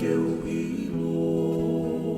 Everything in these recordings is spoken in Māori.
kêu ý lô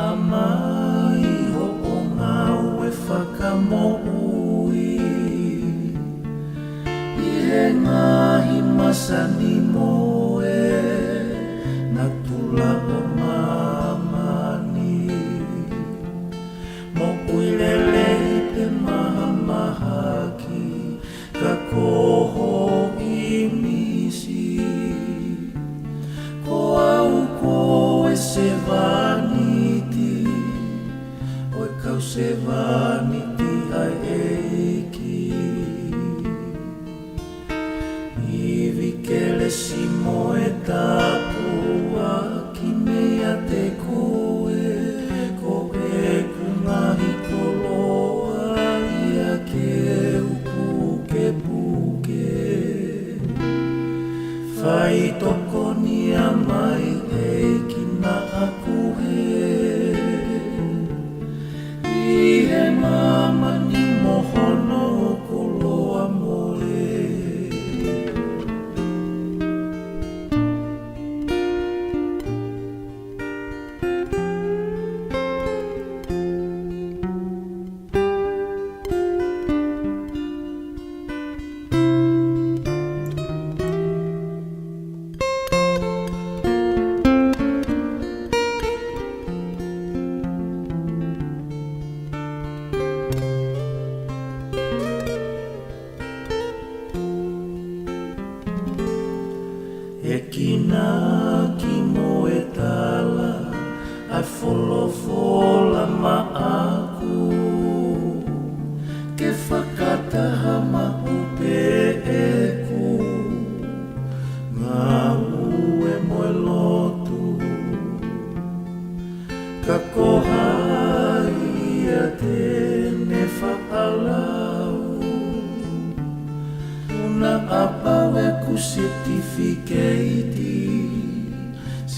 a mai ho o ngau e whakamoui I he ngahi masani moe na tula o mamani mo uilele I te mahamahaki ka koho I misi ko au ko e se vaniti oi kau se vaniti ai eiki Ivi ke le simo e tapua ki mea te koe ko e kungahi koloa ia ke upuke puke Whai toko ni a mai e ki na aku he I he mama ni mohono ko loa moe E kina ki mo e tala ai folofola ma aku ke whakataha ma upe e ku ngā ue moe lotu ka kohai a tene whaalau Una apau e ku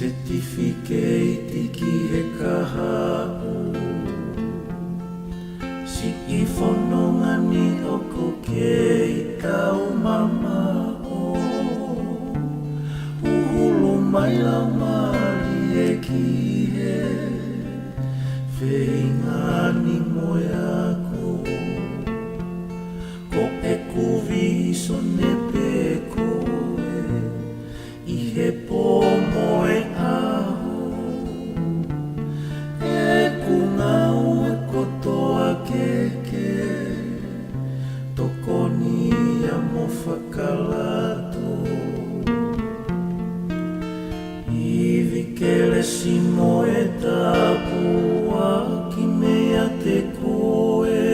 certificate ki he kahau Si I whanonga ni o ko kei tau mama o Uhulu mai lau mari e ki he Whengani moe ako Ko e kuviso ne pe koe I he pomo e aho E kungau e kotoa keke Toko ni a mo whakalato Iwi ke le simo e tapua Ki mea te koe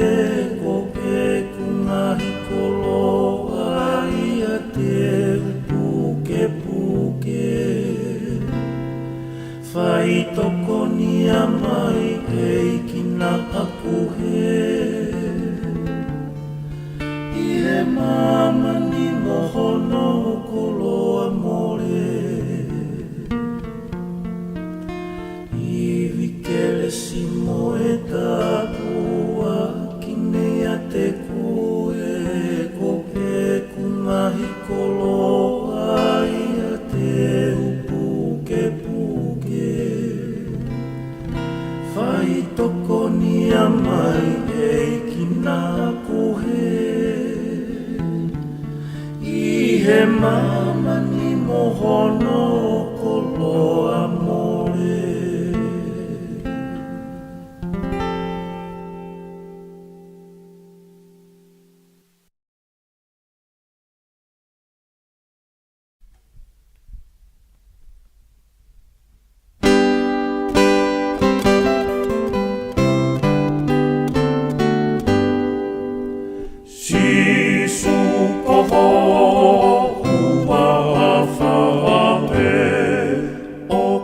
Ko e kungahi koloa Ia te upuke puke Whai toko ni a mai e ki na aku he I he mama ni mohono ko loa mole Iwi ke le simo e tapua ki mea te koe Ko e kungahi koloa ia te upuke puke Whai toko ni a mai e ki nā kohe I he mama ni mohono ko loa mole Sisu koho ua whawe o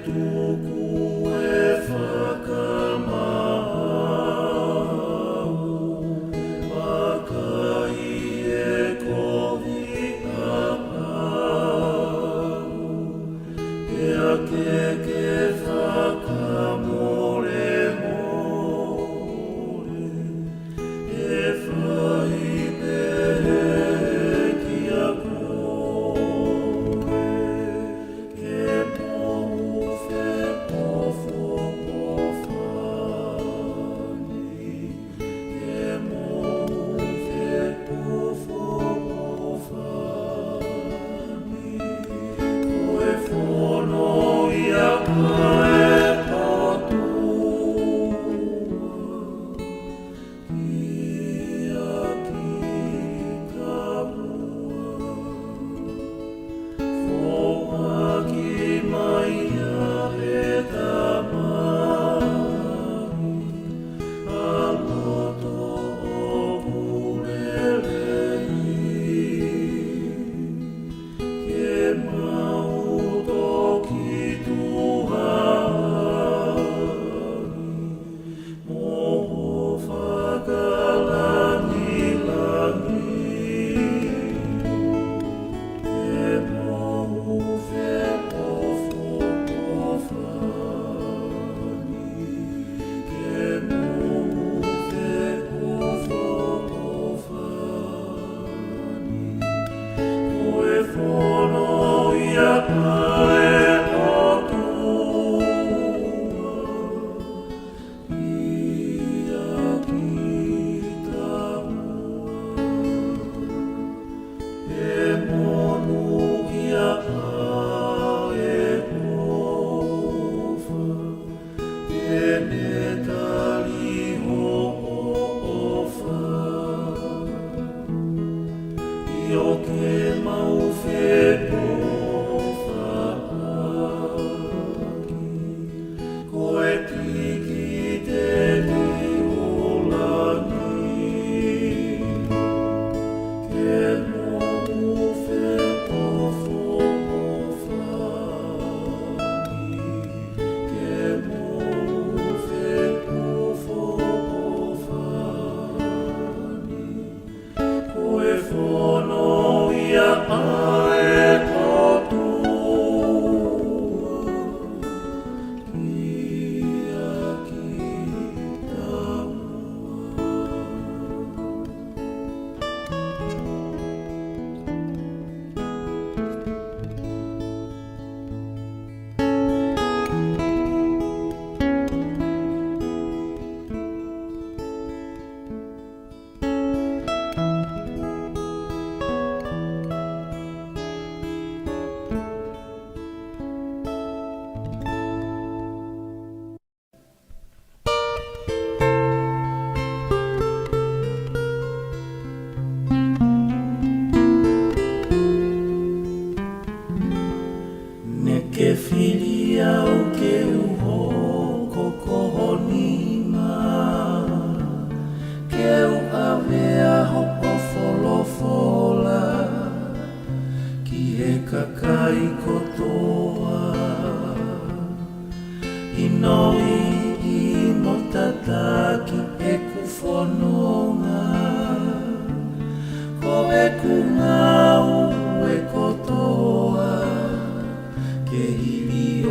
tuku e whakamau, wakai e kohi apau, ea ke whakamore more, e whai pehe ki a kore, ke mohu whe pofo pofani, ke mohu whe pofo pofani, koe whono ia kae patua, ia ki ka mua. Whoaki mai a he tamai, a loto o purelei, ke mau toki tuhani, moho whakalangi-langi, ke mohu whe pofo pofani, ke mohu whe pofo pofani, koe whono ia kae atua, ia ki ta mua. E monu ia e kofa, e ne taliho o ofa, i o ke mau whe pofa aki, koe tiki te liholangi, ke mohu whe pofo pofani, ke mohu whe pofo pofani, koe whono ia ae patua, ia ki ta mua. Ne ke whiria o ke uho kokohonina, ke awea hopo wholofola, ki he kakai kotoa, i noi i no tataki e kuwhanonga, ko e kungau e kotoa, ke hili o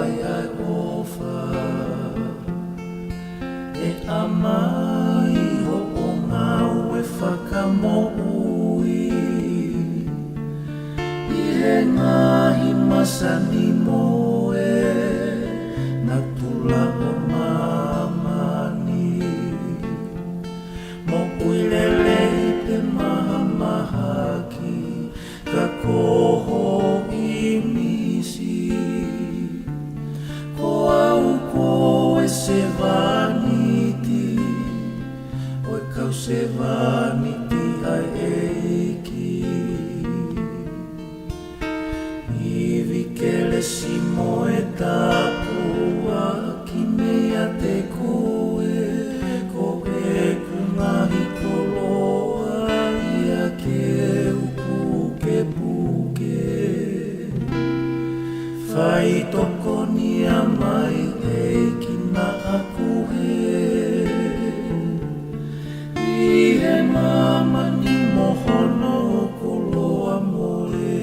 ai ai ofa, e amai ho o ngau e whakamoui, i he ngahi masani moe, na tula o mamani, mo uilele i pe maha maha ki, ka koho i misi, ko au ko e se vaniti, o e kau se vaniti ai eiki, iwi ke le simo e tapua ki mea te koe, ko e kungahi koloa ia ke upu ke puke, whai Whai toko ni a mai e kina aku he I he mama ni mohono ko loa moe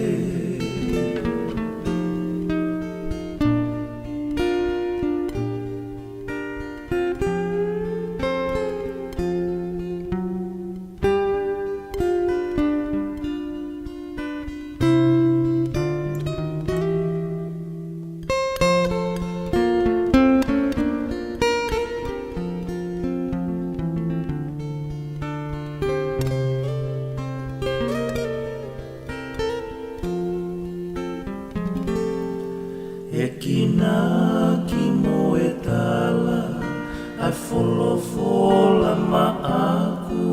E kina ki mo e tala ai wholofola ma aku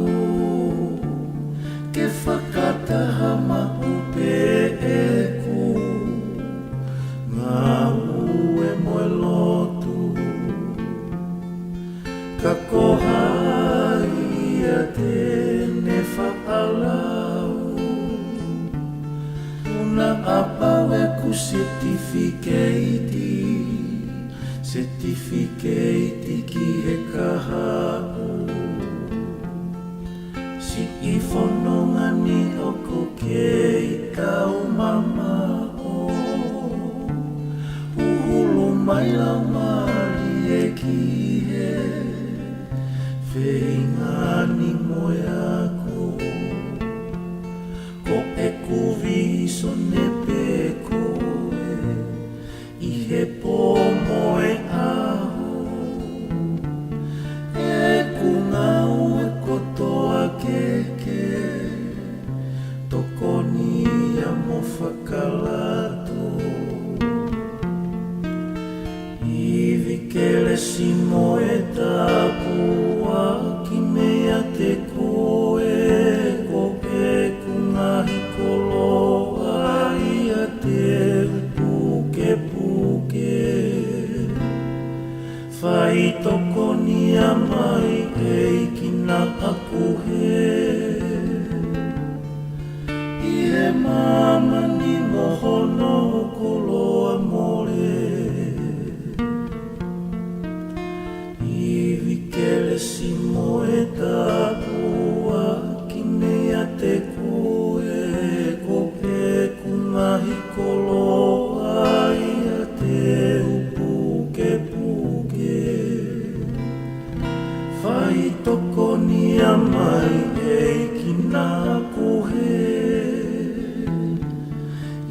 Ke whakataha ma upe e ku Ngā ue moe lotu Ka kohai a tēne whaalau Una apawe ku certificate ki he kahau Si I whanonga ni o ko kei kau mama o Uhulu mai lau mari e ki he Whengani moe ako Ko e kuviso ne pe koe I he pomo e aho E kungau e kotoa keke Toko ni a mo whakalato Iwi kele si mo e tapua Ki mea te koe Ko e kungahi koloa Ia te upuke puke Whai toko ni a mai e kina aku he I he mama ni mohono ko loa mole Iwi kele si mo e tapua Ki mea te koe Ko e kungahi koloa Ia te upuke puke Whai toko ni a mai e kina aku he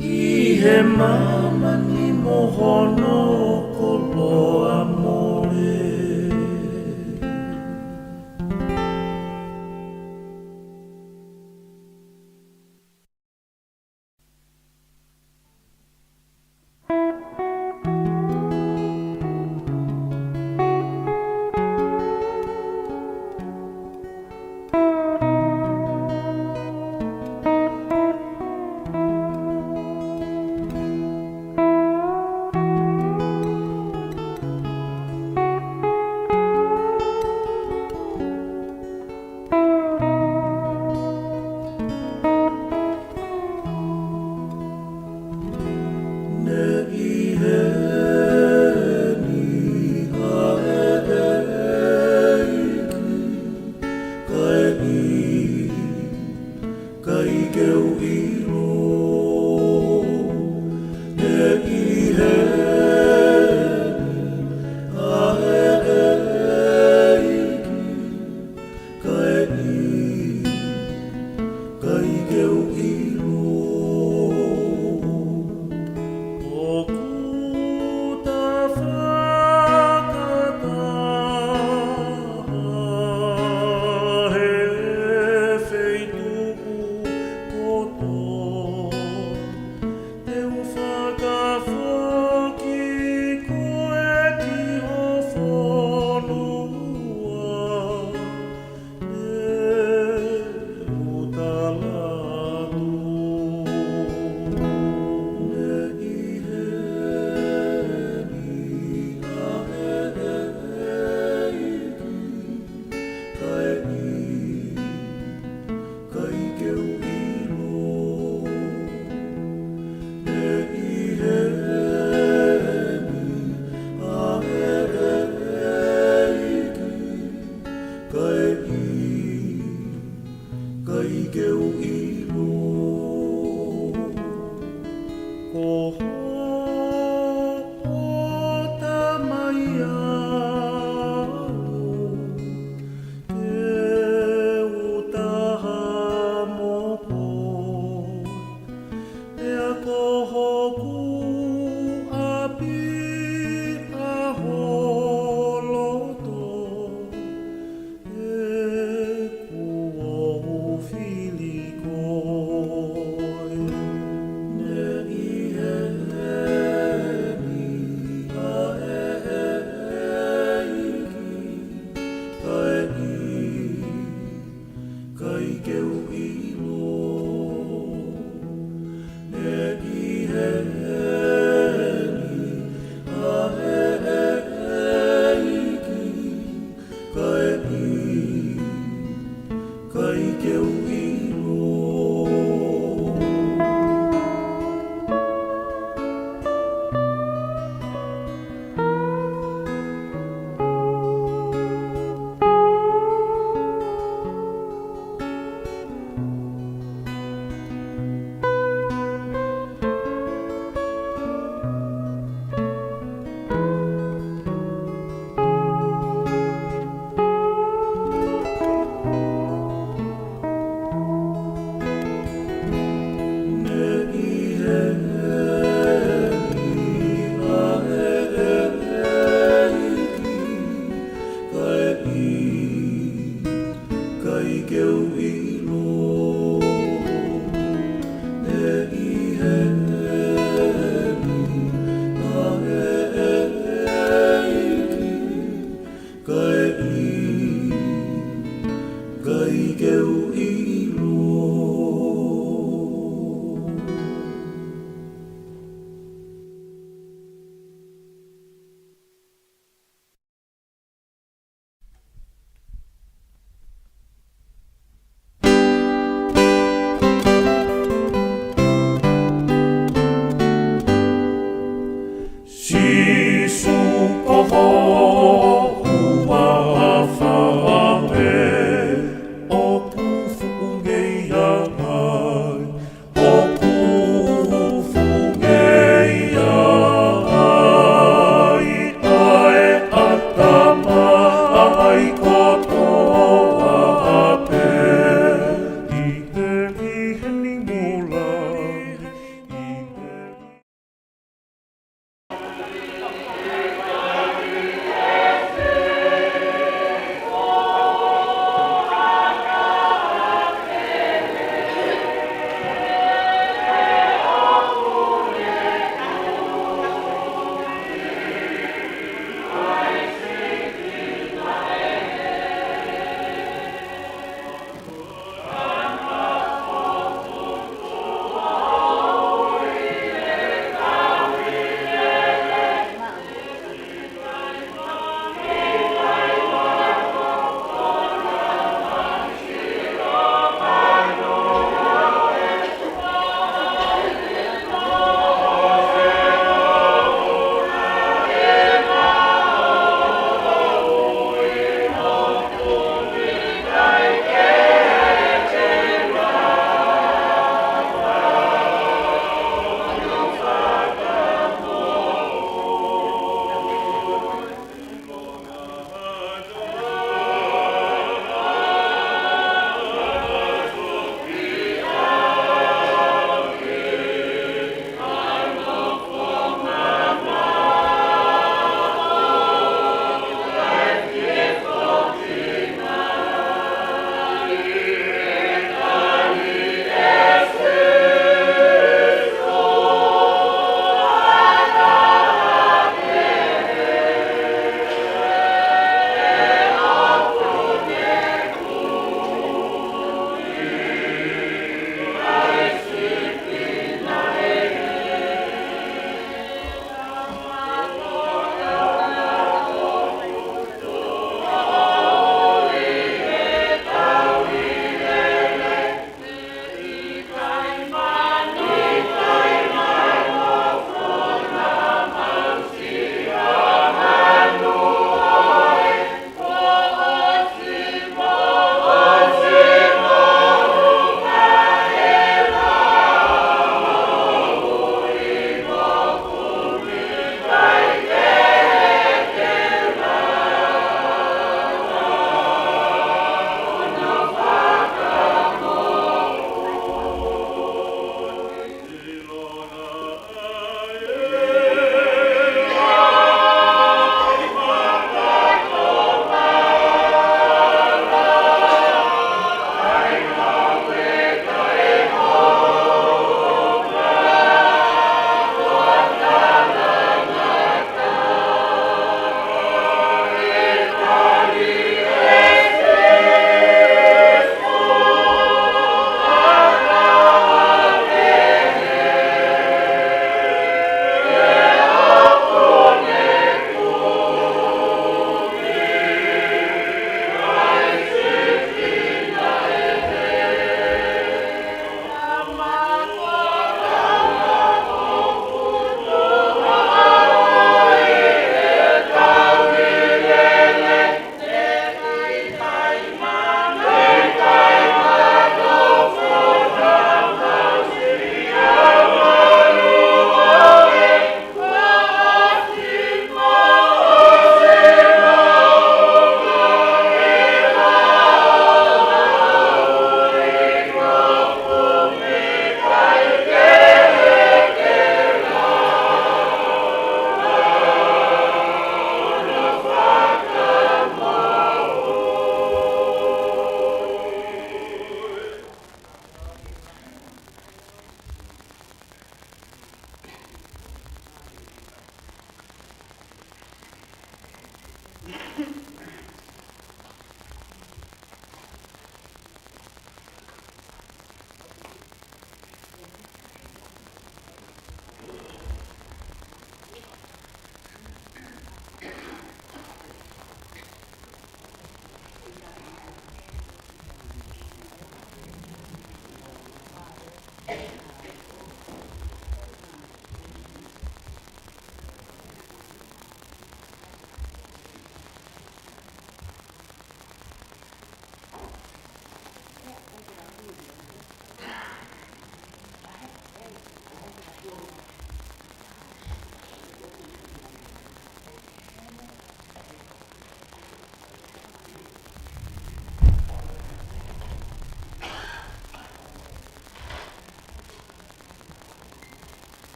I he mama ni mohono ko loa mole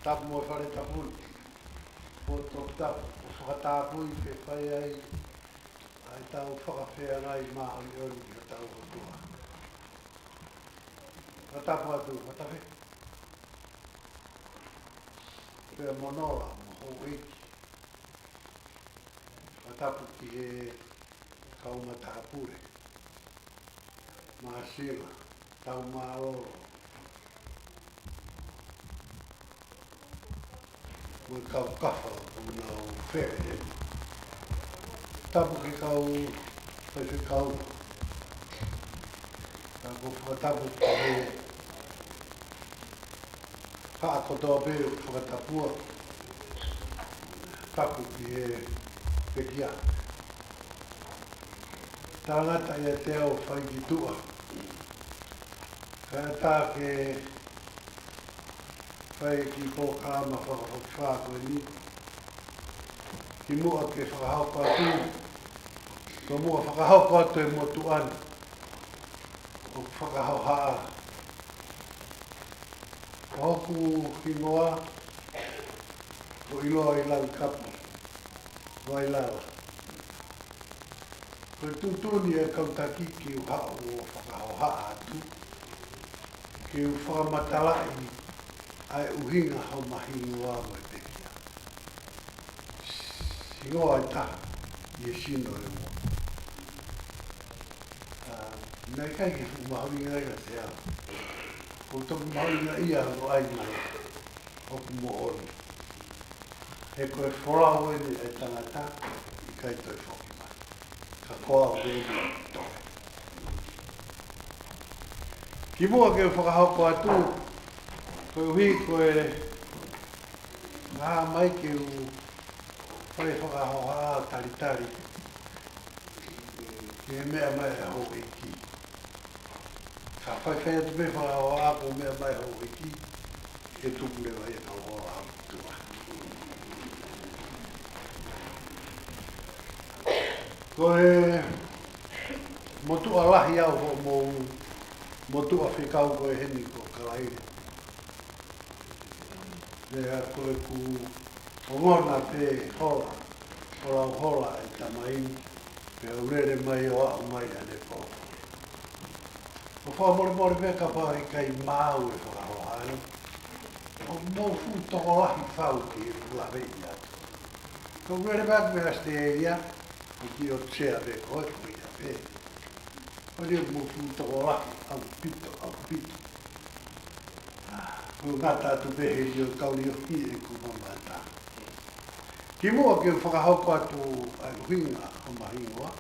tapu mo whare tapu. Po tō tapu, o whakatapu i pe whai ai tau whakawhea ngai maha i oni ki tau kotua. Whakatapu atu, whatawe. Pea monora, mo hou eiki. Whakatapu ki he kaumatahapure. Mahasila, tau maaroro. Mui kau kafa o nau where. Tapu ki kau, whai kau. Ko whakatapu ki he whaakotoa pere whakatapua. Tapu ki he pekia. Tangata ia te au whai ki tua. Kaya tā ke whai ki pōkama whakawhakawha koe ni. Ki mua ke whakahaupa atu. Ko mua whakahaupa atu e motu anu. O whakahauhaa. Ko hoku ki ngoa. Ko iloa i lau kapu. Vai lawa. Ko tutuni e kautaki ki u hao o whakahauhaa atu. Ki u whakamatalai ai uhinga hau mahi ngoa mo e pekia. Singoa i taha i e sino e mo. Nai kai ki fu mahuinga ega te ao. Ko toku mahuinga ia no ai mai. Hoku mo ori. He koe wholau ene e tangata i kai toi whoki mai. Ka koa o ene toi. Ki mua ke whakahaupo atu, koe uhi koe ngā mai ke u whai whakahauha taritari. Ki he mea mai a hou e ki. Ka whai atu me whakahauha ko mea mai hou e ki, e tupurewa e tau hoa hau tua. Koe motua lahi au ho mou motua whikau koe heni ko kalaire. Rea koe ku ongona te hola, hola e tamaini, pe urere mai o au mai ane po. O whamore me ka pāhi kai māu e whakahohano. O mou fu toko lahi whau ki e ulawei atu. Ko urere mai me haste e ia, ki o tsea ve koe koe ia ve. O rio mo fu toko lahi, au pito. Ko ngata atu behe i o kauri o hi e ku mamata. Ki mua ke whakahaupa atu ai huinga o mahingoa.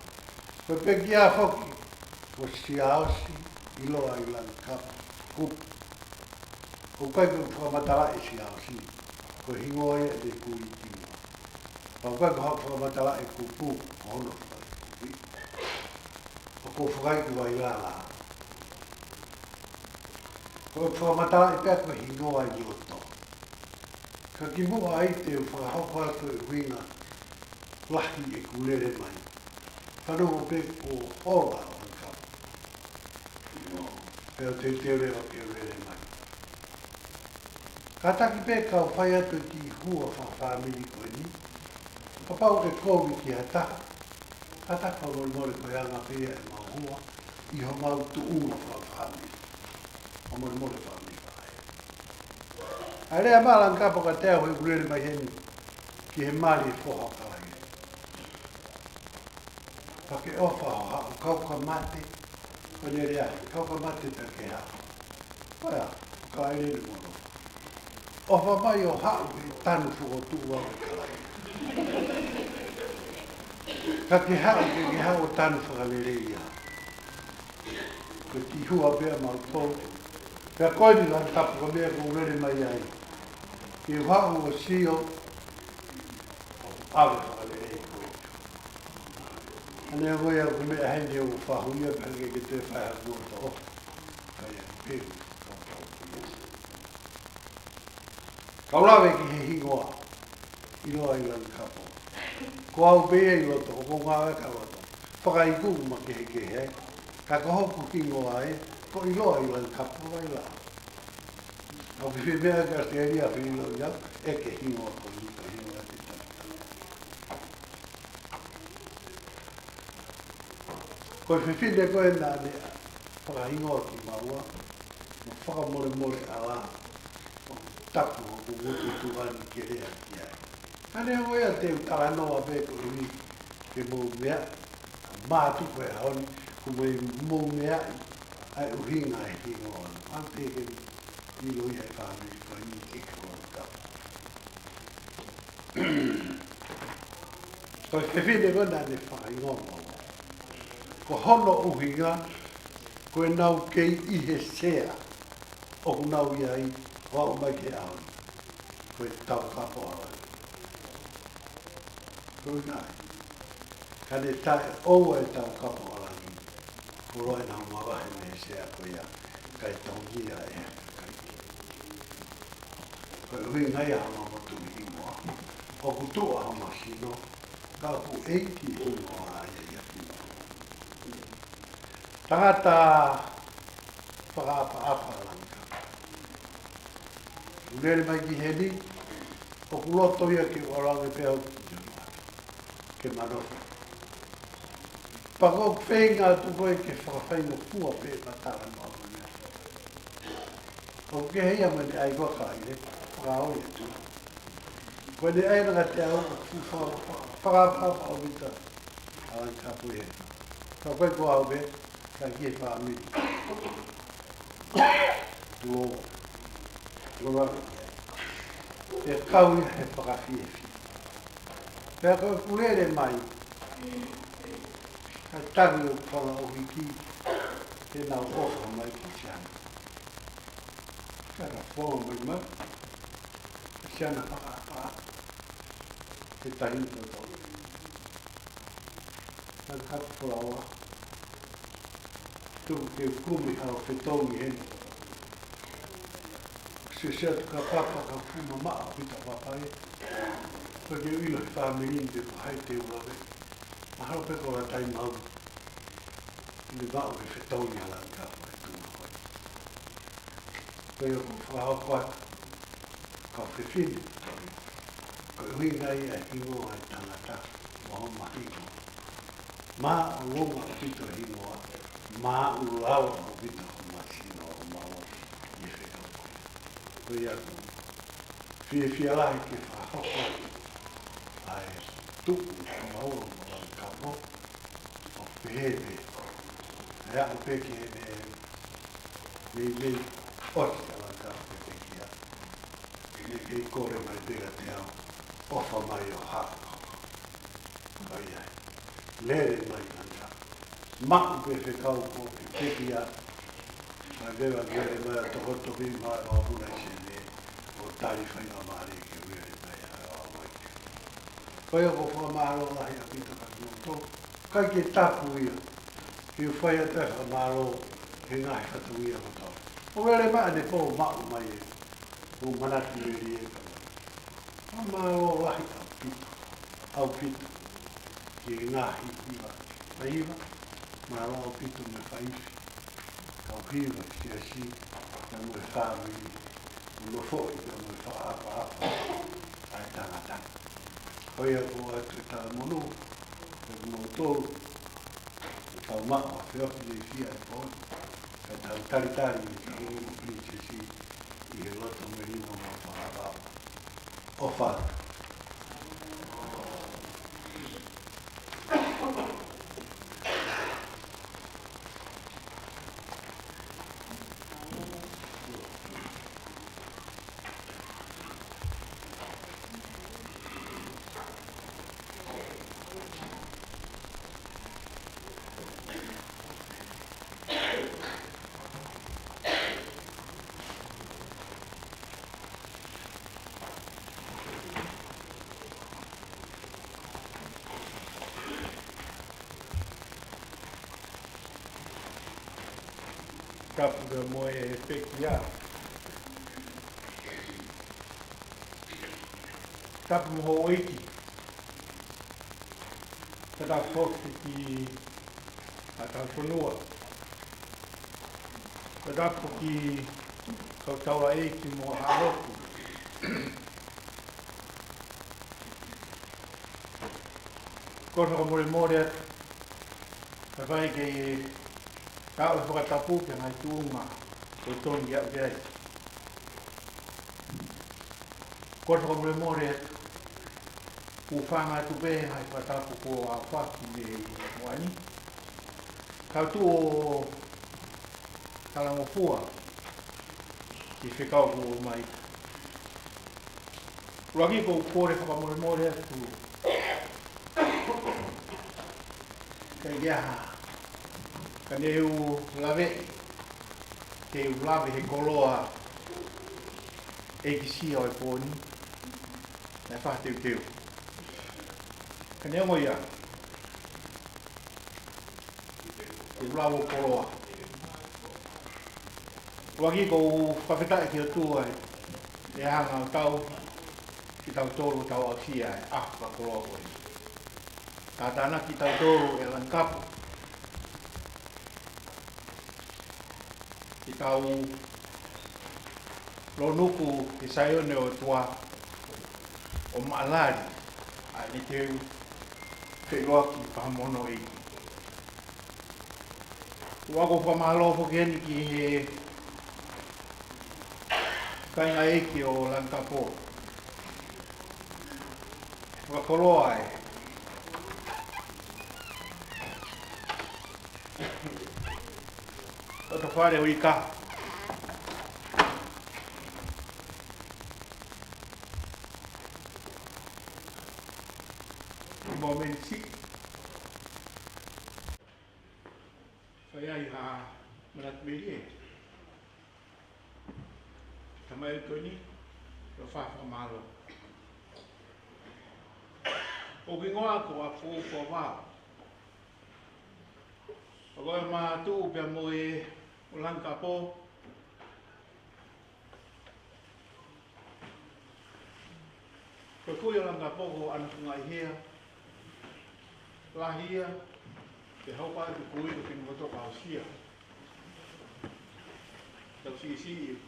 Ko peki a whoki, ko siaosi, iloa i lan kapa, kupu. Ko kai ko whakamatara e siaosi, ko hingoa e de ku i ki mua. Ko kai ko whakamatara e kupu, hono kupi. Ko whakai ki wai lala. Ko whakamatara e pia ko hingoa i oto. Ka ki mua ai te whakahaupa atu e huinga, lahi e kulere mai. Whanongo pe o hola o kapa. Peo te reo e rere mai. Ka taki pe kau whai atu ki hua whawhamiri koe ni. Papau e kowi ki hataha. Ka taka mori koe anga pia e mau hua. Iho mau tu unga whawhamiri. O mori whamiri whae. Ai rea mālang kapa ka teo e rere mai heni. Ki he mari e whohaka. Pake ofa o kauka mate, o nere ahi, kauka mate ta ke hao. Oia, ka aere mono. Ofa mai o hao e tanu fuko tuu au e kalai. Ka ke hao tanu whakalere ia. Ko ki hua pia mau tō. Pea koe ni lan tapu ka mea ko urere mai ai. Ki hao o sio, awe whakalere ia. Ane a ngoia ko mea hene o whahuia pake ke te whaia kua to o. Kai a peru. Kaulawe ki he hingoa. Iloa i lan kapo. Ko au pea i loto, ko ngāwe ka loto. Whakai kuku ma ke he. Ka ko hoku hingoa e, ko iloa i lan kapo ai la. Au ki mea ka te aria whino ia, e ke hingo ko i ka hingo a te tata. Ko i whiwhine koe nā ne whakahingo ki maua, mo whakamore more ala, o tapu o ku mutu tuani ke rea ki ai. Ane o ea te utara noa pe ko i ke mou mea, mātu koe haoni, ku mei mou mea ai uhinga e hingo ana. Ante ke ni loi ai whāmi ko i ke kua ka. Ko i whiwhine koe nā ne whakahingo maua. Ko hono uhinga, koe nau kei i he sea, o ku nau ia i, wao mai ke aoni, koe tau kapo aoni. Koe nai, ka ne tae oua e tau kapo aoni, ko roe nau mawahe me he sea koe ia, kai taungia e kaiki. Koe hui ngai hama motu i moa, o ku tua hama sino, ka ku eiki i moa aia ia kino. Tangata whakaapa lanka. Unere mai ki heni, o ku loto ia ki orange pēo ke manofa. Pako whenga tu koe ke whakawhainga pua pē patara no ama mea. O ke heia mani ai waka i re, whakao ia tu. Koe ne aina ka te au, whakaapa o mita, alan ka pui he. Ka koe ko au be, ka kie whaamiri. Tuo, tuo, e kau ia he whakawhiewhi. Pea koe kurere mai, ka tangi o whala o hiki, te nau ofa mai ki siana. Kara whonga mai mai, ka siana whakaapa, te tahi to tau. Ka katu whalawa, tuku ke kumi hao whetongi heni. Se sea tu ka papa ka fuma maa pita papai, ko ke ilo he whaamirin te hai te ulawe. Maharo pe ko la tai mau, ili vau ke whetongi ala ka whai tūna koe. Koe o ku whahao koe, ka whiwhine, koe hui ngai e hingo ai tangata, waho mahingo. Mā o longa o pito hingoa, mā u lawa o pito o masino o maua i whekau koe. Koe aku, whia lahi ke whahoko, ai tuku o maua o maua kamo, o pehepe, e ako peke mei oti ala kapo pekia, me kei kore mai pega te au, ofa mai o hako. Koe ai. Lere mai anta. Maku pe whekau ko e pekia, mai vewa lere mai a tohoto mi mai o apuna i se ne, o tari whainga maare ke were mai a o mai. Koe o ko whamaro lahi a pita ka kuto, kai ke tapu ia, ki u whai a te whamaro he ngahi whatu ia o tau. O were mai ane po maku mai e, o manati weri e ka mai. Whamaro lahi a pita, au pita. Ki ngahi iwa whaiwa, ma rao pito me whaifi. Kau hiwa ki a si, na mui whāmiri, uno fōi na mui whaapa ai tangata. Hoi a ko atu e tāna monu, e mō tōru, e tau maa a whiohi e fia e pōi, e tau taritari i ka hōru pīti si, i he loto me rima mō whaapa. O whāta. Kapuga moe e pekia. Kapu ho iki. Tata foki ki ata whanua. Tata foki Kau taua e ki mo haroku. Kono ka more atu. Ka vai ke kau e whakatapu ke ngai tuunga o toni au ke ai. Kono ka more atu. Ku whanga atu be hai whakatapu ko a whaki me moani. Kau tu o Kalangofua ki whekau ko mai. Ragi ko kore whakamore atu. Kai iaha. Ka neu lawe. Ke u lawe he koloa. E ki sia o e pōni. Nai whahateu teu. Ka neu mo ia. Ke u lawe o koloa. Ragi ko whawhetai ki o tua e. E hanga o tau. Ki tau tōru tau au sia e ahpa koloa koe. Tātana ki tau tōru e lankapu. Ki tau lonuku ki saione o tua o maalari. A ni teu wheroa ki pahamono i. Wako whamalofo ki heni ki he kainga eki o lankapo. Wakoloa e. O ta whare o i ka. Momenti. Whai ai ha manat meri e. Tamai o toni. Ro whawha malo. O ki ngoa ko a fōwha wā. O koe mā tuu pia mo e o Lankapo. Koe kui o Lankapo ko ana kunga i hea. Lahia. Te haupa e ku kui ko kini moto ka o sia. Tau si.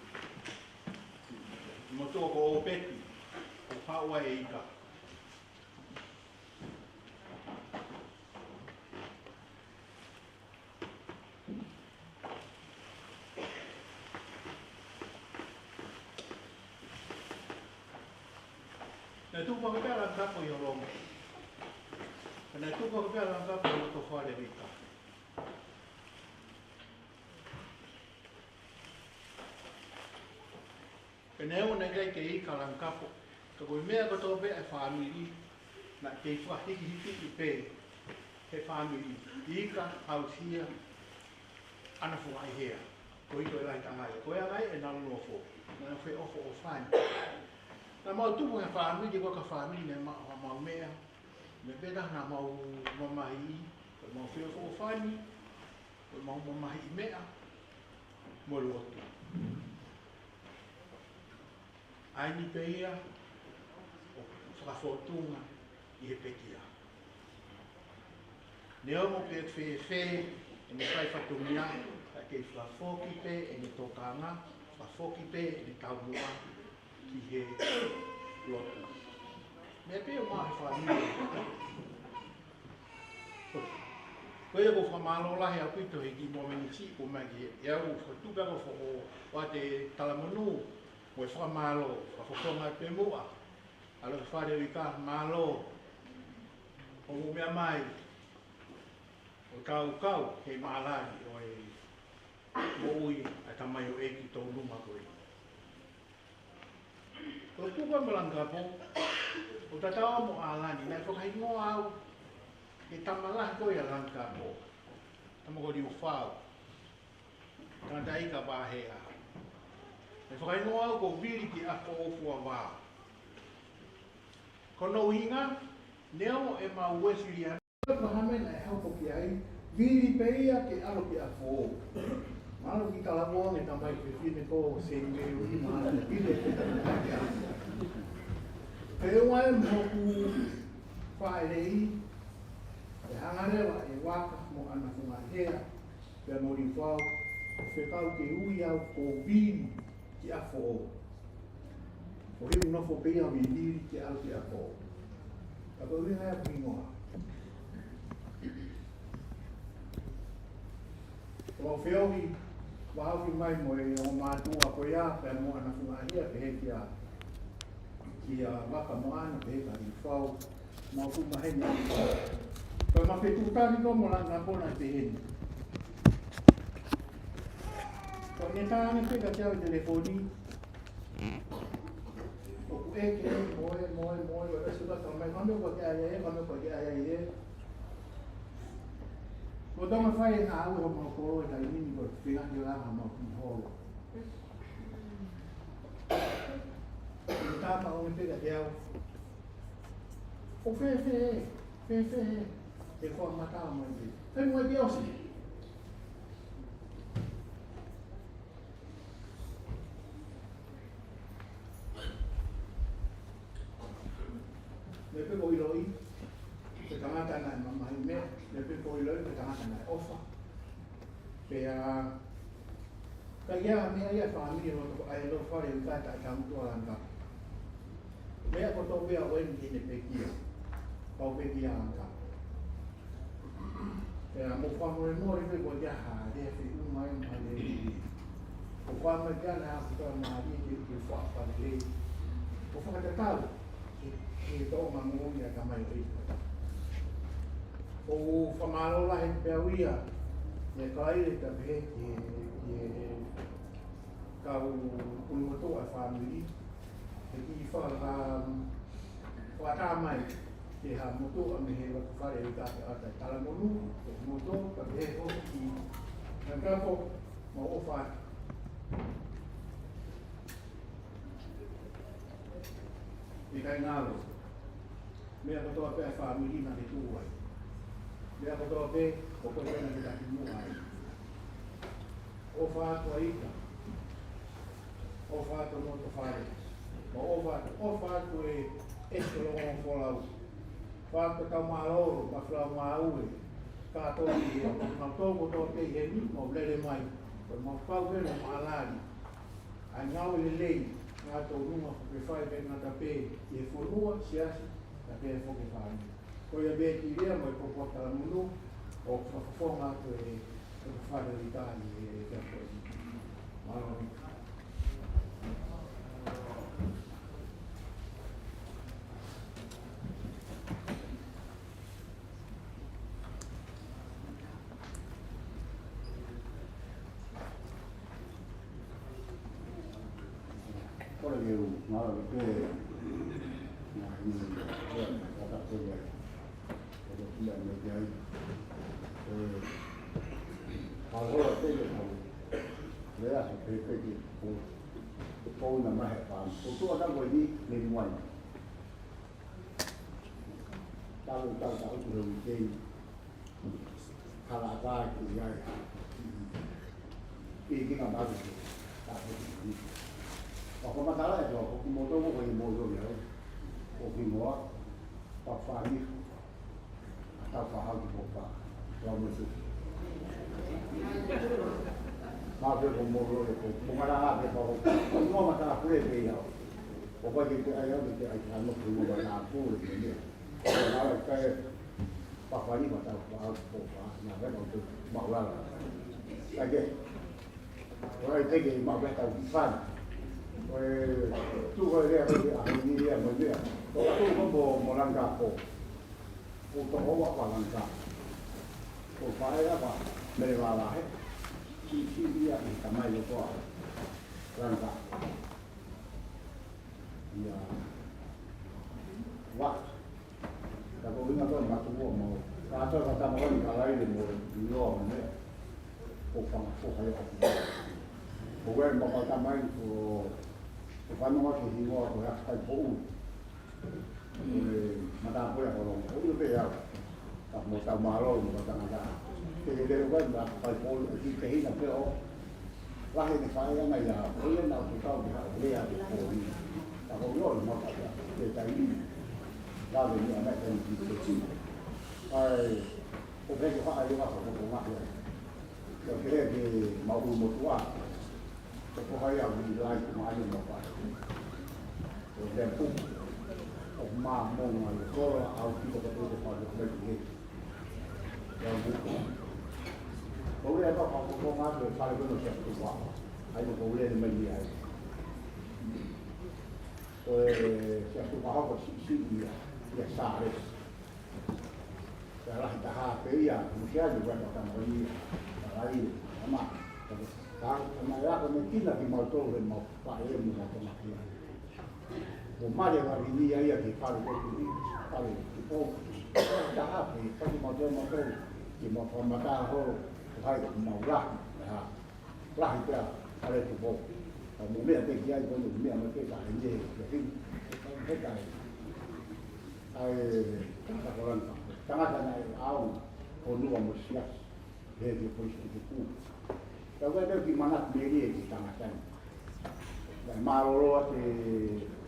Moto ko o peti. O hawa e ika. Nai tupa ka pēra ang kapo i o rongo. Nai tupa ka pēra ang kapo i o to whare rita. Pene o nei rei ke ika lang kapo. Ka koe mea koto pē e whamiri. Na kei whahiki hiki pē. He whamiri. Ika, hausia. Ana fuai hea. Ko iko e lai tangai. Koe angai e nalu ofo. Nai whe ofo o whani. Na mau tupu he whamiri, ko ka whamiri ne mau mea. Me peta na mau mamahi, ko mau whio fo whani, ko mau mamahi mea, mo lotu. Aini peia, o whakawhotunga i he pekia. Neo mo pe whewhe, e me whai whatumia, a kei whawhoki pe, e me tokanga, whawhoki pe, e me taumua, ki he lotu. Me pēo mahi whanua. Koe ko whamalo lahi a pito hiki momeni ti ko magi. E au whatupero o te talamanu. Mo e whamalo, whafonga e pēmua. Alo te whare o i ka malo. O mo mea mai. O kau, hei maalari o e mo ui a tamai o eki tau luma koe. Ko tupa Lankapo, o tatawa mo alani, nai whakaingoa au, e tamalahi koe a Lankapo. Tamako riu whao. Tanta ika wāhea. E whakaingoa au ko viri ki a whaofua wā. Kono uhinga, neo e ma uesiri anu. Pahamena e haupo ki ai, viri peia ke alo ki a whao. Malo ki talaboa e tamai ke whine ko se me ui maana te pile te tamai ake. Peo ai moku whaerei, e hangarewa e waka mo ana whunga hea, pia mori whao, whekau ke ui au ko vini ki a fo o he no fo pe a mi di ki al ki a fo ka ko ri ha pi mo o feo hi wa ha mai mo e o ma tu a ko ya pe mo ana fu a ia pe ki a wa ka mo ana pe ka i fo mo fu ma he ni ko ma pe tu ta ni ko mo la na bona pe he ko ni ta ni pe ka tia telefoni o ku e ke mo o e su ka ka mai ma me ko ya ye ma me ko ya ye o dama fai na au mo ko e dai ni ko fina ni la ma ko ho ta ma o me pega deu o fe e ko mata mo ni fe mo deu si me pego i roi te tangata na mama i me le pe ko i roi te tangata na ofa pe a ka ia me ia family no to ai lo fare u ta ta kam to anga me a ko to be a wen ni pe kia pa pe kia anga pe a mo fa mo no ri pe ko ja ha de fi u mai ma le o kwa ma ja na to na ni ki fa pa le o fa ta ta e to ma mo ya ka mai ri o famalo la en peria e kai le ta be ka u moto a family e ki fa la ta mai e ha moto a me he wa fa le ta ta la moto ka be ho ki na ka po mo o fa e kai ngalo me a to a family na le tu ai dia ko be ko ko na kita mu ai o fa to ita o fa to no to fare o fa to e lo on fo la fa to ka ma lo pa fra ma u ka to ni ma to ko to te ye ni mo ble le mai ko mo fa ve no ma la ni a ngau le le na to nu ma pe fa be na ta pe e fo nu sia ta pe fo ke fa ko ia be ki ria mo ko porta la mulu o forma to e fa de l'Italia e che poi ma ora io ma che ma ni ora che la me dai allora te le ha che che poi una mai fa o tu da vuoi di le muoi tao tu che kala ba ki ya ki ka ba ta o ko ma kala e ko mo to ko mo do ya o ki mo pa fa ni ta fa ha ko pa lo mo su ma pe ko mo ro ko ma la pe ko no ma ta pu e ya o ko ki ai ya ki ai ta no ku mo na pu e ni na la ka pa fa ni ma ta fa ko pa na ve ko ma la la ke ora te ke ma ve ta fa tu vuoi dire a venire a vedere tu come moranga po o to ho wa langa o fare la va me va la chi via in tamaglio qua langa ya wa da bovina to ma tu mo ka to ka ta mo ni ka lai de mo no me o fa o guarda ma ka ta mai o quando ma che si muove la sta bu ma da poi a quello uno che ha ma sta malo ma sta nada che deve guardare poi poi che hina però la che fa è mai la poi è nato tutto le ha poi la voglio ma che dai la vedo a mettere in piedi poi o che fa è arrivato con ma perché che ma un motuato ko hai au ni lai ko mai no pa o le pu o ma mo ma le ko au ki ko ko ko pa ko ni ya bu ko le ba ko ma le pa le ko no se tu wa ai ko le ni mai ai o se tu pa ko si ya sa re ya la ta ha pe ya mu sia ni wa ta mo ni ai ma ma ya ko me kina ki mo to le mo pa e mo ta ma ki o ma le va ni ai ki fa ko ki fa ki po ta ha pe pa ki mo to ki mo fa ma ta ho hai mo la ha la hi ta ale ki po mo me pe ki ai ko ni me ma ke ta ni ye ki ke ta ai ta ko ran ta ta na au ko nu mo sia he ki po ki ku Kau ada di mana sendiri di tangan dan malu si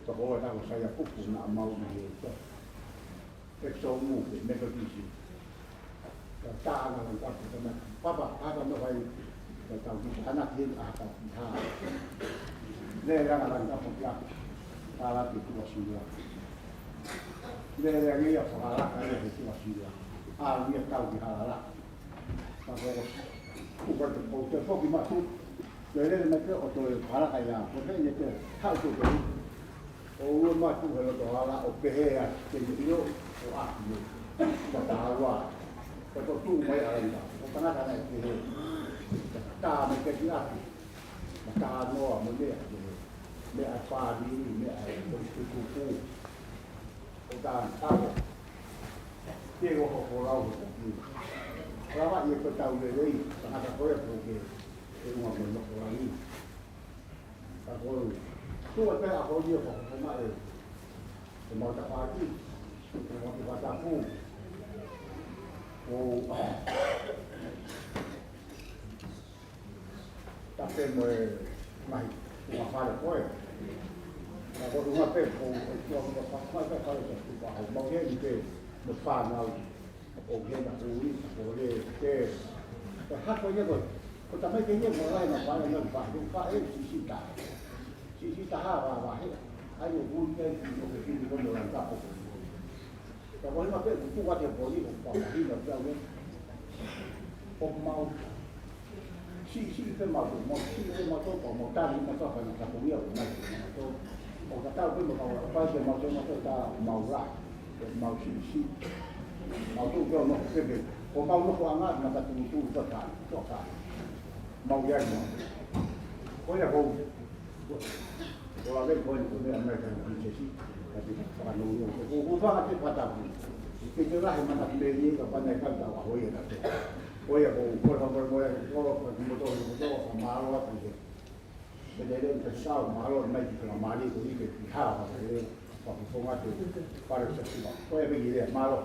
sekolah tahu saya pupuk nak mau ni itu eksomu metodisi tangan lengkap dengan papa ada nak tahu di sana dia akan dah lerang lengkap pun salah itu wasilah lerang ini apa salah ada itu wasilah dia tahu di halal tapi bukan untuk fokus masuk jadi mereka untuk hal kaya bukan itu hal itu orang masuk kalau tu hal oke ya jadi itu aku bertawa kalau tu mai ada bukan ada itu tak mereka jelas tak mau mereka apa ni mereka kuku bukan tahu dia orang Lawak ia tahu lagi, sangat aku ya pergi rumah menok orang ini. Aku tu apa aku dia kok mai. Semua tak pagi, semua tak tahu. Oh, tapi mai apa ada kau? Aku rumah pe, aku apa kalau tu mau dia itu depanau. O que na rua, o que há coisa agora. Eu também tenho que morar na praia, não faz se tá vai. Aí eu vou ter que o que fica quando eu tá pouco. Então quando eu pego tu vai ter boli, o barriga para ver. O mal. Se tem mal, se tem mal para montar, não só para na comida, mas o que tá vendo para fazer mal, tá mal lá. Mal se mau tu kau nak sebut, kau mau nak angat nak tu tak, mau yang mana? Kau ya kau, kau ada kau ni Amerika ni sih, tapi kalau ni kau faham apa kata ni? Kita lah mana beli kepada kan tahu kau ya tak? Kau ya kau motor malu apa ni? Jadi kita tahu malu mai kita mali tu ni kita apa ni? Kau mati pada sesiapa. Kau ya pergi dia malu.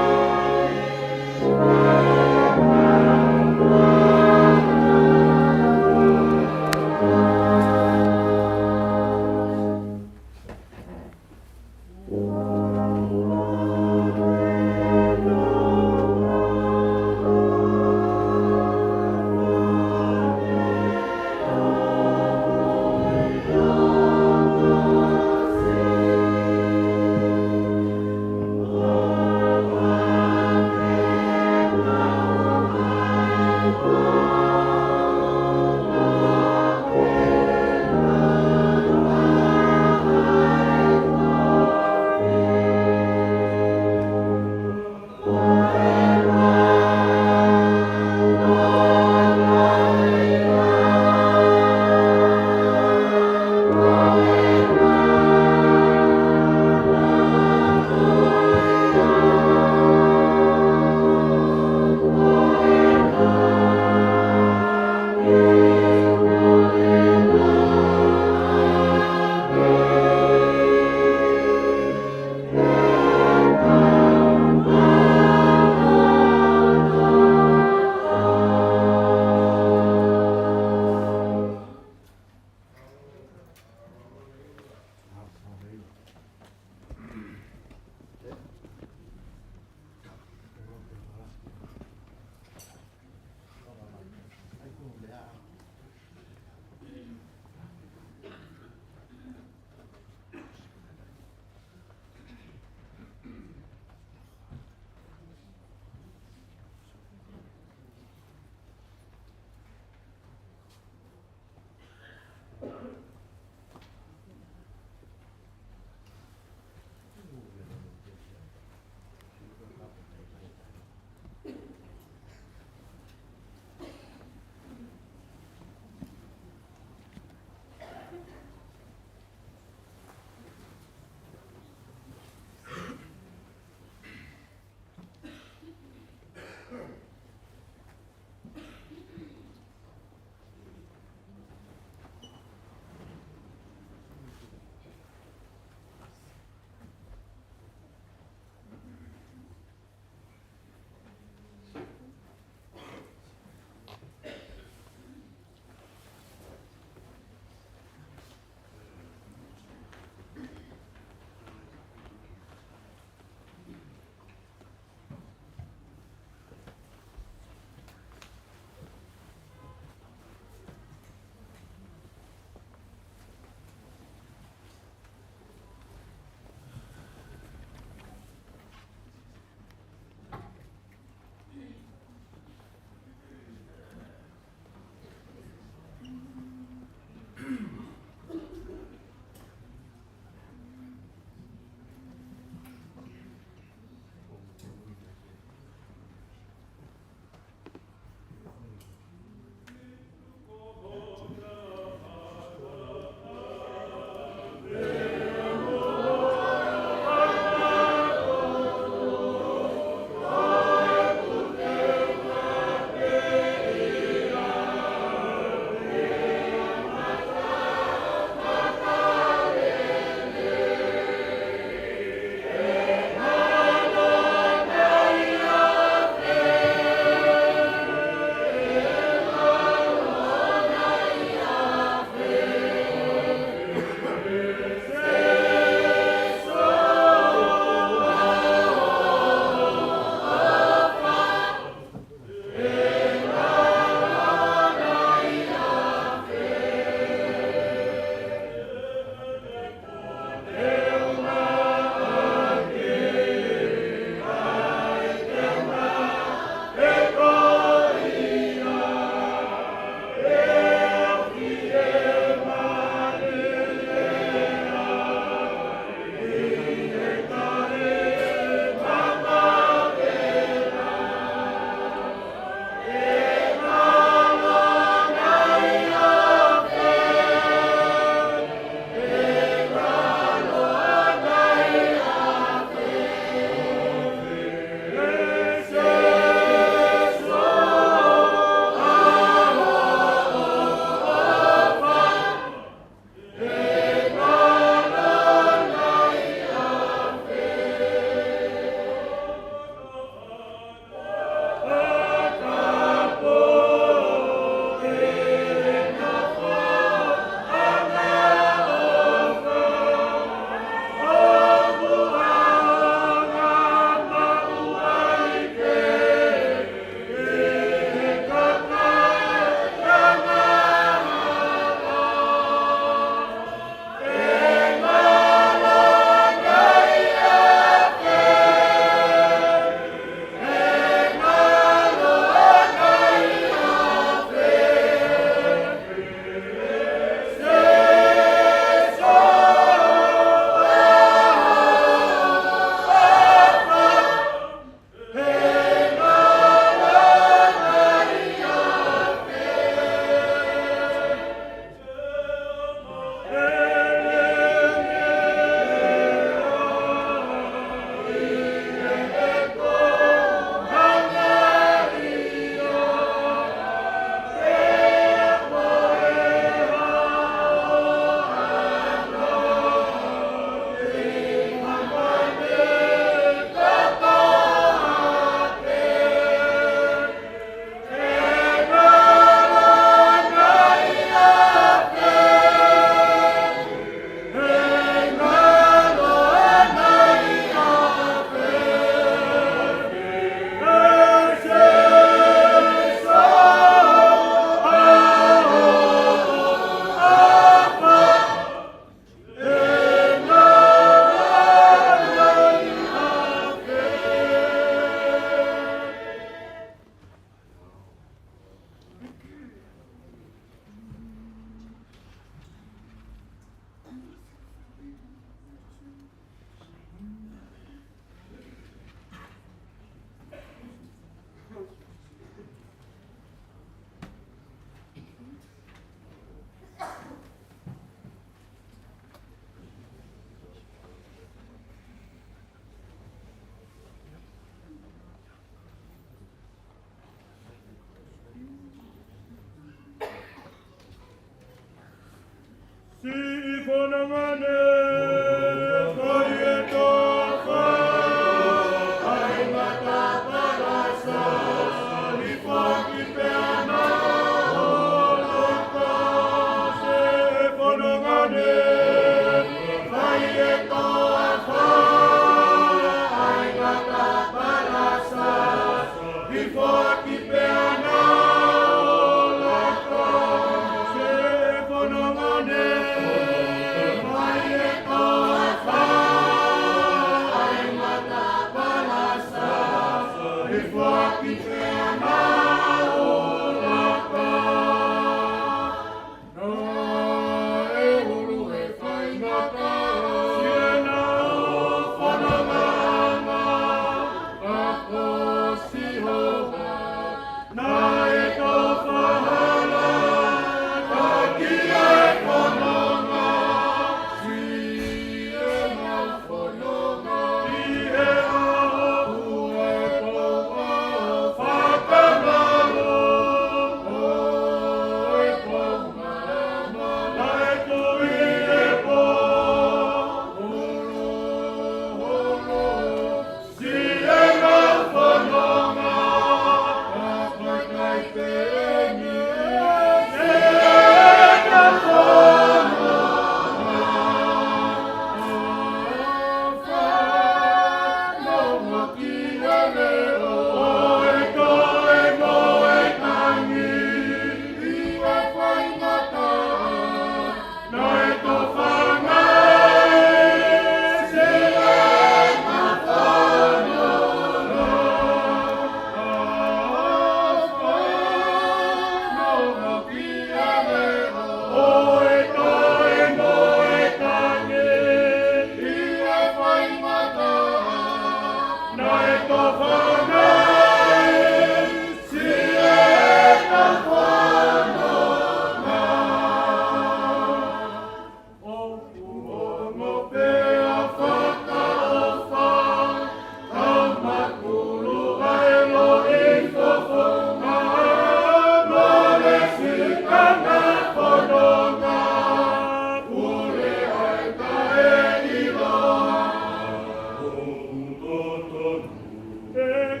Hey.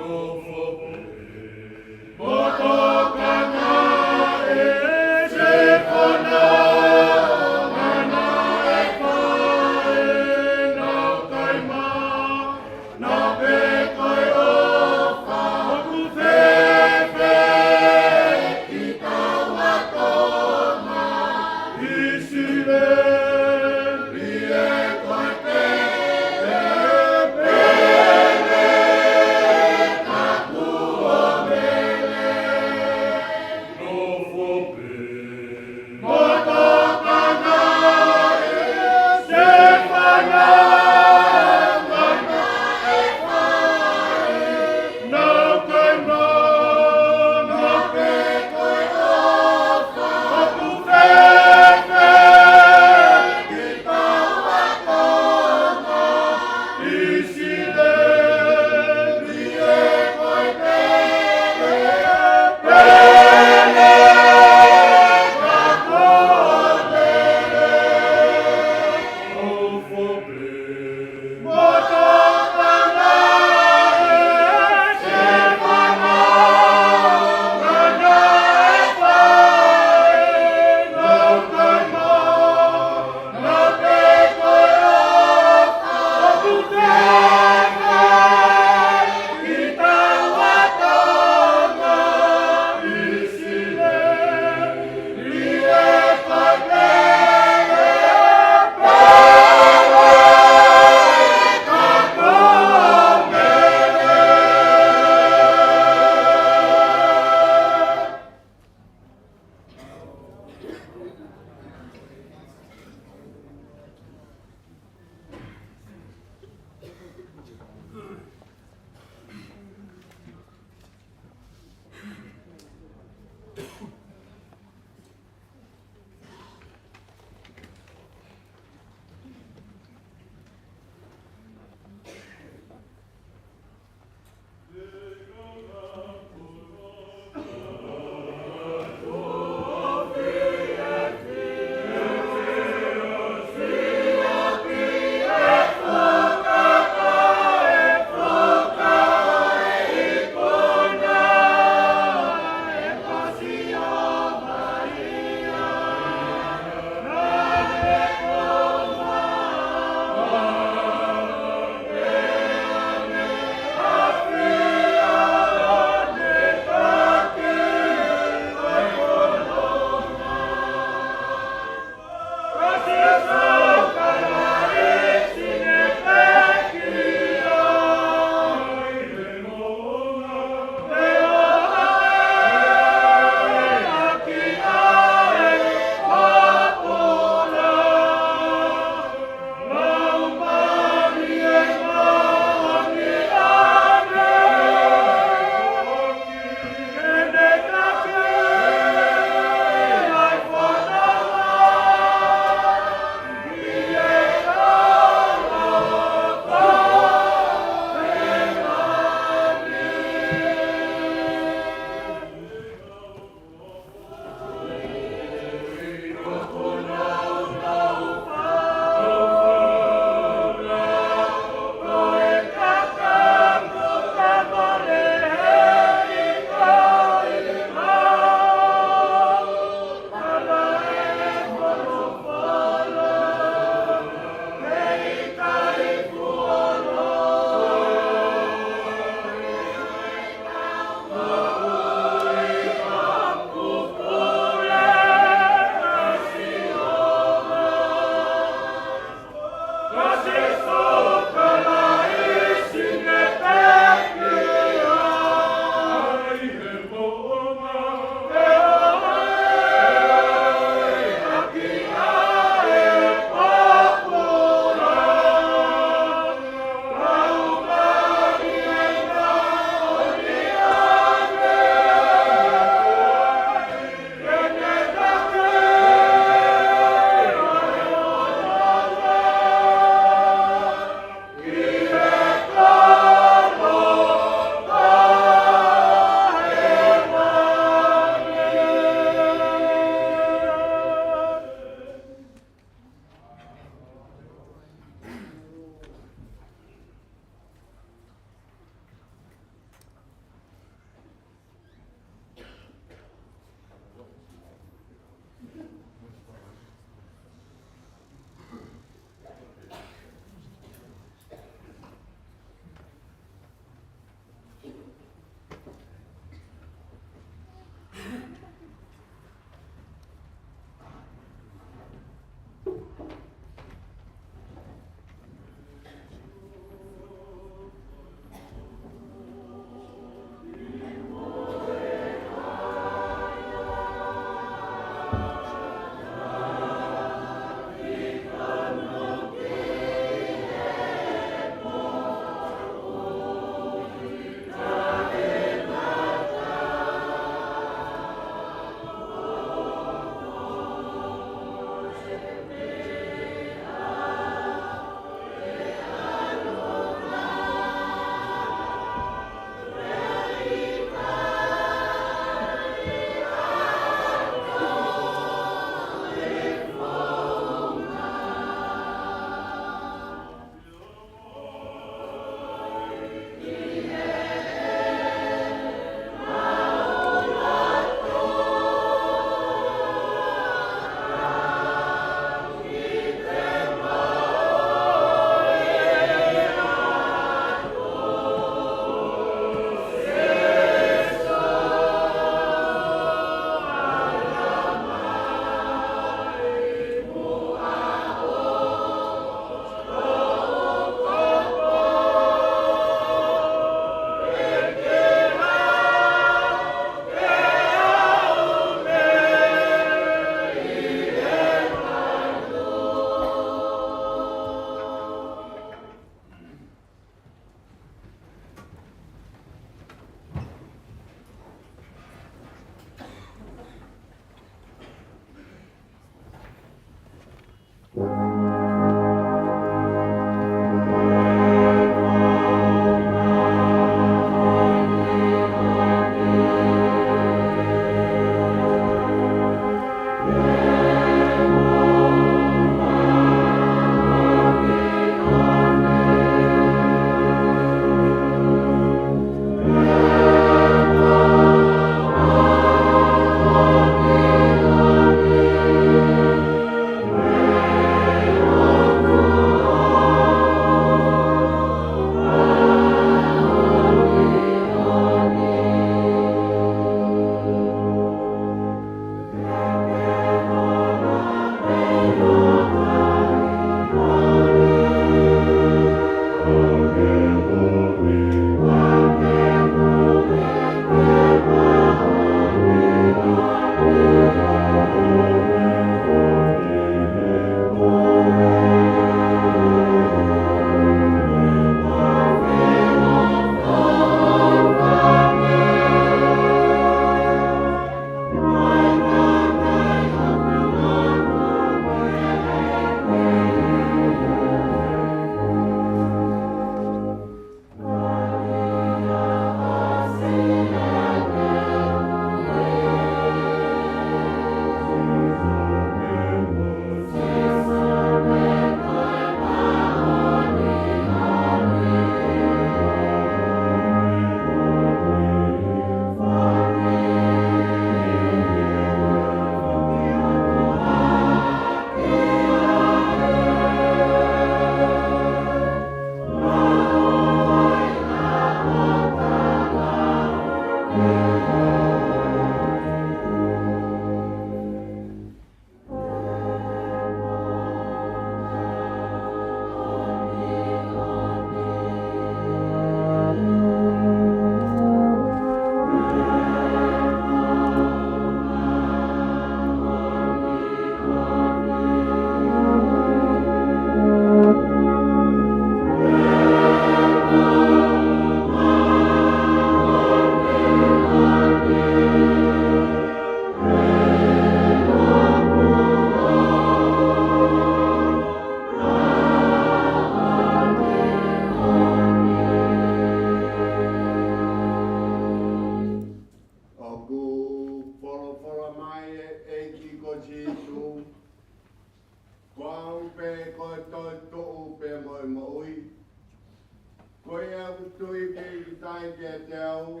au,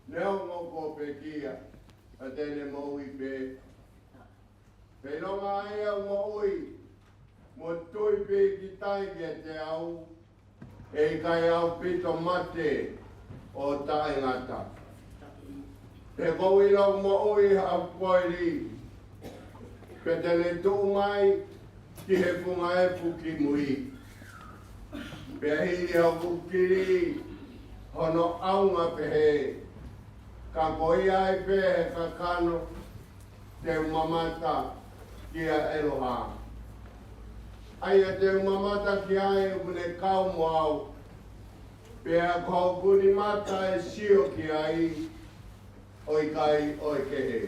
neo ngoko pekia, a tene maui pe. Pe longa ea maui, mo tui pe ki tai ke te au, e kai au pito mate o tae ngata. Pe koui lau maui a poiri, pe tene tuu mai, ki he punga e puki mui. Pe hiri au kukiri, hono aunga pehe, ka koi ai pehe ka kano, te umamata ki a eloha. Aia te umamata ki ai une kau mo au, pe a kou kuni mata e sio ki ai, oi kai oi kehe.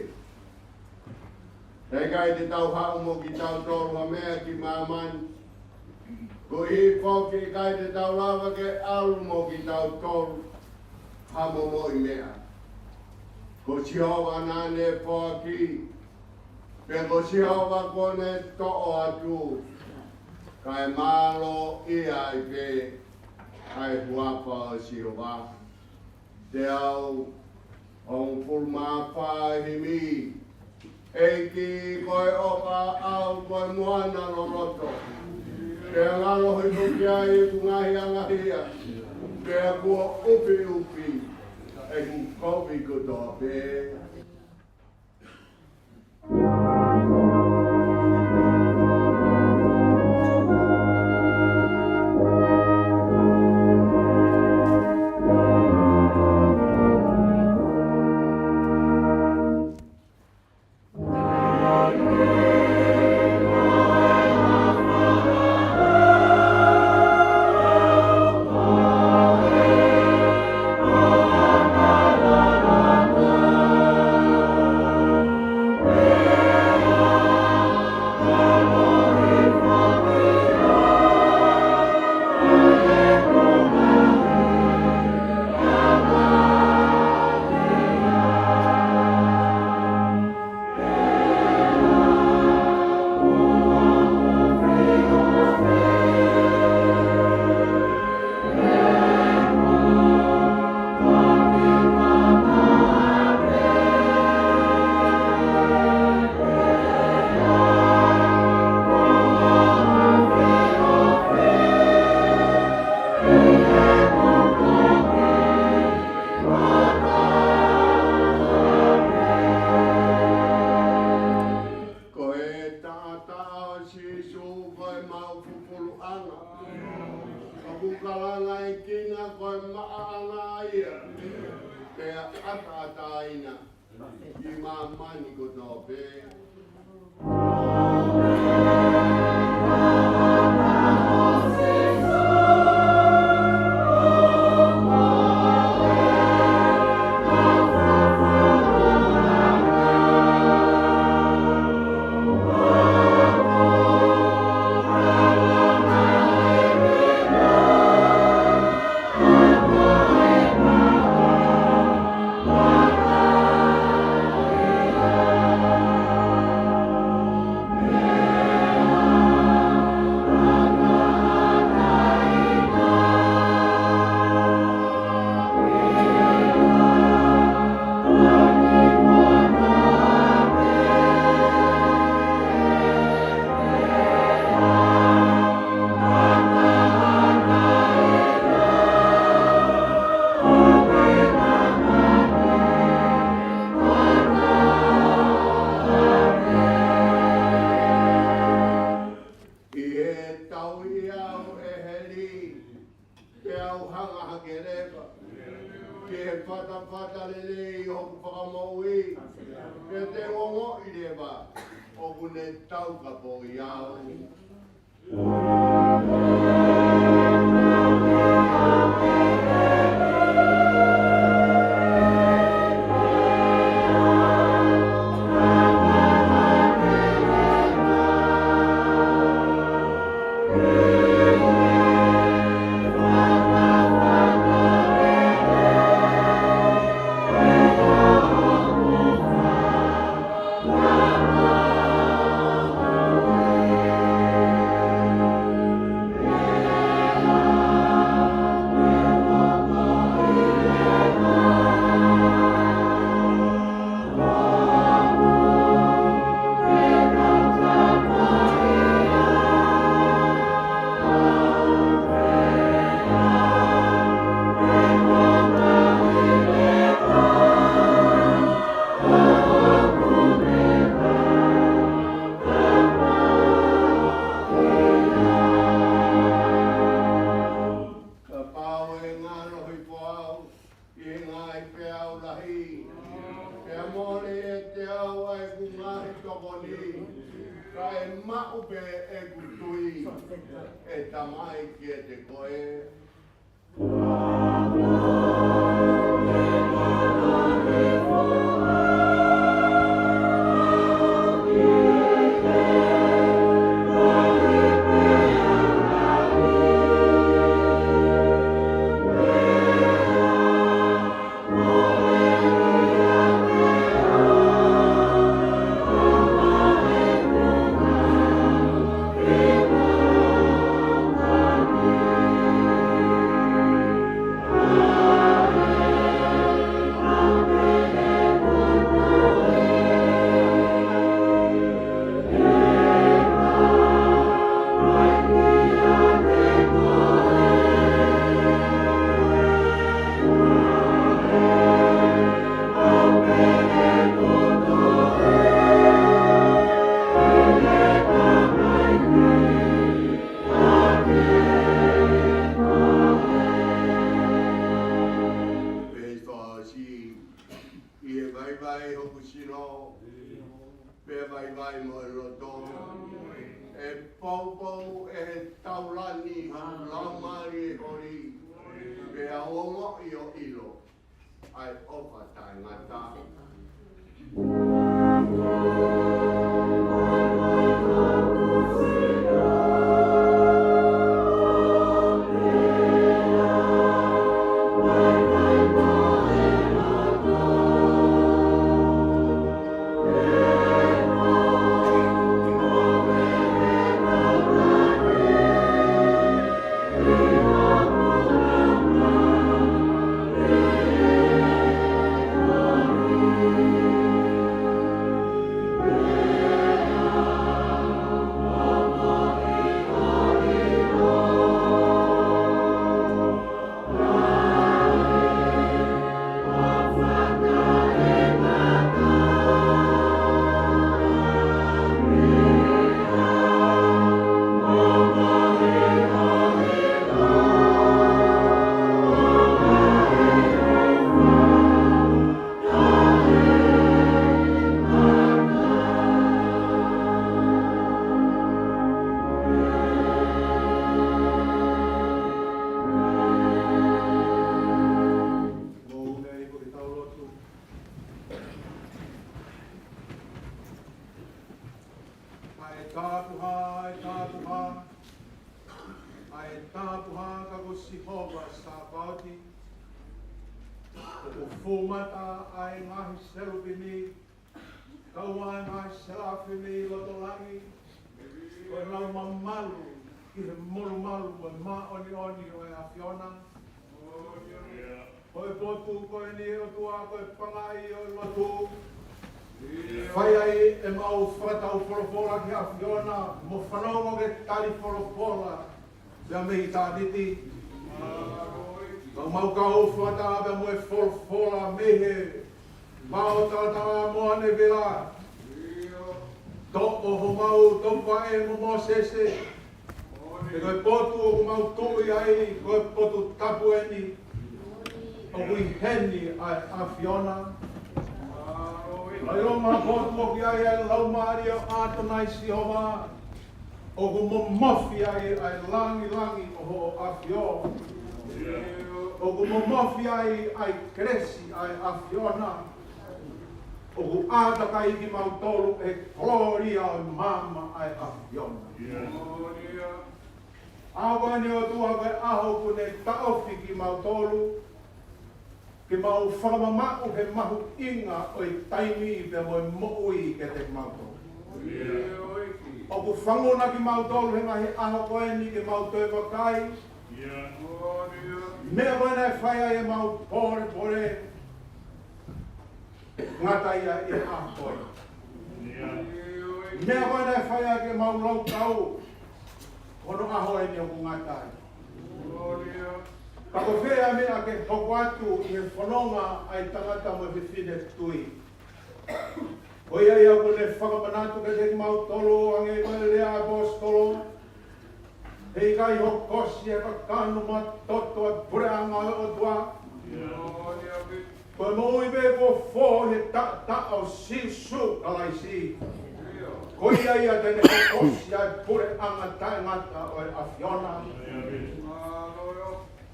Hei kai te tau hau mo ki tau toru a mea ki mamani, ko hi poki kai te tau lava ke alu mo ki tau toru, hamo mo i mea. Ko sihowa nane poki, pe ko sihowa kone to'o atu, kai malo ia i pe, kai huapa o sihowa. Te au, on pulmapa himi, eiki koe opa au koe moana loroto. Pe ngalo hoi kuki ai ku ngahi angahia. Pe a kua upi upi. E ku kopi kutoa pe. e ngai pe au lahi. E amore e te au ai ku ngahi tokoni. Ka e mau pe e kutui. E tamai ki e te koe. Koe potu, koe ni o tua, koe pangai o lotu. Whai ai e mau whakatau wholopola ki a Fiona, mo whanongo ke tari wholopola, pia mehi tātiti. Mau ka o whakata pia mo e wholopola mehe, mao tātanga moane vela. Toko ho mau tompa e mo mo sese. E koe potu o mau tui ai, koe potu tapu eni. O kui heni a Fiona. Ai o ma potu o ki ai ai lau maari o ātanai si homa. O ku mo mofi ai langi o ho a Fiona. O ku mo mofi ai kresi ai a Fiona. O ku ātaka iki mau tolu e gloria o mama ai a Fiona. Awa ni o tua koe aho kune taofi ki mau tolu. Ki mau whakamamau he mahu inga o i taimi pe mo moui ke te mau tolu. O ku whangona ki mau tolu he ngahi aho koe ni ki mau toi wakai. Mea koe nei whaia e mau pore. Ngata ia e aho koe. Mea koe nei whaia ke mau lau tau. Ono aho e ni o ku ngata ia. Ka ko whea mea ke hoko atu i he whanonga ai tangata mo he whine tui. Ko ia ia kone whakamanatu ke te mau tolo, ange koe lea e bos tolo. Hei kai ho kosi e ka kanu ma toto e pure anga o tua. Koe mo ui me ko fō he ta o si su kalai si. Koe ia tene ko kosi ai pure anga tai ngata o e awhiona.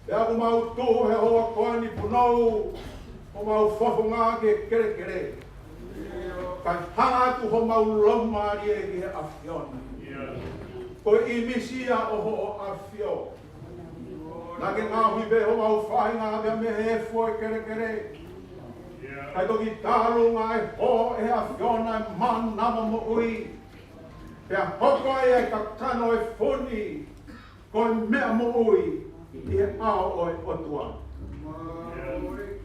E aku mau tū he hoa koe ni punou, o mau whawhunga ke kere kere. Kai hanga atu ho mau lomari e ki he awhiona. Koe I misia o ho o awhio. Nā ke ngāhui be ho mau whainga mea me he fōi kere kere. Kai toki tālu ngā e ho e awhiona e manama mo ui. Pea hoko e ka kano e funi, koe mea mo ui. I he ao o e otua.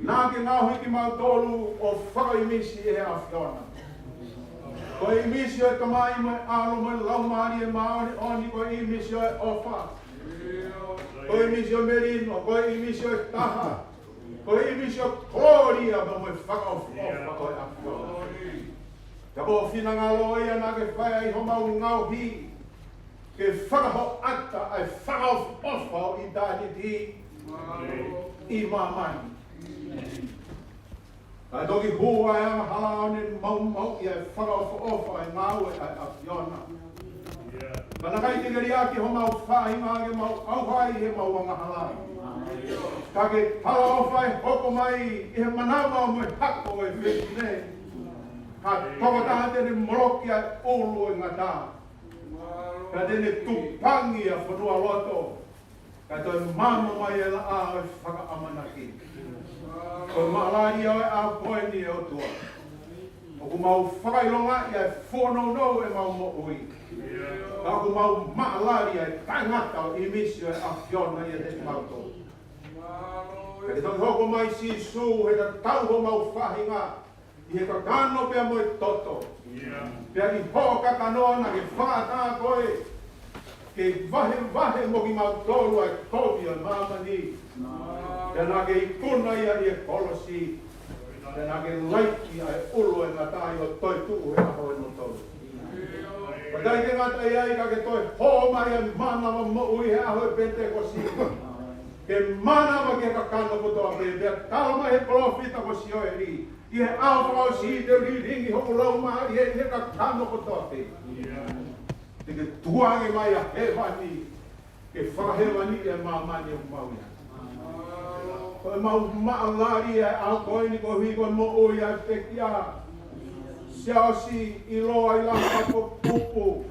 Nā ke ngāhui ki mau tolu o whakaimisi e awhiona. Koe imisi o e kamai mo e alo mo e laumari e maoni oni koe imisi o e ofa. Koe imisi o merino, koe imisi o e taha. Koe imisi o kloria mo e whakaofa o e awhiona. Ka po whina ngā loia nā ke whaia I ho mau ngauhi. Ke whakaho ata ai whakaofa o I tāni ti I mamani. Kai toki hua e anga halaone mau I ai whakaofa e ngāue ai awhiona. Kana kai te keri aki ho mau whahinga ke mau auhai he mau anga halaone. Ka ke palaofa e hoko mai I he manawa mo e hako e whetine. Ka toko taha tene moroki ai ulu e ngata. Ka tene tupangi a whanua loto. Ka toi mama mai e la a e whakaamanaki. Koe maalari au e a koe ni e o tua. O ku mau whakailonga I ai whono e mau mo ui. Ka ku mau maalari ai tangata o imisi o e a whiona I e te mauto. Ka te toki hoko mai si su he ta tau ho mau whahinga. I he kakano pia mo e toto. Pia ki ho kakanoa na ke whaata koe. Ke vahe mo ki mau tolu ai kovi o mamani. Pia nā ke ikuna ia I e kolosi. Pia nā ke laiki ai ulu e ngatai o toi tuu he aho e no tolu. Patai ke ngata iai ka ke toi ho mai e manawa mo ui he aho e pete kosi. Ke manawa ke kakano putoa pe. Pia kalma he profita kosi o e ri. I he awhau si te ringi hoku lau maa I he kakano putoa pe. Te ke tuange mai a hewani. Ke whakahewani e mamani o mauia. Koe mau maalari e a koe ni ko hui koe mo ui a pekia. Siasi I loa I langa ko pupu.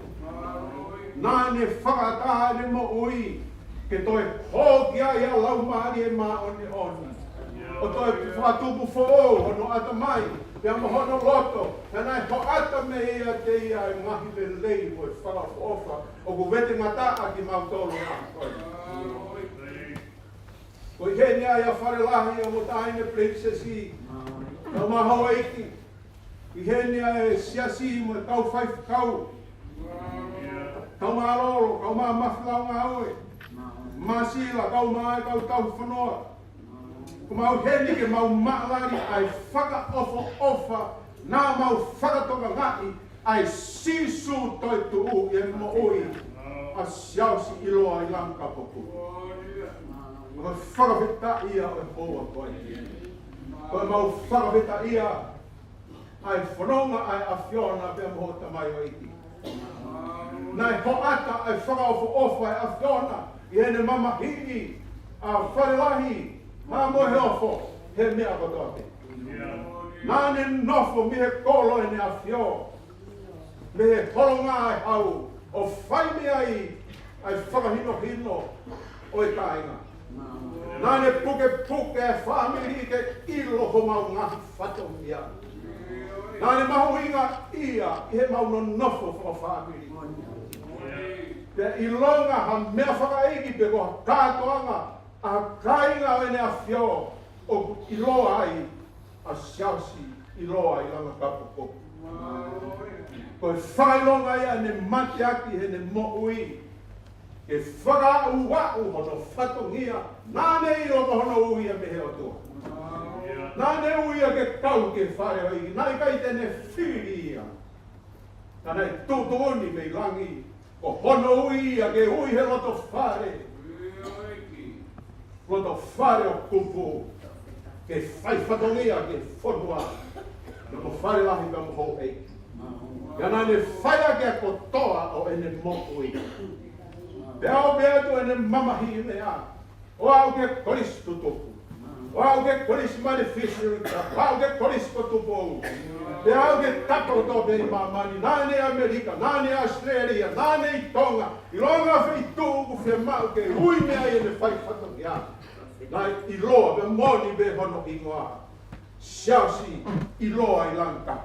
Nāne whakataha ne mo ui. Ke toi hokia I a lau maari e maa oni oni. O toi whatupu fō hono ata mai. Pea mo hono loto. Pena e ho ata me ia te ia e ngahi me lei koe whakaofa. O ku wete ngata a ki mau tolo a koe. Koe he nia ia wharelahi o mo taine princesi. Kau mahoa iki. I he nia e siasi mo e kau whaifukau. Kau maroro, kau maa mawhilau ngā oe. Masila, kau maa e kau tau whanoa. Ko mau heni ke mau maalari ai whakaofa nā mau whakatoka ngai ai sisu toi tuu e mo ui a siausi I loa I lanka poku. Koe whakawhita ia o e hoa koe. Koe mau whakawhita ia ai whanonga ai a whiona pia moho tamai o iki. Nai ho ata ai whakaofa ai a whiona I hene mama hini a wharelahi. Mā mo he ofo, he mea kotoa te. Nāne nofo mi he kolo e ne a whio. Me he holonga ai hau, o whai mea ai whakahino hino o e kāinga. Nāne puke e whamiri ke ilo ho mau ngahi whato ia. Nāne mahu inga ia I he mau no nofo o whamiri. Pea I longa ha mea whakaegi pe ko kātoanga. A kāinga o ne a whio o I loa ai a siausi I loa I langa kapoko. Koe whailonga ia ne mate aki he ne mo ui. Ke whaka uau hono whatongia. Nāne I roka hono uia me he otua. Nāne uia ke kau ke whare o i. Nai kai tene whiri ia. Nāne tūtoni me langi. Ko hono uia ke ui he loto whare. Roto whare o kupu. ke fai whatongia ke whonua. Na ko whare lahi ka moho ei. Ia nā ne whaia ke kotoa o ene mokui. Te ao bea tu ene mamahi mea. O au ke koristu tupu. O au ke koris manifestu. O au ke koris kotupu. Te au ke tako to be mamani. Nāne Amerika, nāne Australia, nāne i Tonga. I longa whi tūku whi mau ke hui mea i ene whai whatongia. Nā i loa be moni be hono i ngoa. Siausi i loa i lanka.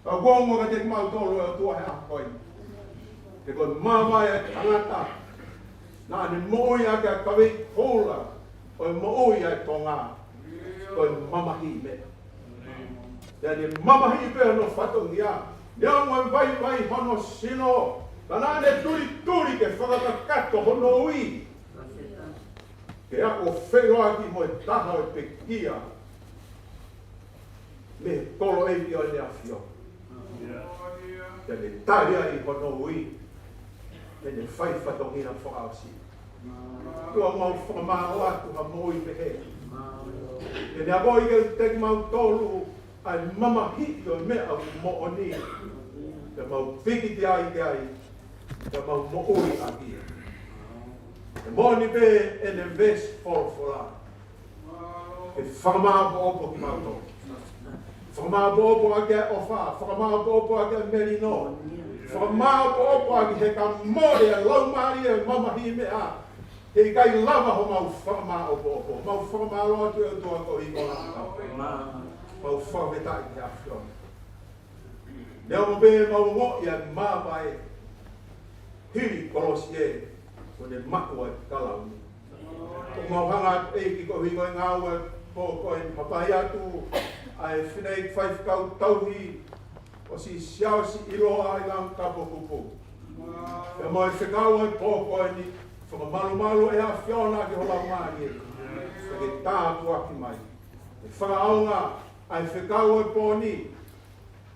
A gongo ka te mau tolo e tua he akoi. Te koi mawai e tangata. Nā ne mooi a ka kawei kola. O mooi a tonga. Koi mamahi me. Ia ne mamahi pe no whatongia. Nea ngoi vai hono sino. Ka nā ne turi ke whakakato hono ui. Ke ako wheroa ki mo e taha o te kia. Me tolo e i o ne awhio. Te ne taria i hono ui. Te ne whai whatongia whakausi. Tua mau whakamao atu ha moi pehe. Te ne aboi ke te mau tolu ai mamahi o mea au mo oni. Te mau whiki te ai ke ai. Te mau mo ui a kia. Te moni pe ene ves whorofora. Te whakamao po opo ki mau tolu. Whakamao po opo a kia ofa. Whakamao po opo a kia merino. Whakamao po opo a ki he ka more a laumari e mamahi mea. He kai lava ho mau whakamao po opo. Mau whakamao atu e tua ko i kona. Mau whakametai ki a whio. Nea mo be mau mo i a māpai. Hiri korosi e. O ne makua e kalauni. O mau hanga e ki ko hingo e ngāua po ko e papai atu. Ai whinei whaifkau tauhi. O si siao si iloa i lam kapo kupu. E mo e whikau e po ko e ni. Whakamalu e a whiona ki hola maari e. Whake tātu aki mai. E whakaonga ai whikau e po ni.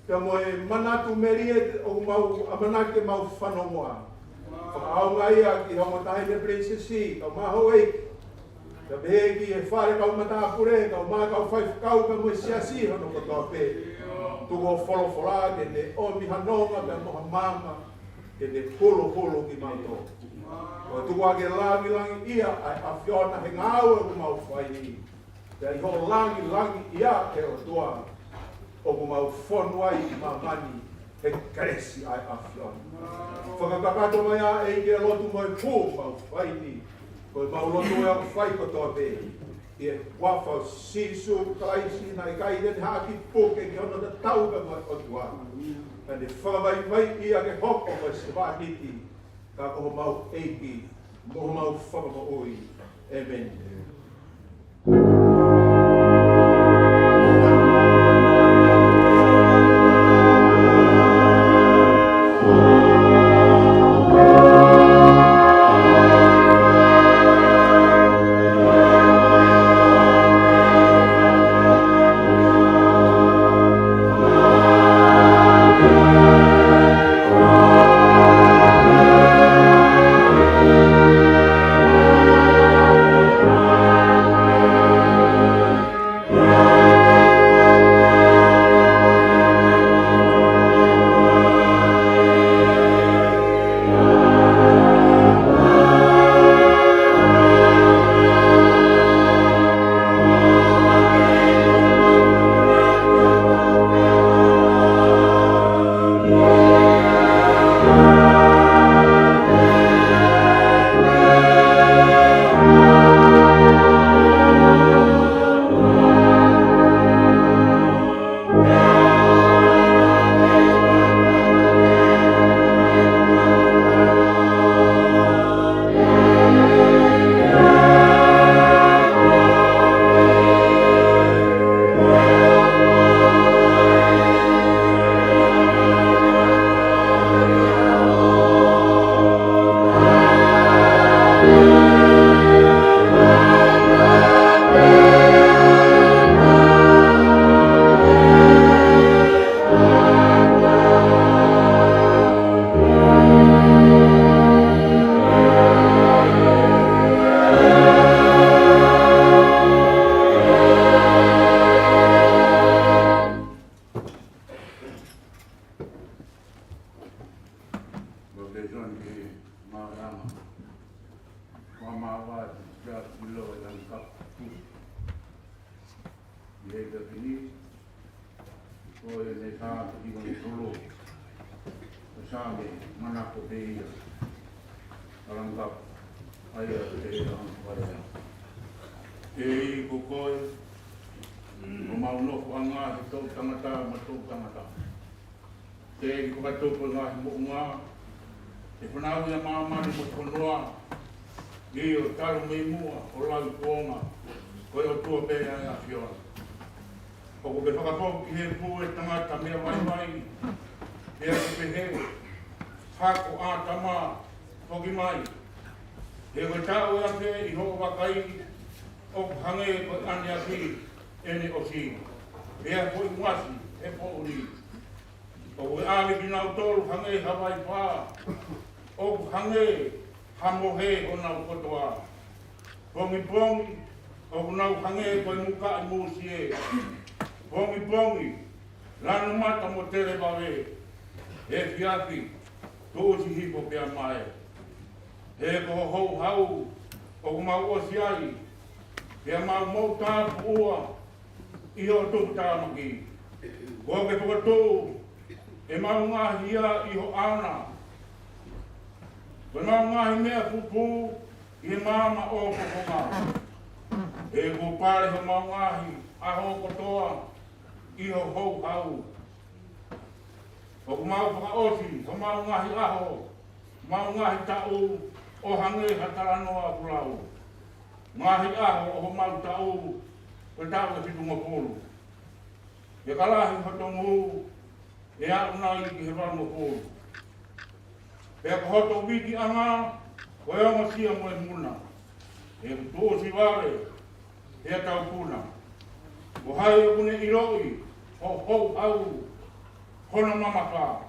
Te mo e manatu meri e o mau amanake mau whanongoa. Whakaonga ia ki hongo tahi ne princesi, kau maho eiki. Ka beheki e whare kau matapure, kau maa kau whaifkau ka mo siasi hono kotoa pe. Tuko wholofora ke ne omi hanonga pe moha mama, ke ne holo ki mauto. Ko tuko ake langi ia ai a whiona he ngāua ku mau whaini. Te ai ho langi ia ke o tua. O ku mau whonua i mamani. He kresi ai a whiona. Whakakakato mai a e ke lotu mai pū mau whaini. Ko mau lotu e aku whai kotoa pe. E wawhau sisu kaisi na i kai den haki puke ki ono ta tauga mai kotua. Ka ne whakawai ia ke hoko mai se wahiti. Ka koho mau eiki. Koho mau whakamaui. Amen. e ka kini. Ko e ne sa ki mo tolo. Sa me mana ko pe ia. Aranga ai e ang para. E ko ko o mau no ko anga to tangata ma to tangata. Te ko ka to ko nga mo nga. E puna ia mama ni mo konoa. I o taru mei mua o lau kuonga. Ko e o tua pēa e a whiora. O ko ke whakapoku ki he pū e tangata mea mai mai. Pea ki pe he. Hako a tama. Toki mai. He koe tau e ake i hoko wakai. O hange ko ane aki. Ene o si. Pea ko i mwasi. E po uri. O ko e ame ki nau tolu hange Hawaii pā. O hange. Hamo he o nau kotoa. Pongi pongi. O nau hange koe muka i mūsi e. Pongi pongi. Lanu mata mo tere bawe. He fiaki. Tōsi hipo pia mai. He ko hou hau. O mau o siai. Pia mau mou tāpu ua. I o tuku tāmaki. Ko ke pokatō. E mau ngahi ia i ho ana. Ko mau ngahi mea pupu. I mama o kokonga. E ko pare ho mau ngahi. Aho kotoa. I ho hou hau. O ko mau whakaosi, o mau ngahi aho, mau ngahi tau, o hange hataranoa pulau. Ngahi aho o mau tau, o tau e pitunga polo. E kalahi hotongu, e au nai ki he ramo polo. E ko hoto wiki anga, o e onga sia mo e muna. E ko tōsi ware, e tau puna. O hai o kune iroi, o hou au, Hono mama pa.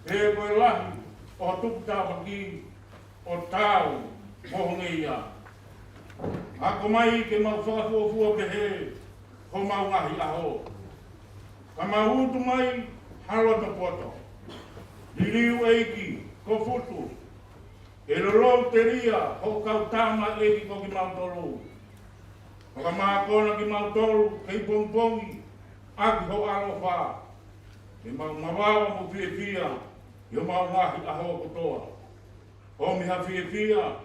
E koe lahi o tuku tāpaki o tāu mohongeia. Ako mai ke mau whakafuafua ke he ho mau ngahi aho. Ka mau utu mai haloto poto. Liriu eiki ko futu. E lorou te ria ho kau tāma eiki ko ki mau tolu. O ka maa kona ki mau tolu kei pongpongi aki ho alo whaa. E mau mawawa mo fia, e mau ngahi aho kotoa. O miha fia,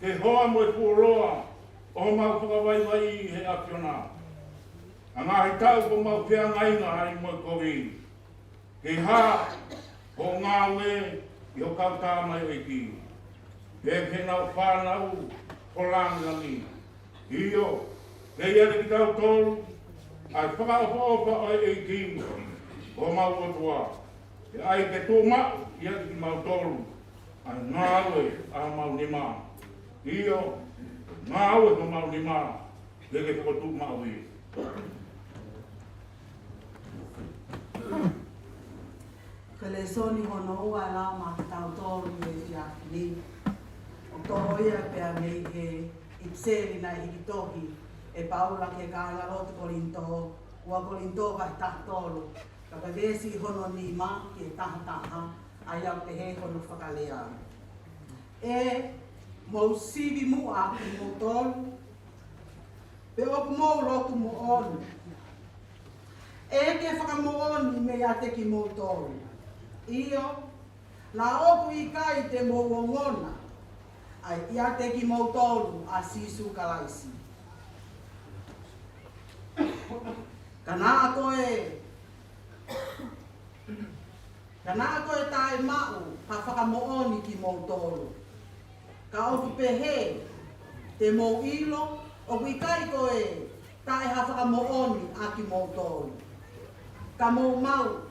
ke hoa mo e puroa, o mau whakawaiwai he akiona. A ngahi tau ko mau pia ngainga hai mo e kowi. Ke ha, o ngawe, i o kauta mai o ki. Ke nau whanau, o langangi. Iyo, ke iare ki tau tolu, ai whakaopa o e ki. O mau o tua. E ai ke tō mau, ia ki mau tolu. Ai ngāwe a mau nima. Iyo, ngāwe ko mau nima. Leke whakotū mau i. Ka le soni hono ua la ma tau tolu e ia ni. O toho ia pia mei e ipseri na hikitohi. E paula ke kāna roto kolinto. Ua kolinto vai tahtolu. Ka vesi hono ni ma ki taha ai au te he hono whakalea. E mo sivi mu a ki mo tolu. Pe oku mo rotu mo onu. E ke whakamooni me a te ki mo tolu. Iyo, na oku i kai te mo wongona. Ai ia te ki mo tolu a sisu kalaisi. Kana koe tae mau pa whakamooni ki mou tolu. Ka oku pehe te mou ilo, oku i kai koe tae ha whakamooni a ki mou tolu. Ka mou mau,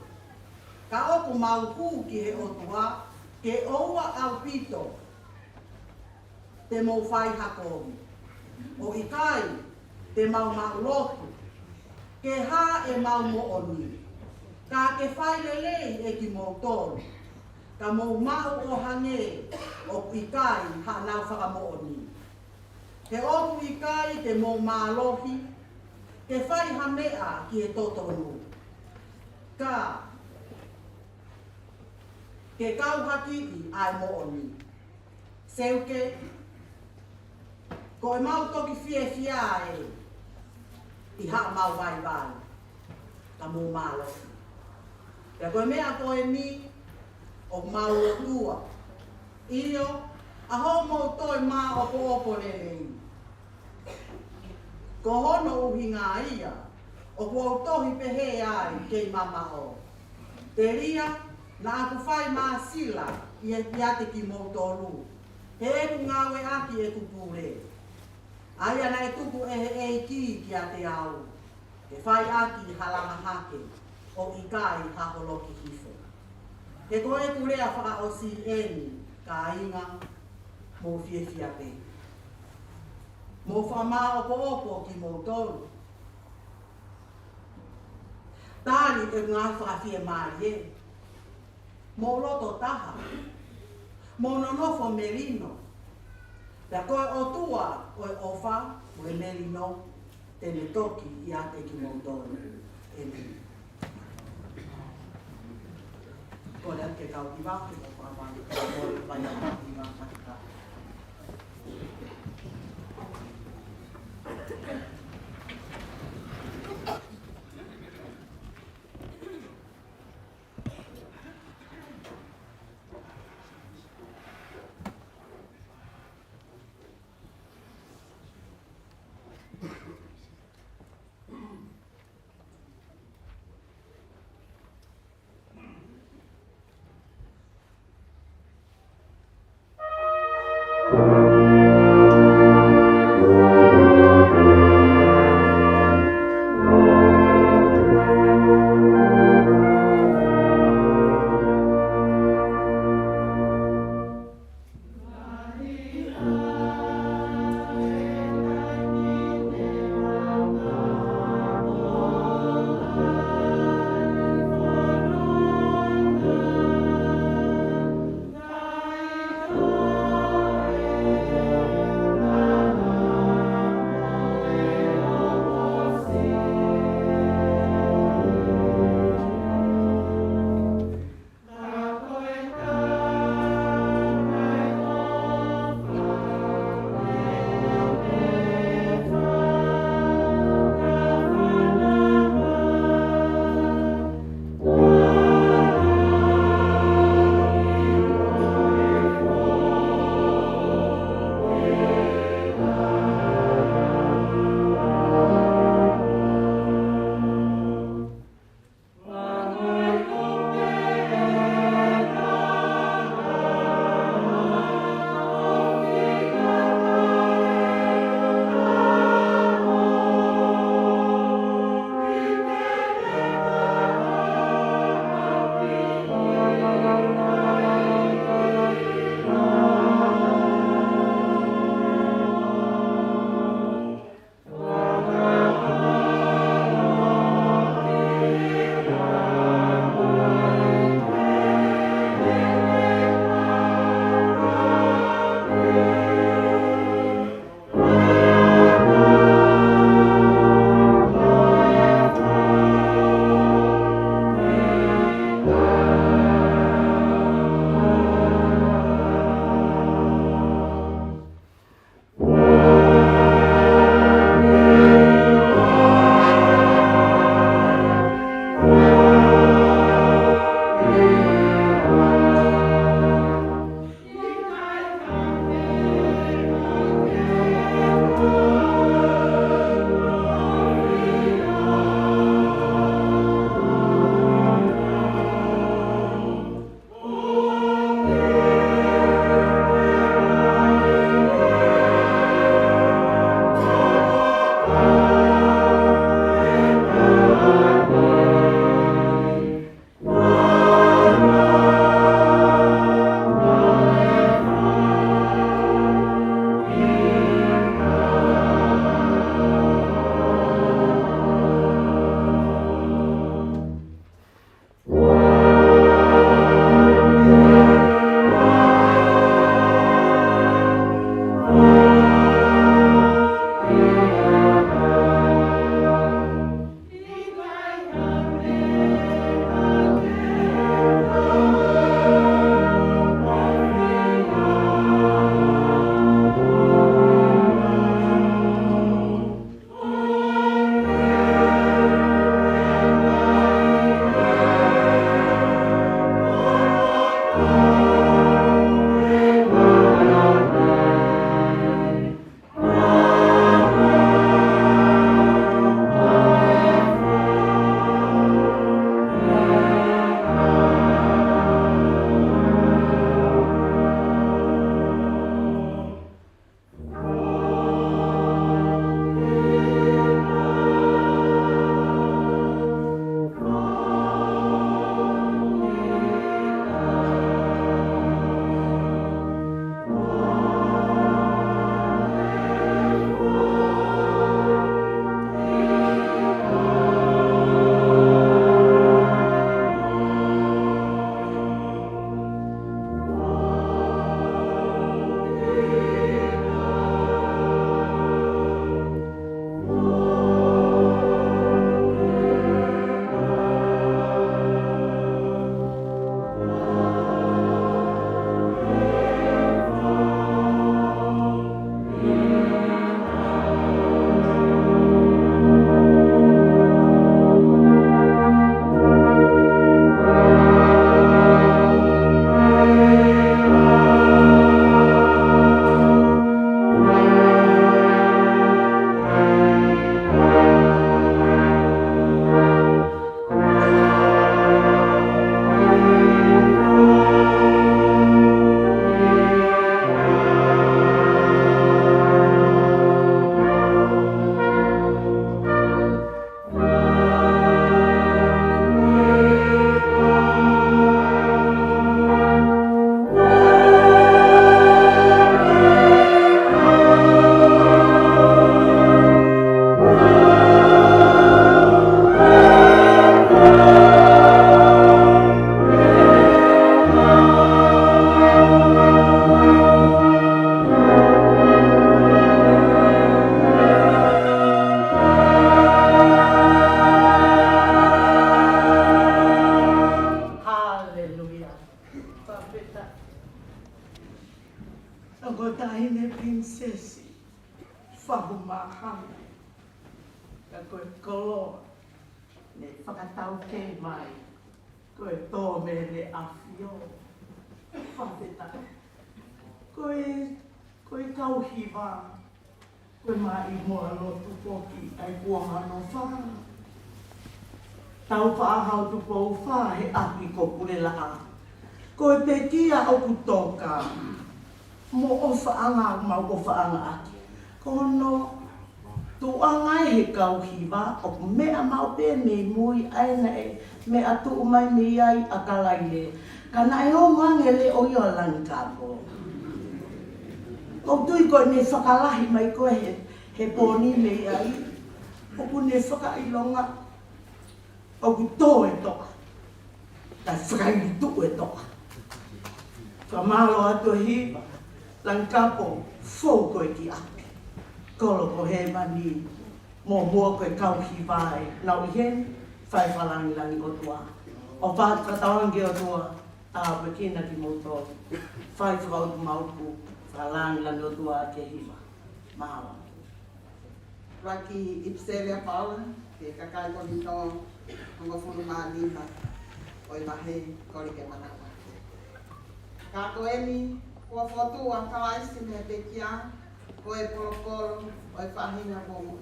ka oku mau ku ki he otua, ke oua au pito te mou whai hakomi. O i kai te mau lotu, ke ha e mau mooni. Ka ke whai lelei e ki mou tolu. Ka mou mau o hange o i kai ha nau whakamooni. Ke oku i kai te mou mālohi, ke whai ha mea ki e totonu. Ka ke kauhaki i ai mooni. Seuke, ko e mau toki fie fia e. i haa mau vai vai. Ka mō mālo. Pea koe mea koe ni o mau o tua. Io, a ho mō toi mā opo opo lelei. Ko hono uhi ngā ia, o kua utohi pehe ai kei mama o. Te ria, na aku whai mā sila i e piate ki mō tōru. He eku ngāwe aki e kupu re. Aia na e tuku e ki a te au. He whai aki halanga hake o i kai haholoki hifo. He ko eku rea whaka o si eni ka inga mō fiefia pe. Mō whamā opo opo ki mō tōru. Tāri e ngā whakawhia māri e. Mō loto taha. Mō nonofo merino. Pea koe o tua o e ofa o e merino tene toki i ate ki mō tōru. E mi. Kore ake kau i wāki o whamani. Kore pai a wāki i wāki. ka koe kolo, ne whakatau ke mai, koe tō me le awhio, whawheta. Koe kauhiwa, koe mai moa lotu poki, ai kuanga no whaa. Tau whaahau tu pou whaa he api ko pule laa. Koe pe kia o kutoka, mo o whaanga mau o whaanga aki. Kono, tu angai he kauhiwa, o mea mau pe me mui aina e, me atu umai me iai a kalaile. Kana e o mangele o io langkapo. O tui koe ne whakalahi mai koe he pōni me iai. O ku ne whakailonga, o ku tō e toa. Tai whakaitu e toa. Whamalo atu hi, langkapo, fōu koe ki api. Kolo ko he mani, mō mua koe kauhiwa e. Nau ihen, whai whalangi o tua. O whātatawangi o tua, tāpa kina ki mōtō. Whai whakautu maupu, whalangi o tua ke hiwa. Mahala. Raki ipselia paula, ke kakai koni tō, hongo funu maa lima, oi mahe kori ke manaka. Kako eni, kua fotu a kawaisi me te kia, koe polopolo, oi whahina momo.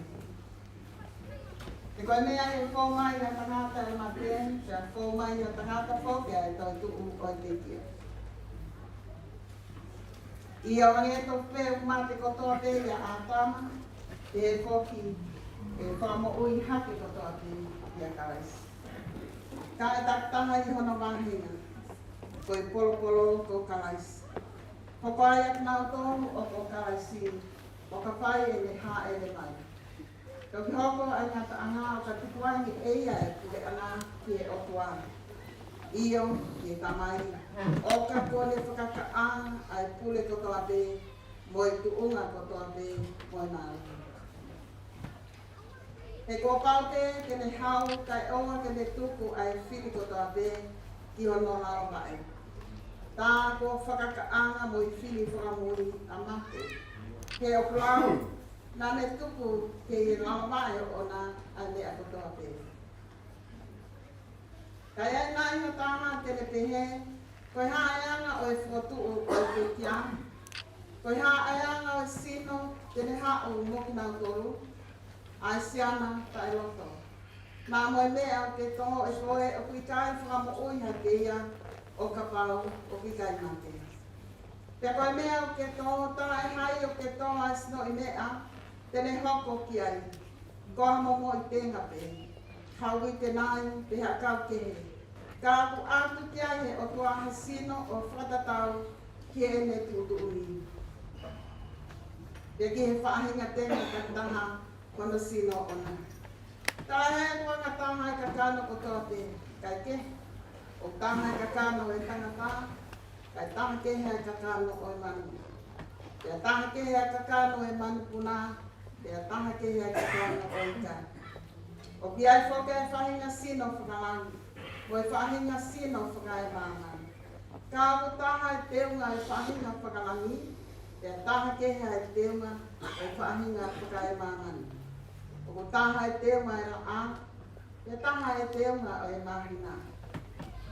Te koe mea e whaumai a tangata e matien, te a whaumai a tangata whokea e toi tuu oi te kia. Ia wange to pe umate kotoa pe ia ātama, te e whoki, e whamo ui hake kotoa pe ia kawaisi. Ka e taktanga i hono mahinga, koe polopolo ko kawaisi. Hoko ai ak nau tōmu o ko kawaisi, o ka pai e le ha e le mai. Ko ki hoko ai ngata anga o ka tukuangi eia e kule anga ki e otuana. Iyo ki e tamai, o ka kone whakakaanga ai pule kotoa pe, moi tuunga kotoa pe, moi nāu. He kua paute ke ne hau kai oa ke ne tuku ai whiri kotoa pe, ki hono hao mai. Tā ko whakakaanga mo i whiri whakamuri a mate. Ke o klau, nā ne tuku ke i rao mai o nā a ne a kotoa pe. Kai ai nā iho tāma te ne pehe, koe hā eanga o e whotu o te kia. Koe hā eanga o e sino te ne hā o moki nau toru, ai siana ta e loto. Nā moe mea o ke toho e koe o kui kai whakamo ui ha ke ia, o ka pau o ki kai mate. Te koe mea o ke tō, tala e hai o ke tō a sino i mea, tene hoko ki ai, koha momo i tenga pe, haui te nai, te hakau ke he. Ka aku atu ki ai he o tua hasino o whatatau ki e ne ki utu ui. Te ki he whaahinga tenga ka taha kono sino ona. Tala he kua ka taha e ka kano o toa te, kai ke? O taha e kakano e tangata, kai taha ke hea kakano o e manu. Pea taha ke hea kakano e manu puna, pea taha ke hea kakano o e ka. O ki ai whoke e whahinga sino whakalangi, o e whahinga sino whakae māngai. Ka o taha e teunga e whahinga whakalangi, pea taha ke hea e teunga e whahinga whakae māngai. O ko taha e teunga e ra a, pea taha e teunga o e mahina.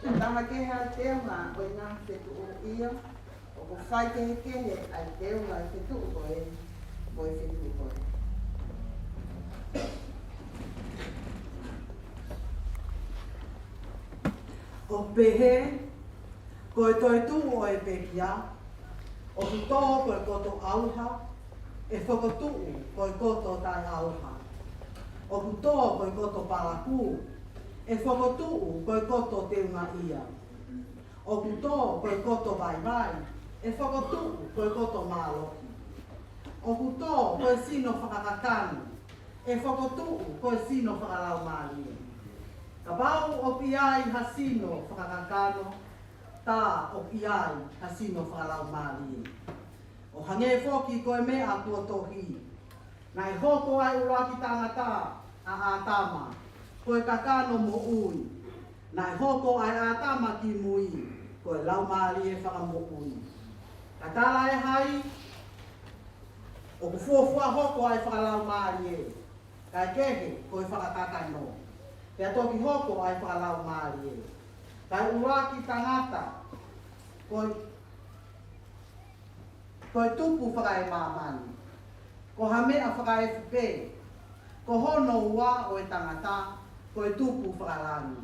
Te taha ke hea teunga o i ngā whetu o ia, o ko whai kehe ai teunga i whetu o koe, mo i whetu o koe. O pehe, koe toi tu o e pekia, o ki tō koe koto auha, e whakatu koe koto tai auha. O ki tō koe koto paraku, e whakatu koe koto teunga ia. O ki tō koe koto vai vai, e whakatu koe koto māloki. O ki tō koe sino whakakatanu, e whakatu koe sino whakalau mālia. Ka pau o piai hasino whakakakano, tā o piai hasino whakalau mālia. O hange whoki koe mea tua tohi, nai hoko ai uraki tangata a ātama, koe kakano mo ui, nai hoko ai ātama ki mui, koe lau mālia e whakamo ui. Ka tala e hai, o ku fuafua hoko ai whakalau mālia, Kai kehe, koe whakatata no. Pea toki hoko ai whakalau maari e. Kai uraki tangata, koe tupu whakae mamani. Ko hamea whakae fupe. Ko hono ua o e tangata, koe tupu whakalani.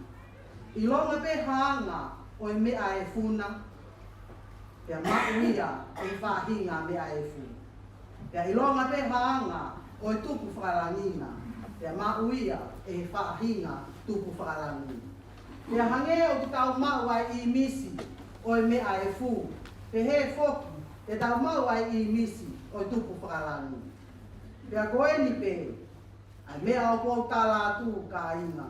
I longa pe haanga o e mea e funa. Pea mauia e whahinga mea e funa. Pea i longa pe haanga o e tupu whakalanina. Pea mauia e whahinga tupu whakalanina. Pea hange o ki tau mau ai I misi o e mea e fu. Pe he foki e tau mau ai I misi o e tupu whakalani. Pea koe ni pe, ai mea o kou tala atu ka inga.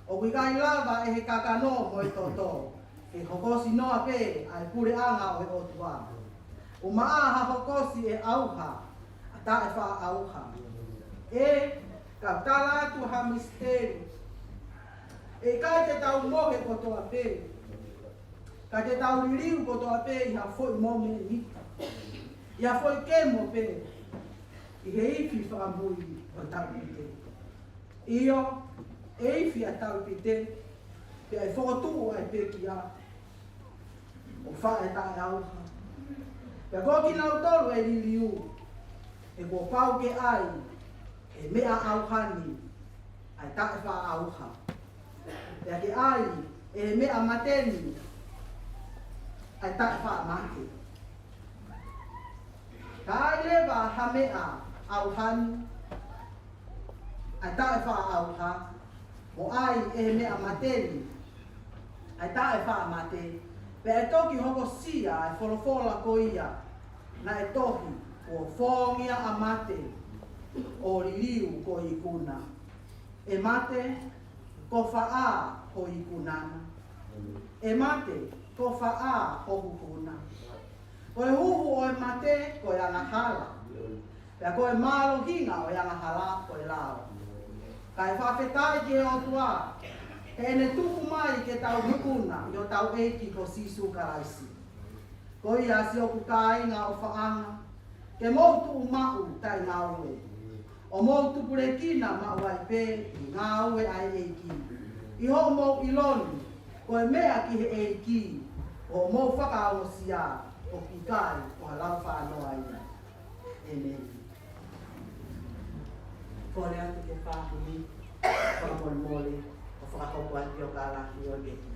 O kai lava e he kakano mo e toto. E hokosi noa pe ai pure anga o e otua. O maaha hokosi e auha, ata e wha auha. E ka tala atu ha misteri. E kai te tau mohe kotoa pe. Ka te tau liriu kotoa pe I ha foi mome nita. I ha foi kemo pe. I he ifi whamui o tau pite. Io e ifi a tau pite. Pe ai whokotu ai pe ki a. O wha e tae auha. Pe koki nau tolu e liriu. E ko pau ke ai. E mea auhani. Ai tae wha auha. Pea ke ai, e mea mateni, ai tae wha mate. Ka ai lewa ha mea auhani, ai tae wha auha, o ai e mea mateni, ai tae wha mate. Pea e toki hoko sia, ai wholofola ko ia, na e tohi, o whongia a mate, o ririu ko I kuna. E mate, ko whaa ho I kunana. E mate, ko whaa ho hukuna. Ko e huhu o e mate, ko e anahala. Pea ko e malo hinga o e anahala, ko e lao. Ka e whawhetai ke o tua, e ene tuku mai ke tau hukuna, I o tau eiki ko sisu karaisi. Ko I asi o kukainga o whaanga, ke moutu umau tai ngāue. O moutu purekina mau ai pe I ngā ue ai eiki. I ho mou iloni, ko e mea ki he eiki, o mou whakaongo sia, o ki kai, o halau whanoa ina. E mei. Kore atu ke whakuni, whakamori mole, o whakakopu ati o kālaki o gekina.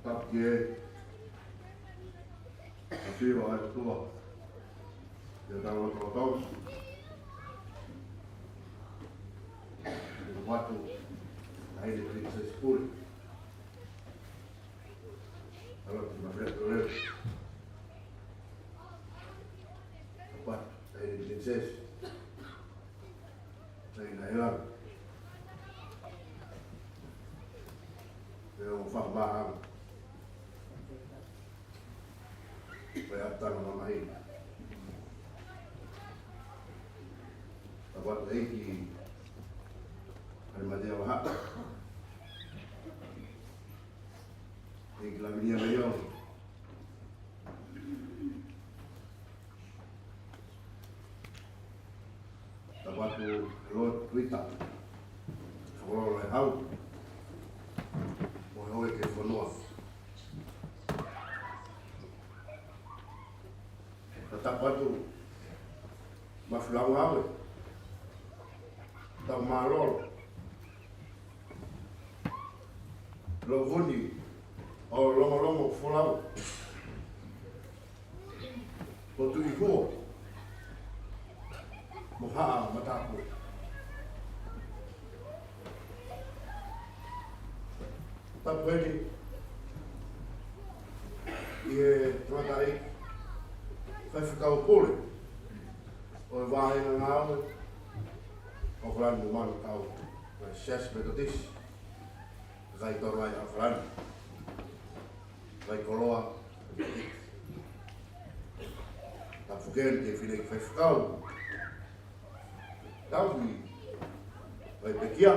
Takie asiwa ai tua. Ja tau o taus. O watu ai de princess pool. Alo tu ma freto le. O watu ai de princess. Ai na ela. Eu faço barra. Vai atar na mãe. Agora aí que a madeira lá. Tem que lá vinha melhor. Agora o outro Twitter. Agora é algo. O é que foi novo. Tá quando mafulau awe tá marol lovuni o lomo fulau o tu iko moha mataku tá pode e tratarei vai ficar o pole. O vai na nave, o plano do mano tal. Sias Metodist, gai torai a whalani, gai koloa, ta whukeri te whirei whai whakau, tauhi, gai pekia,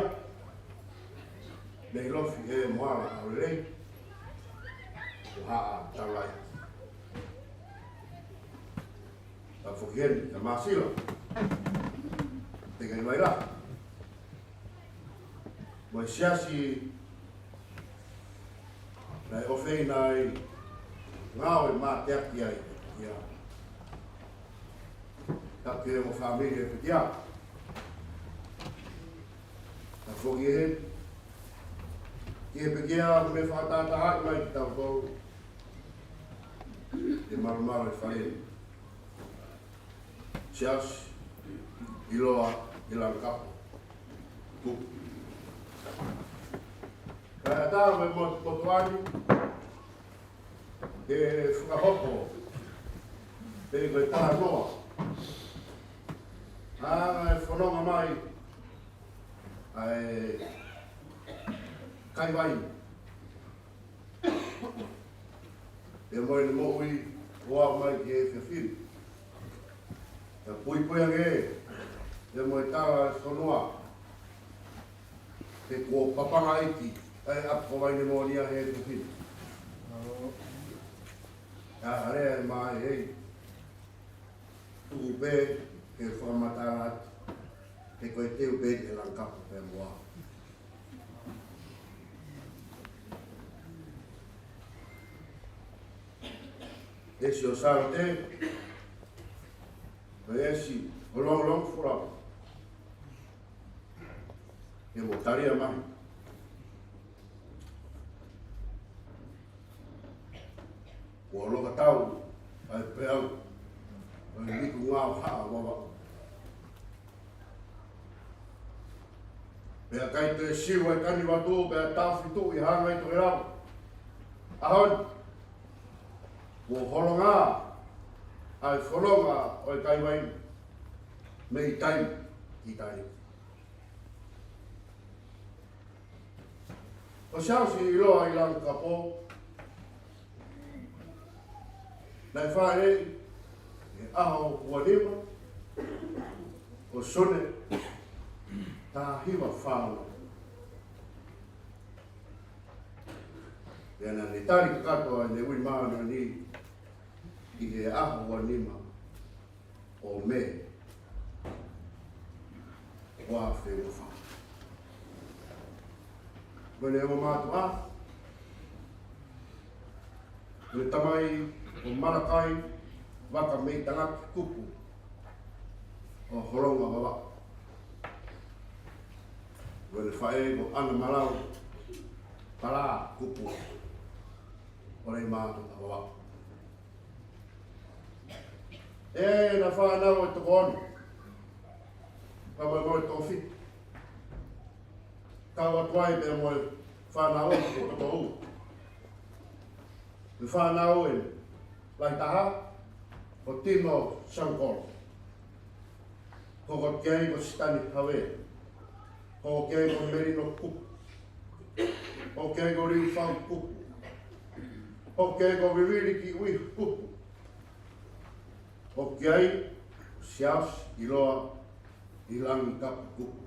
nei lofi e moara a rei, o haa talai. Ta whukeri ta masila, te gai mai la. Mai siasi nei ofei nai ngau e māteaki ai ia. Taki e mo familia e kia. Ta whoki e he. Ki e pekia me whakatata haki mai ki tau kou. E maru e whaleni. Sias, iloa, ilang kapo. Kuku. Kaya tāu me motuani, e whakahoko, e koe tāra noa. Anga e whanonga mai, ai kaiwai. E moe ni moui, oa mai ki e whiawhiri. E pui ange, e moe tāra e whanua. Te ko papanga iti, ai apo vai ni moria he te whiri. Area e mai hei, tuku pē, ke whakamatara atu, te koe teu pē te langkapu pē moa. Esi o saro te, o esi o long furau. E mo taria mai. Ua loka tau, ai peau, ai miku ngāo haa wawa. Pea kai te siu ai kani watu, pea tau fitu i hanga i toke rau. Ahon, ua holonga, ai wholonga oi kai wain, mei taim ki taim. O siau si iloa i lang kapo, nai whae e aho ua lima, o sone, tā hiwa whāua. Pena ne tari katoa ne ui maana ni, i e aho ua lima, o me, wā whewha whā. Mene o mātu a. Mene tamai o marakai waka mei tangaki kupu o horonga wawa. Mene whae o ana marau para kupu o rei mātu a wawa. E na whanau e toko onu. Kamai moi tō whitu. Kawa tuai me moe whanau e toko u. Me whanau e lai taha o tino Sankoro. Koko kei ko Stani Hawe. Koko kei ko Merino Kupu. Koko kei ko Riu Whau Kupu. Koko kei ko Wiwiriki Ui Kupu. Koko kei Siaus Iloa Ilangi Kapu Kupu.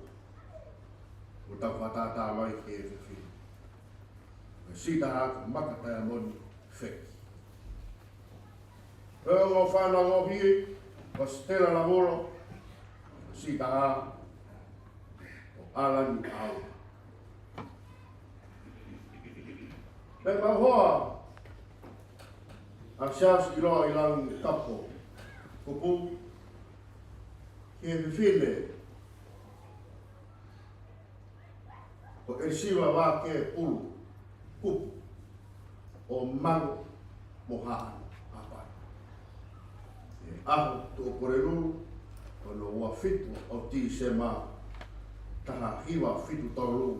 O tau whatata mai ke e whiwhi. Sita haka makatai a moni wheki. Reo ngō whāna ngō hii, o Stella Lamoro, sita ha, o Alani Au. Me hoa, a Siaus Iloa Ilangi Kapu Kupu, ke e whiwhine, o Elsiwa wā ke pulu, kupu, o mango mohaan apai. E aho tō koreruru, o no ua fitu o ti se mā taha hiwa fitu tōru,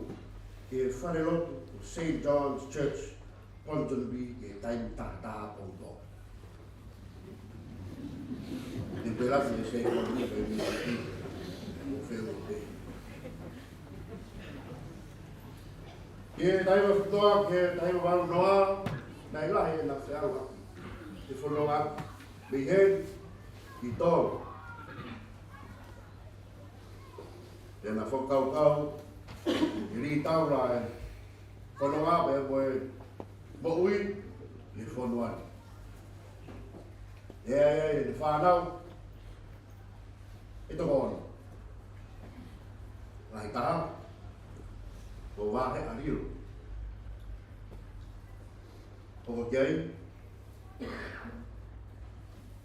ke whare lotu o St. John's Church, Ponsonby, ke taimi tātā pōntō. E perafi e se koni e mi o whiu o te. Ke taiwa fitoa, ke taiwa walu noa, nai lahi e na whiaua. Te whanonga, mihen, ki tō. E na whakau, i ri taura e whanonga, e moe mo ui, i whanuani. E whanau, e toko ono. Rai taha, o wahe ariro. O kei,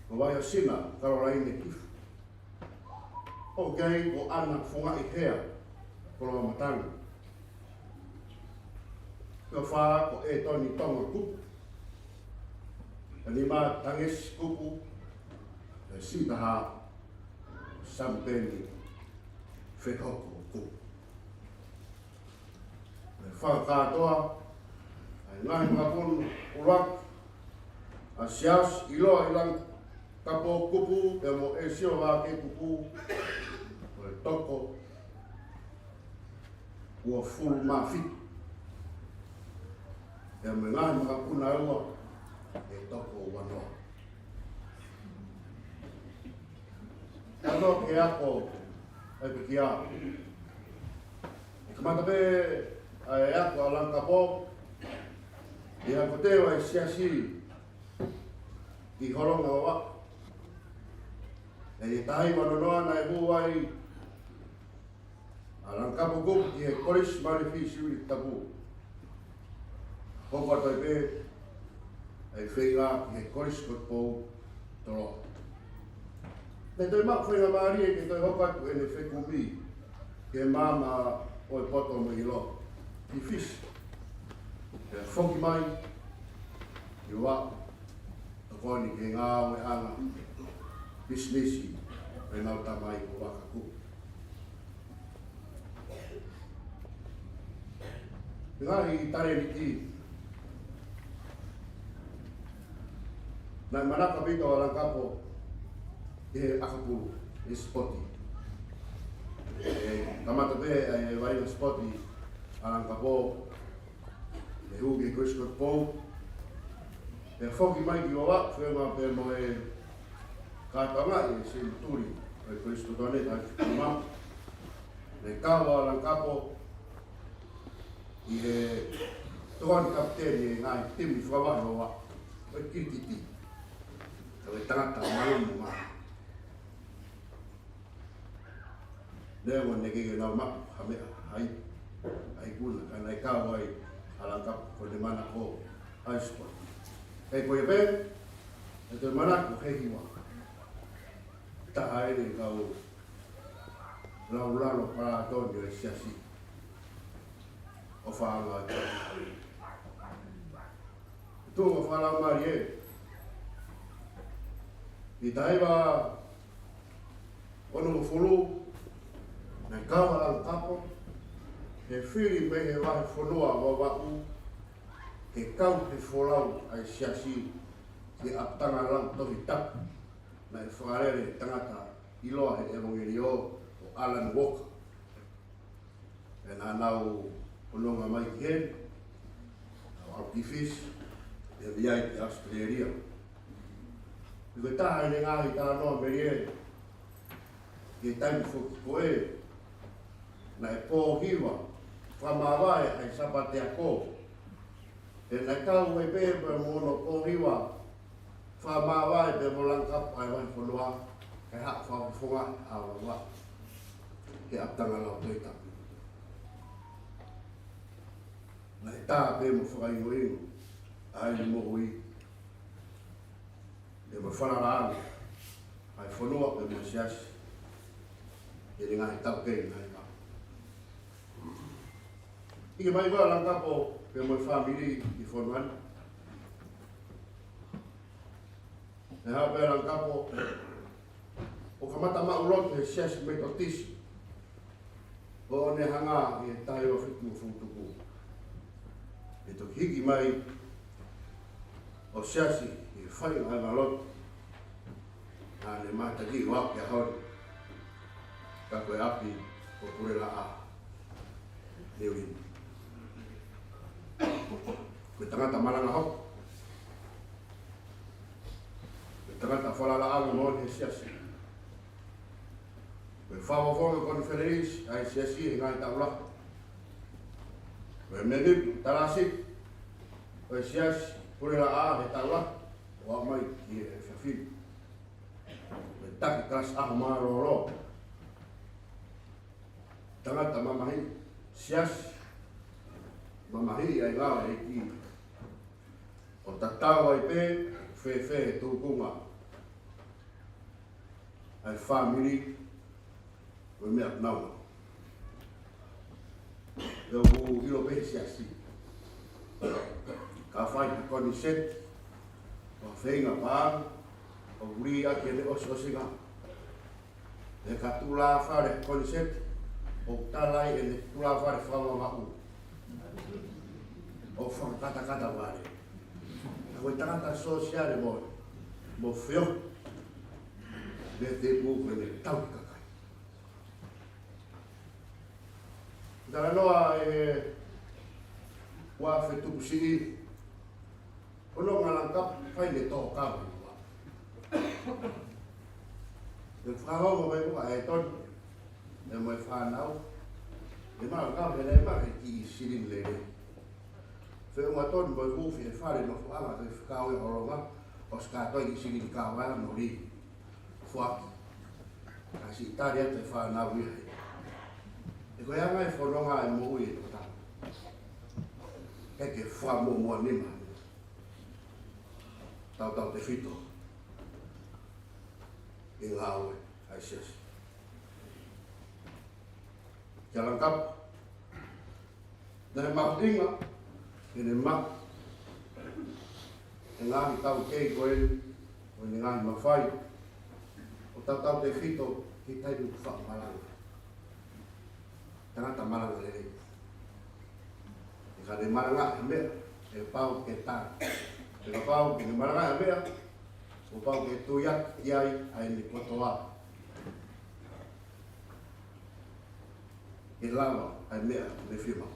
o wahe o sina, Caroline e kifu. O kei, o ana whunga i hea, koloa matanga. Ka wha, o e toni tonga kupu. Ani mā tangesi kupu, e sitaha, sampeni, whekoko kupu. Whakatoa, ai ngahi makapun urak, a sias iloa ilang kapo kupu, e mo e sio wake kupu, o e toko, ua fulu mawhiti. E mo ngahi makapun aua, e toko wanoa. Ano ke ako, e piki a. E kamata pe, ai ako alang kapo, i ako tewa e siasi i horonga wa. E i tahi wanonoa na e huai alang kapo kup i e koris marifisi ui tapu. Hoko toi pe, e whenga i e koris kotpo toro. Te toi mak whenga maari e ke toi hokatu e ne whekumi ke mama o e poto mo i lo. I fish. E whoki mai, i wa, to koni ke ngā o e anga, businessi, e nau tamai o waka ku. Ngahi i tare ni ki. Nai manaka pito o Langkapo, e akapulu, e spoti. E kamata pe, e waina spoti, Langkapo, e hugi e Christmas Pole, e whoki mai ki o wak, whenga pe mo e kātanga e se turi, e Christmas Done, ai whikumam, e kawa Langkapo, i e toani kapteni e ngai timi whawahi o wak, e kirikiti, e tangata malumu maa. Nea mo negege nau maku, hamea, hai. Ai kuna, ka nai kawa ai Langkapo ko te mana ko ice spot. Kei koe pe, e te mana ko hehi wa. Taha ere kau lau lalo para tonio e siasi. O whaanga e tau. Tūnga whalau mari e. I taiwa ono fulu, nai kawa Langkapo, he whiri me he wahe whanua wa wau, he kau he wholau ai siasi, he aptanga lang tohi tapu, na e whakarere tangata iloa he evangeli o Alan Walker. E nā nau ononga mai ki hen, au Alkifis, e viai ki Australia. I koe taha ine ngāhi tā noa meri e, ke taimi whoki koe, na e pōhiwa, whamawai ai sapate a kō. E nai kau e pēpē mono pōhiwa, whamawai pe mo Langkapo ai wai whanua, kai hak whawhiwha awa wa, ke aptanga lau toitapu. Nai tā pē mo whakaihoingo, ai ni mo hui, e mo whanaraanga, ai whanua pe mo siasi, e ni ngai tau kei ngai ka. Ike mai wā Langkapo pe mo whamiri i whanuani. E hao pe Langkapo, o ka mata maulotu he siasi me totisi, o ne hanga i e tahi o whitu o whutuku. E toki hiki mai o siasi i whai ai malotu, a ne mata ki wak ia hori, ka koe api o purela a New Zealand. tangata malanga ho. Tangata whalala anga mo he siasi. Me whawawonga konferensi ai siasi ngai taula. Me meni tarasi. Me siasi pure la a he taula. Wa mai ki e whawhi. Me taki kras aho maroro. Tangata mamahi siasi. Mamahi ai ngā e ki. O tatau ai pe fe tūkunga. Ai family we me at now. Eu vou ir ao PCC. Café com conhecimento, o feinga pá, o guri aquele osinga. E catula fare conhecimento, o talai ele tula fare fama mau. O fam kata vale. O tanta social mo feo. Desde o ele tau kakai. Dara noa wa fetu si ono ngalangkap fai le to ka. Le frao mo mai ko ai ton. Le mo fa nau. Le ma ka le ma ki silin le. Fe uma ton mo ku fi fare no fa ma fe ka o ronga. Os ka to ki silin ka wa no ri. Fuaki. Kasi Italia te fa na wi. E ko ya mai foronga e mo wi ta. E ke fa mo ni ma. Tau te fito. E la o ai ses. Jalan kap. Dan martinga ene ma. E la tau ke ko e o ni ngai ma fai. O tatau te fito ki tai du fa malanga. Tangata malanga le. E ka de malanga me e pau ke ta. E ka pau ki malanga me o pau ke tu ya iai ai ni kotoa. E lava ai me le firma.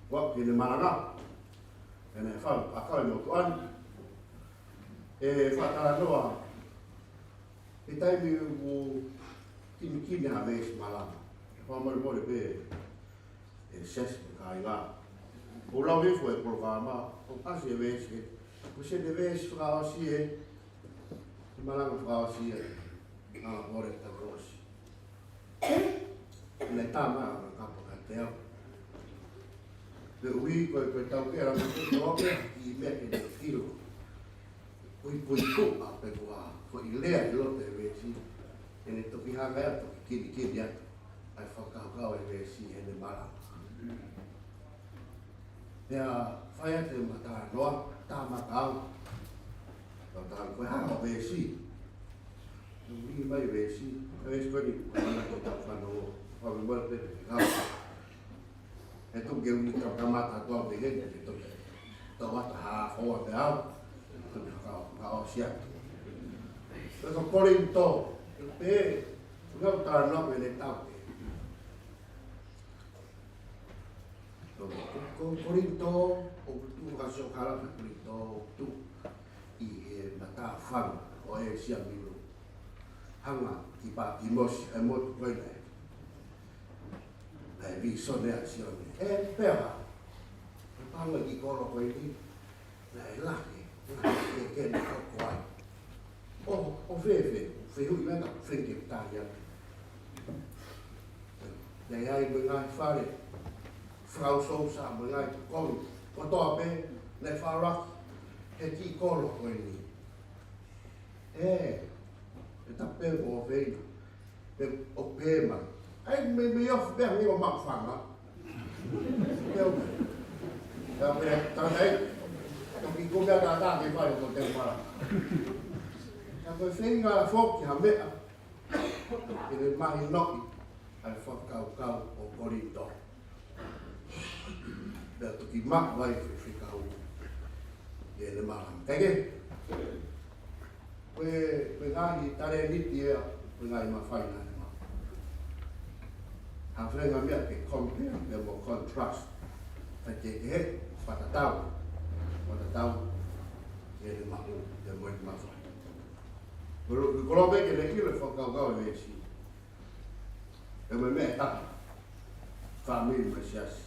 Wa ki ni malanga. E ne fa akala no tuan. E fa kala noa. E taimi o kimi ha mes malama. Fa mo be e ses ka ila. O la ve foi programa, o pase ves que você deve estar assim e malama fra assim a hora da grossa. Le tama na capo catel. De ui ko tau que era no e me que filo. Ui ko a pegua. Foi lea lo te vesi e ne toki hanga ato ki ato ai whakahukau e vesi e ne mara pea whai ate mata noa tāmakau tau koe hanga vesi ui mai vesi e vesi koe ni kukamana ki tau whanau whawe mwere te kau e toki uni tau kamata toa te hene e toki tau wata haa whaua te au toki hau siatu. Pero Corinto, no está no me le tau. Corinto, o tu caso cara Corinto, tu e mata fan o e sia miro. Hanga ki pa imos e mo ko ne. E vi so de azione. E pera. Parla di coro ko ni. La che ne ko o veve, hui mena frente Italia. Nei ai bengai fare, frau Sousa, bengai kolu, o toa pe, ne wharak, he ki kolo koe ni. E tape o veina, o pema. Ai me off bea ni o makwhanga. Pea me, tanei, toki kumea tā ki whare ko te mara. A koe whenga a whoki ha mea, e le mahi noki ai whakau o Corinto. Pea toki mak vai whikau e le maram. Tege, koe ngahi tare niti ea, koe ngahi mawhaina e mak. Ha whenga mea ke compare, me mo contrast. te he whatatau e le mahu te moe te mawhai. Kolo me ke le kile whakau e si. E me me taka whamiri me siasi.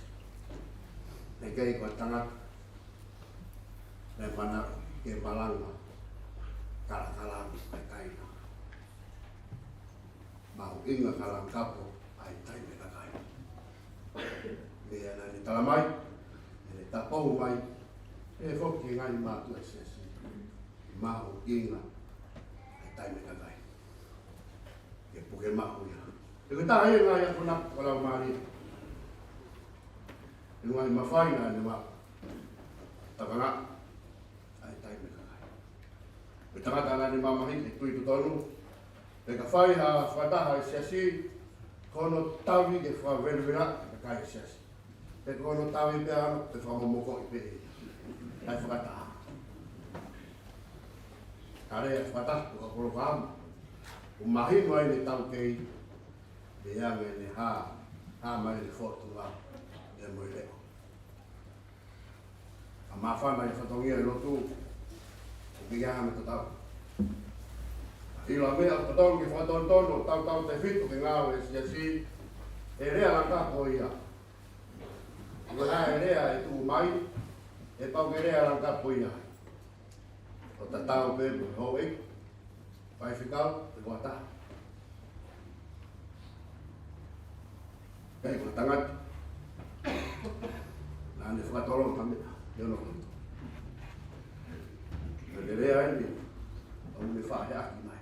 Ne kei koe tangata le mana ke malanga kalakalangu ai kaina. Mau inga kalangkapo ai taime ka kaina. Mea na ni talamai, ne tapou mai, e whoki ngai mātua e siasi. Mau inga ai taime ka kaina. E puke mahu ia. E ka taha ia ngai ako nak walau maari. E ngai mawhaina ne ma takanga ai taime ka kaina. E tangata ana ni mamahi e tui tutonu. E ka whai ha whataha e siasi, kono tawi ke whawerewera e kai e siasi. E kono tawi pe ano te whamomoko i pehe. Ai whakataha. Kare e whataha o ka koro whaama. O mahi mai ne tau kei, e ange ne ha mai ne whotu ngā, e moe leo. A mawhana i whatongia e lotu, o ki aha me tatau. Ila mea o tau ki whatontono, tau te whitu ke ngāwe e siasi, e rea langa ko ia. Ua e rea e tu mai, e pau ke rea langa po ia. O ta tau pe mo hoi, pai whikau, te kua taha. Kei kua tangati. Nāne whakatolong tamita, yono. Nāne rea e ni, au me whahe aki mai.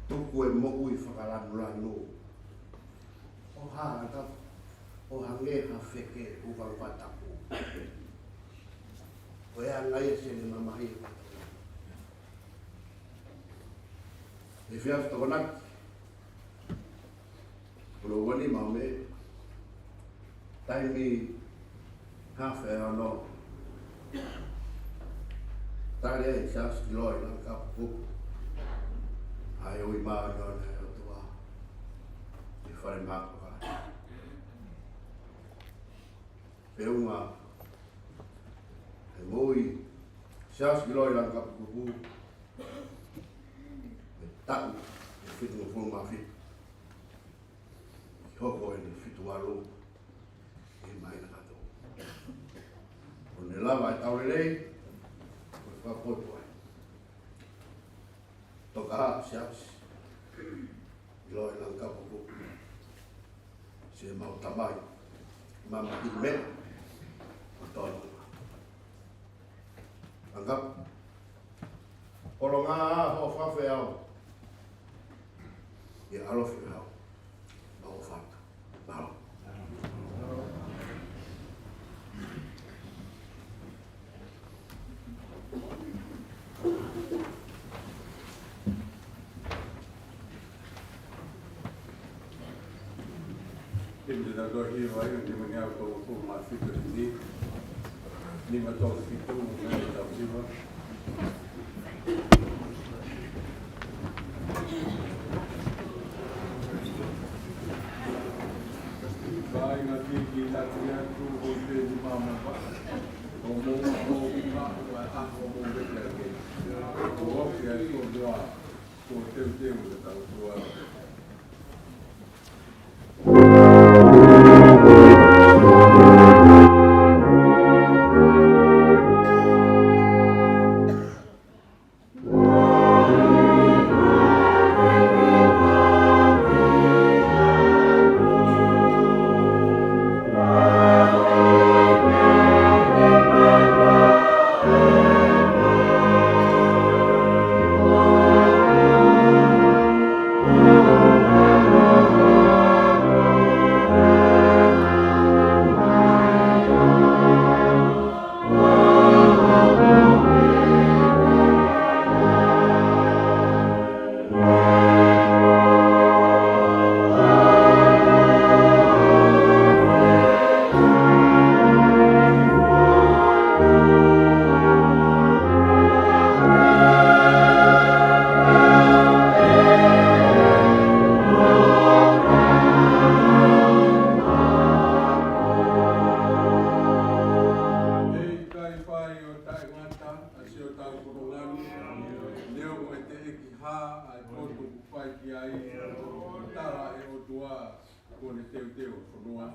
Tuku e mo'u i whakaranu. O hanga, o hange ha wheke u wangwatapu. O ea ngai e se ni mamahi. E whiaf tokonaki. Ulo wani maume. Taimi ha whea no. Tare e sias ki loi lang ka pupu. Ai oi maa yon e o tua. E whare mako ka. Peunga. E moi. Sias ki loi lang ka pupu. E taku. E whitu o whunga whitu. Ki hoko e ni whitu alu. E mai na kato. O ne lava e taurelei. O e whapoipo e. Toka ha, sias. Ilo e lang kapupu. Se mau tamai. Mama i me. O tono. Angap. Olo ngā ho whawhe au. I alofi hau. Mau whata. Mau. Hindi na doon hiwa yung di mangyari ko po masito hindi matong sito mo na ito hiwa. Bahay na kikita niya ito o pwede mamapa. Kung mo iba ako mo betlagi. Kung siya ito doa kung teu na tao doa. kone teu whanua.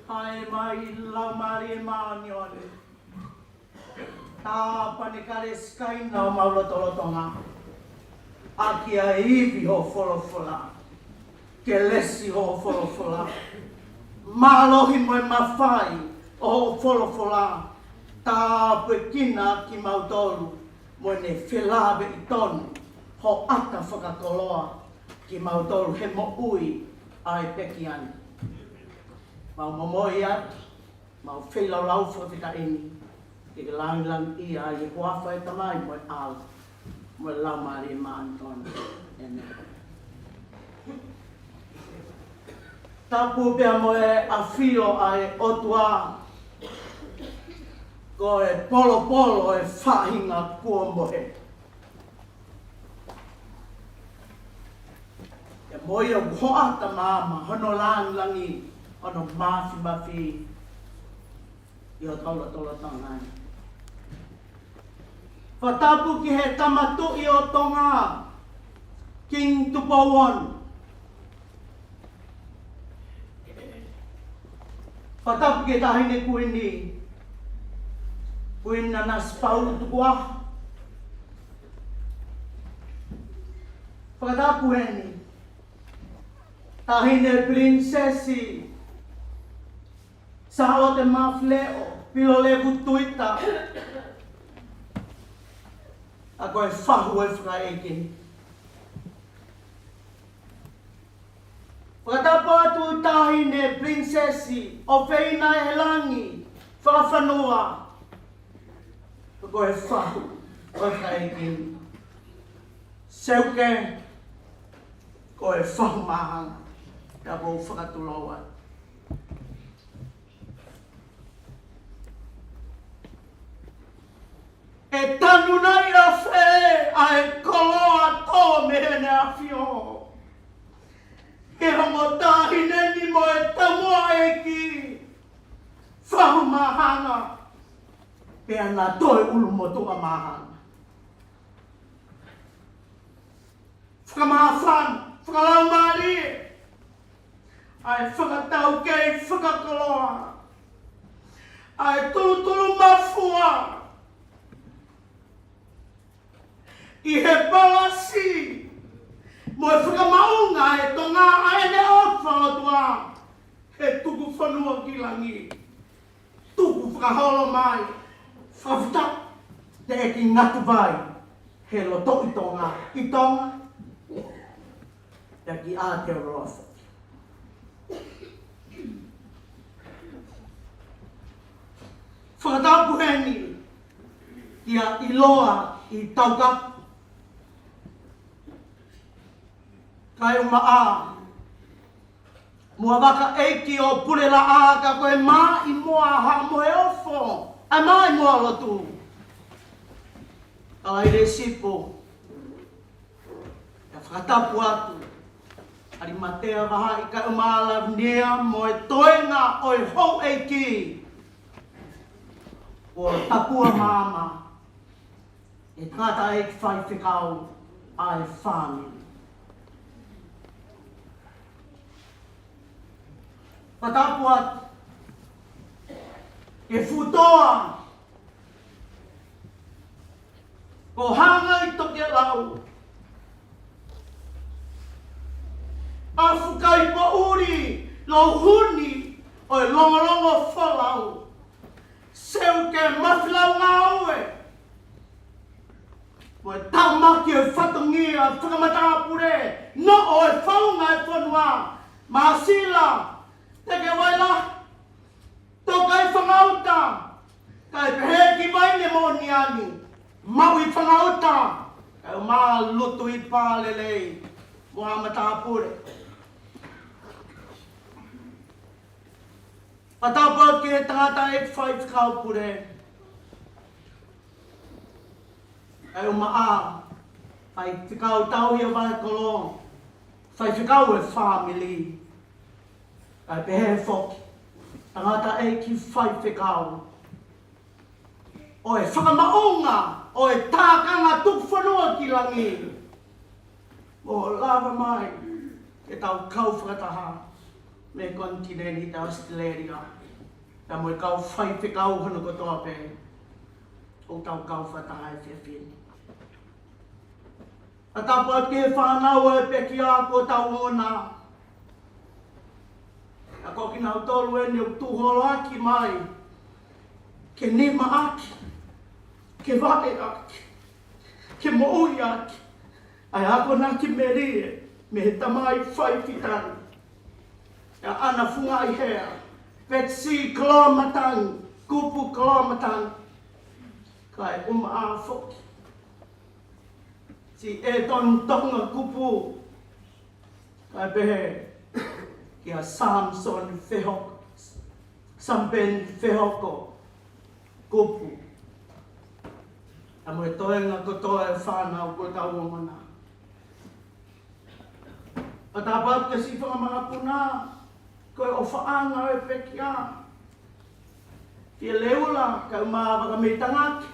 Hai mai lau mari e maani ole. Tā panekare skai nau maulotolotonga. Aki a iwi ho wholofola. Ke lesi ho wholofola. Mālohi moe mawhai o ho wholofola. Tā pekina ki mautolu. Moe ne whelawe i tonu. Ho aka whakakoloa. Ki mautolu he mo ui ai peki ani. Mau momoi atu, mau whelau lau whakita eni. Ke lang ia i huawha e tamai moe au. Moe lau maari e maani tonu. Tapu pia moe a whio ai otua. Ko e polo e whahinga kua moe. E moe o hoata mama, hono langi. Ono mafi i o tola tangai. Whatapu ki he tamatu i o tonga King Tupawon. Whatapu ke tahine kuini. Kuina nas pau tukua. Whatapu heni. Tahine prinsesi. Sa o te mafleo. Pilo levu tuita. A koe whahu e whakaekini. Whakatapo atu tahine prinsesi o whina e langi whakawhanua. A koe whahu e whakaekini. Seuke koe whahu mahanga. Ka pou whakatuloa. E tanu nai a whe ai koloa tō mehene a whio. He hongo tāhine ni mo e tamua e ki whahu mahanga. Pea nā toi ulu mo tunga mahanga. Whakamahawhan, whakalau maari. Ai whakatau kei whakakoloa. Ai tulu mafua. I he palasi. Mo e whakamaunga e tonga aene o whakatua. He tuku whanua ki langi. Tuku whakaholo mai. Whawhita te eki ngatu vai. He loto i tonga. I tonga. Ia ki Aotearoa. Whakatapu heni. Ia iloa i taukapu. Kai uma a. Mua waka eiki o purela a ka koe mā i mua ha moe ofo. Ai mā i mua lotu. Ai re sipo. Ia whakatapu atu. Ari matea waha i kai uma ala nea moe toenga oi hou eiki. O tapua mama. E tata eiki whai whikau ai whāngi. Patapu atu. E futoa. Ko hanga i toke lau. Afu kai po uri. Lo huni. O e longolongo whalau. Seu ke mawhilau ngā ue. O e taumaki e whatungia. Whakamatapure. No o e whaunga e whanua. Masila. Teke waila, tokai whangauta, kai pehe ki waine mo niani, mau i whangauta, kai mā lutu i pālelei, mua matapure. Patapa ke tangata e whai whakaupure, kai uma a, whai whakau tau hia vai kolong, whai whakau e family. Ai pehe whoki, tangata e ki whai whekau. O e whakamaunga, o e tākanga tuku whanua ki langi. O lava mai, e tau kau whakataha, me kontineni ta Australia. Ta mo e kau whai whekau hana kotoa pe, o tau kau whataha e whiawhini. A tapa ke whanau e peki a ko tau ona. A ko ki nau tolu e ni o tuholo aki mai. Ke nima aki. Ke vate aki. Ke moui aki. Ai ako na ki merie. Me he tamai whai fitani. E ana funga i hea. Petsi kilomatang. Kupu kilomatang. Kai a whoki. Si e ton tonga kupu. Kai behe. Kia Samson Whehoko, Sampen Whehoko, kupu. A moe toenga kotoa e whanau ko tau omana. A tāpat ka si whakamanga puna, koe o whaanga e pekia. Kia leula, ka umāwa ka me tangaki.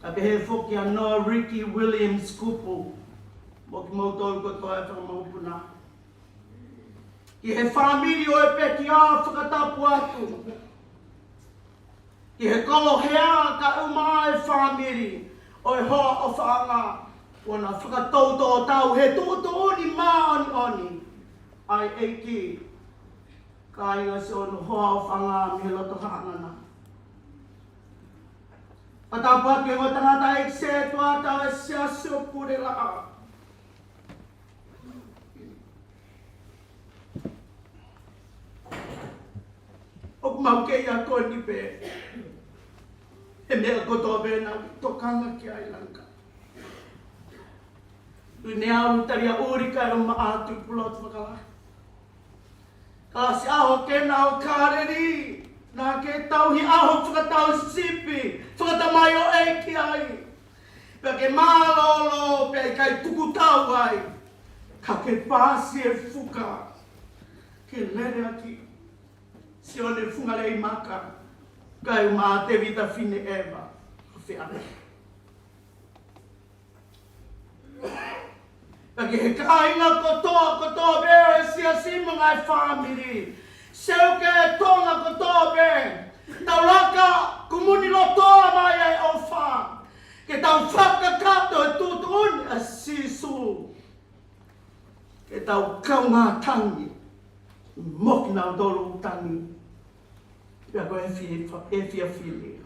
Ka pehe whoki a Noah Ricky Williams kupu. Mo ki mautou kotoa e whakamanga puna. Ki he whamiri o e peki a whakatapu atu. Ki he kolo hea ka uma e whamiri o e hoa o whaanga. Wana whakatauto o tau he tōto oni mā oni oni. Ai eiki. Ka inga se ono hoa o whaanga mi loto hangana. Patapat ke ngota ngata ekse tua tau e sia pure la a. Ok mau ke ia ko ni pe. E mea ko to be na tokanga ki ai lanka. Tu ne au taria uri ka o ma atu pulot makala. Ka si aho ke na o kareri. Na ke tau hi aho whakatau sipi, whakatamai o eiki ai. Pea ke mālolo, pea kai tuku tau ai. Ka ke pāsi e whuka. Ke lere aki. Si one whungare i maka. Kai mā te vita whine ewa. Whiane. Pea ke he kāinga kotoa bea e sia simunga e whamiri. Seu ke tonga ko tobe. Tau laka kumuni lotoa mai ai o wha. Ke tau whakakato e tutun a sisu. Ke tau kaunga tangi. Moki nau dolu tangi. Pea ko e fia fili.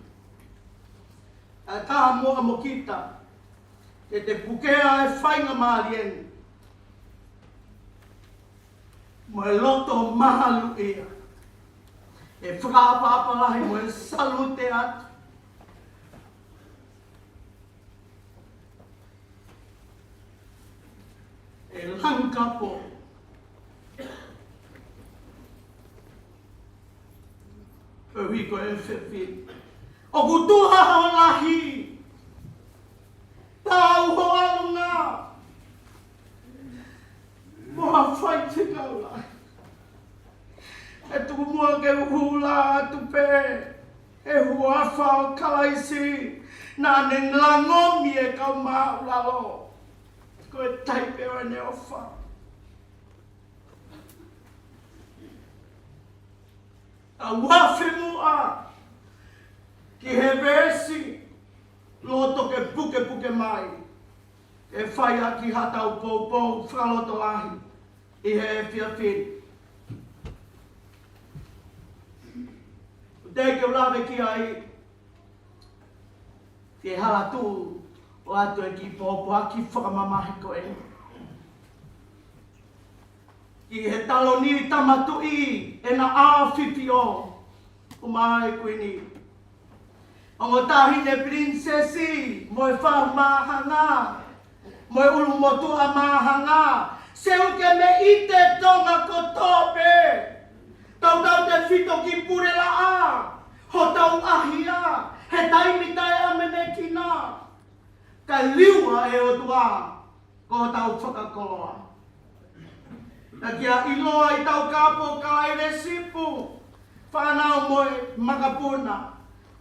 A taha moa mokita. Ke te pukea e whainga maarieni. Mo e loto mahalu ia. E whakapapalahi mo e salute atu. E langkapo. E wiko e whiwhi. O kutuha ho lahi. Tau ho alunga. Moa whai te kaula. E tuku mua ke uhula atu pe. E hua whao kalaisi. Nā ne nglangomi e kau maa ulalo. Ko e taipe o ne ofa. A wafi mua. Ki he vesi. Loto ke puke mai. E whai aki hatau pou whaloto ahi. I he e whiawhiri. Te ke ulawe ki ai. Te hala tū o atu e ki pōpō aki whakamamahi ko e. Ki he talo ni tamatu i e na āwhipi o. O mai kuini. O ngō tahine prinsesi mo e whamahanga. Mo e ulu motua mahanga. Seu ke me ite tonga ko tope. Tau te whito ki pure la a. Ho tau ahia. He taimi tae amene ki nā. Ka liua e o tua. Ko tau whakakoloa. Na kia iloa I tau kapo ka aire sipu. Whanau mo e makapuna.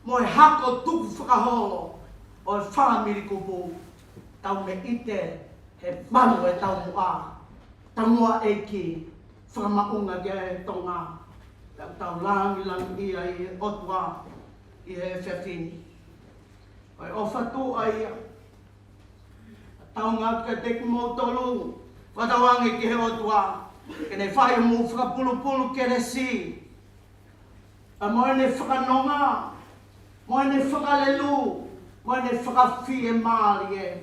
Mo e hako tuku whakaholo. O e whamiri kupu. Tau me ite he manu e tau mua. Tau mua e ki whakamaunga kia e tonga. Tau langi ia I otua I he whiawhini. Oi ofatu ai tau ngā ka teku mō tolu. Whatawangi ki he otua. Kene whai mō whakapulu kere si. A moe ne whakanonga. Moe ne whakalelu. Moe ne whakawhi e maari e.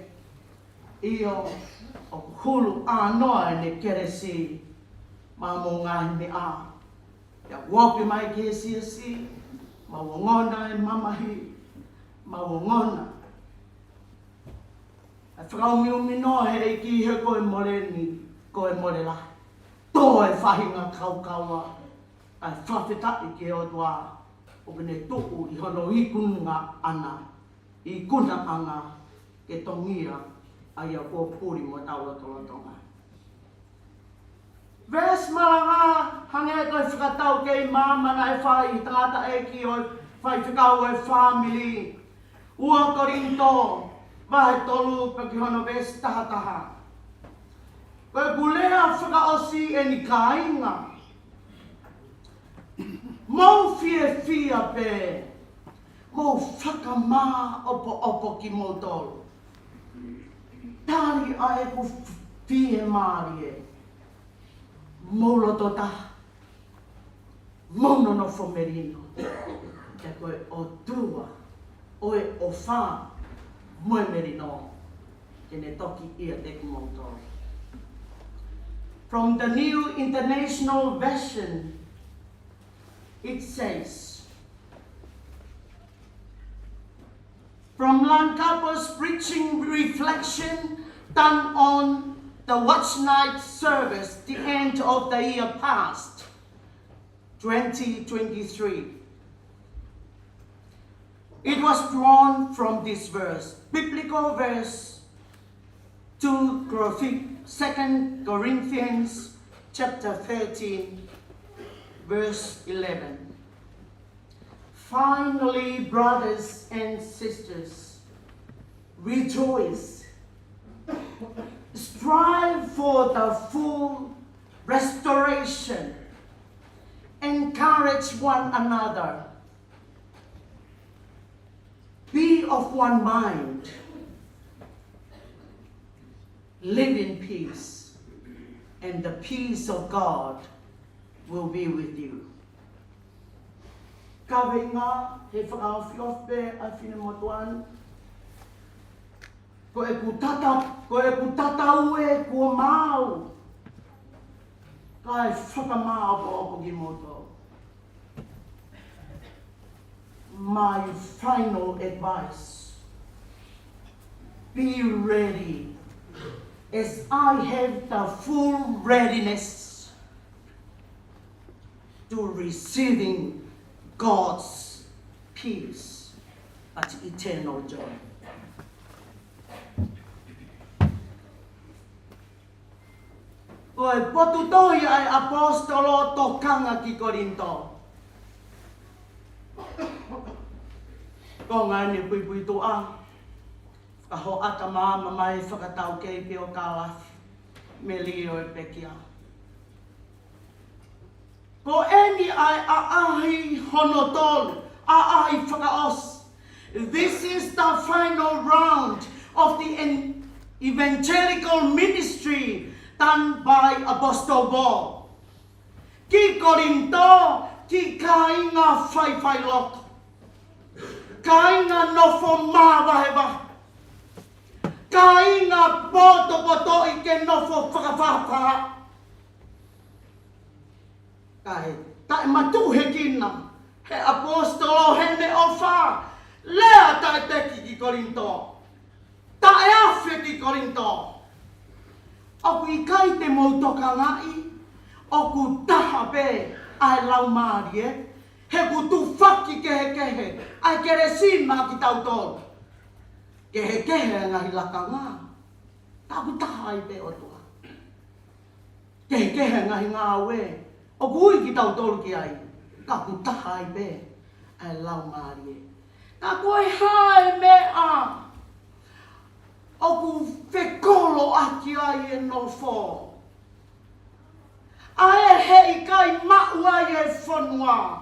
Io o hulu anoa ne kere si. Ma mō ngāhi me a. Ia wopi mai ki he si. Ma wongona e mamahi. Ma wongona. E whakaumiumi noa he ki he koe moreni. Koe morela. Tō e whahinga kaukaua. E whawhetaki ki o tua. O kene tuku I hono I kunga ana. I kuna anga. Ke tongia. Ai a kua puri mo taula tolotonga. Ves maranga, hange koe whakatau kei mamana e whai, tangata e ki o whai whikau e whamiri. Ua korinto, wahe tolu pa ki hono ves taha. Koe kulea whakaosi e ni kāinga, Mau fia pe. Mau whakamā opo ki mau tolu. Tāri ai ku fie māri e. Mau loto taha. Mau nono fo merino. Te koe o tua. Oe o whā. Moe merino. Kene toki ia te ku mau tolu. From the New International Version, it says, from Lankapo's preaching reflection done on the watch night service, the end of the year past, 2023. It was drawn from this verse, biblical verse 2 Corinthians chapter 13, verse 11. Finally, brothers and sisters, rejoice. Strive for the full restoration. Encourage one another. Be of one mind. Live in peace, and the peace of God will be with you. Kawenga, he whakawhiofpe a whine motuan. Ko e ku tata ue kua mau. Ka e whakamau opo ki moto. My final advice, be ready, as I have the full readiness to receiving God's peace at eternal joy. Koe potu tohi ai apostolo tokanga ki Korinto. Ko ngā ni pui toa. Ka ho ata māma mai whakatau kei peo kālafi. Me lio e pekia. Ko eni ai aahi hono tolu. Aahi whakaos. This is the final round of the evangelical ministry done by Apostle Paul. Ki Korinto, ki kainga whai loto. Kainga nofo māwahewa. Kainga poto I ke nofo whakawhapa. Kai, tae matu he kina. He apostolo hene o wha. Lea tae teki ki Korinto. Tae awhi ki Korinto. Oku I kai te mautoka ngai. Oku taha pe ai lau maari e. He ku tu whaki kehe. Ai kere sima ki tau tolu. Kehe ngahi laka ngā. Taku taha I pe o tua. Kehe ngahi ngā we. O kui ki tau tolu ki ai. Kaku taha I pe. Ai lau maari e. Ka koe hae mea. O ku whekolo aki ai e no fō. Ai hei kai mau ai e whanua.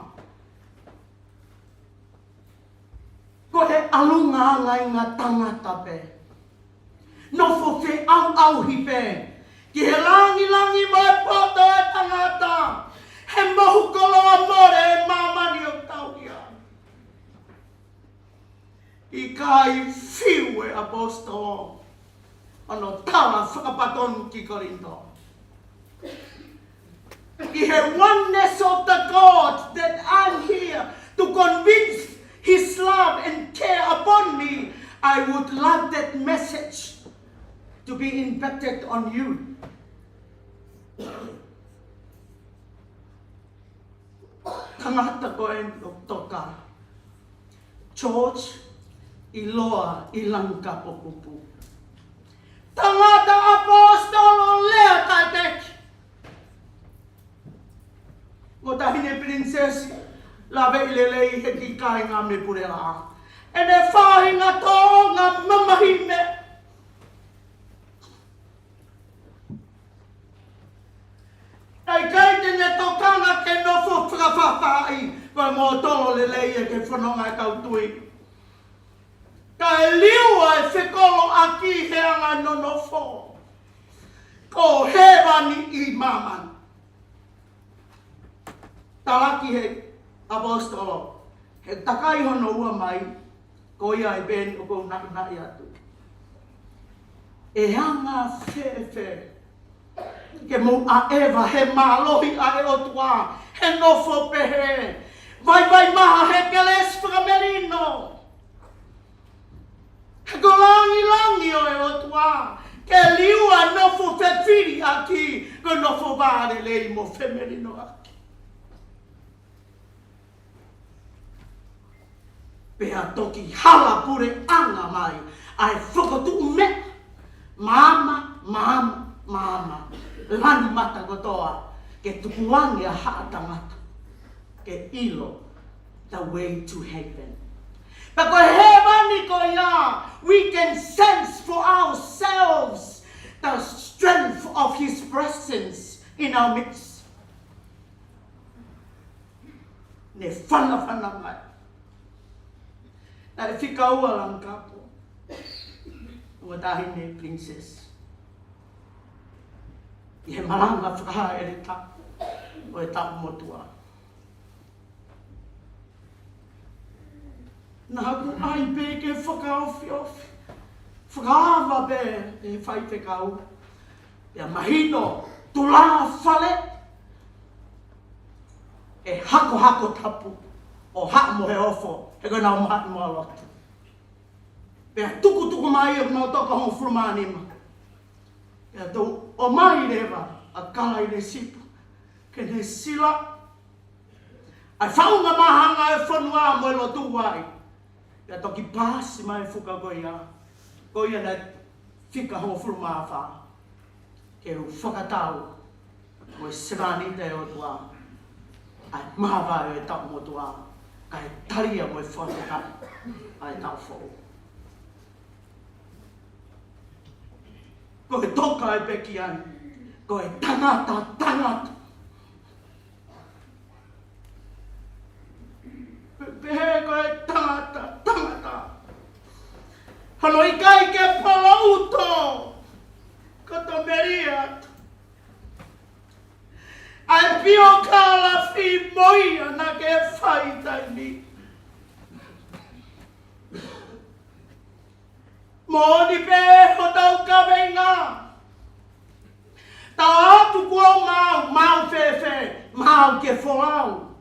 Ko he alunga ngai ngā tangata pe. Nofo whe au hi pe. Ki he langi mai poto e tangata. He mohu koloa more e mamani o tau ia. I kai whiu e apostolo. Ano tawa whakapatonu ki Korinto. I he oneness of the God that I'm here to convince His love and care upon me. I would love that message to be impacted on you. Tangata ko e toka. George Iloa Ilanka Popupu. Tangata apostolo lea tatek. Mo tahine prinsesi. Lawe ilelei he ki kai ngā me pure la. E ne whahinga tō ngā mamahime. Ai kai tene tōkanga ke nofo whakawhawhai. Koe mō tolo le leia ke whanonga e kautui. Ka e liua e whekolo aki he anga nono fō. Ko he wani I maman. Taraki he apostolo. He takai hono ua mai. Ko ia e ben o kou naki atu. E anga whewhe. Ke mo a Eva he mālohi a e otua. He nofo pehe. Vai maha he keles whakamerino. He ko langi o e otua. Ke liua nofo whewhiri aki. Ko nofo vāre lei mo whemerino aki. Pea toki hala pure anga mai. Ai whakatu me. Mama. Lani mata kotoa. Ke tukuangi a haatangata. Ke ilo. The way to heaven. But ko hevani ko ya. We can sense for ourselves the strength of His presence in our midst. Ne whana mai. Na e whika ua lang kapo. Ua tahi ne princess. I he maranga whakaha e re tapu. O e tapu motua. Nā haku ai pē ke whakaofi. Whakaava pē e whai te kau. Ia mahino tula whale. E hako tapu. O hako mo he ofo. He koe nao mahi mo alotu. Pea tuku mai e nao toka hong frumanima. Ia tau o mai rewa a kala I ne sipu. Ke ne sila. Ai whaunga mahanga e whanua mo e lotu wai. Ia toki pāsi mai whuka goia. Goia na whika hong fruma wha. Ke ru whakatau. Mo e sirani te o tua. Ai mahawa e tau mo tua. Kai taria mo e whakatau. Ai tau whau. Ko e toka e peki ani. Ko e tangata. Pehe ko e tangata. Hano I kai ke palauto. Kato meria. Ai pio kala fi moia na ke whai taini. Mōni pē ho tau kawenga. Tau atu kua mau whewhe, mau ke whoau.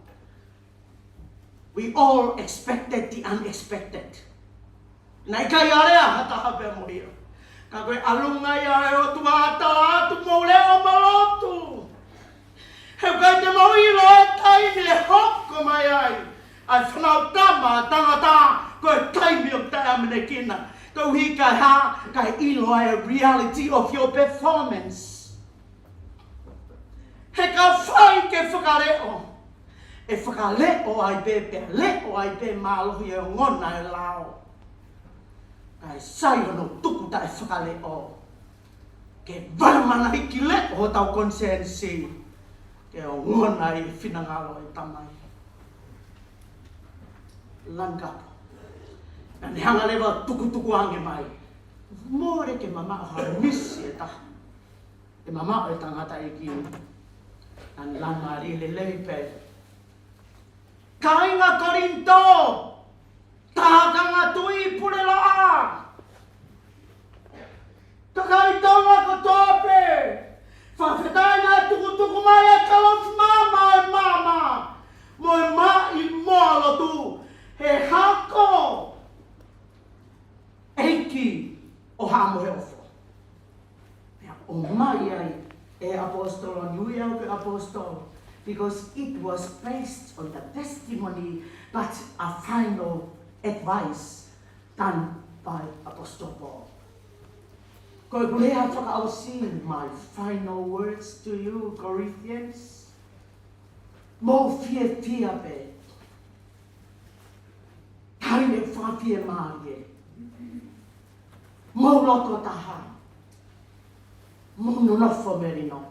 We all expected the unexpected. Nai kai area hata hape moria. Ka koe alunga ia e o tua atu mou leo malotu. He koe te moilo e taimi e hoko mai ai. Ai whanau tama tangata koe taimi o te amene kina. Ko hi kai ha, kai ilo ai a reality of your performance. He ka whai ke whakareo. E whakaleo ai pe leo ai pe mālohi e ngona e lao. Kai sai hono tuku ta e whakaleo. Ke varamana hiki leo ho tau konsensi. Ke o ngona e whinangalo e tamai. Langapo. Nani hanga lewa tuku ange mai. Mōre ke mama o misi e taha. E mama o e tangata e ki. Nani langa ri le leipe. Kainga Korinto! Tākanga tui pure laa! Takai tonga ko tope! Whawhetai nā tuku mai e kalof mama! Mo e mai mōlo tu! He hako! Eiki o hamo he ofo. O mai ai e apostolo nui au ke apostolo. Because it was based on the testimony, but a final advice done by Apostle Paul. Ko kulea whakaausi my final words to you, Corinthians. Mo fie pe. Kaine whapie maaie. Mo loto taha. Mo nonofo merino.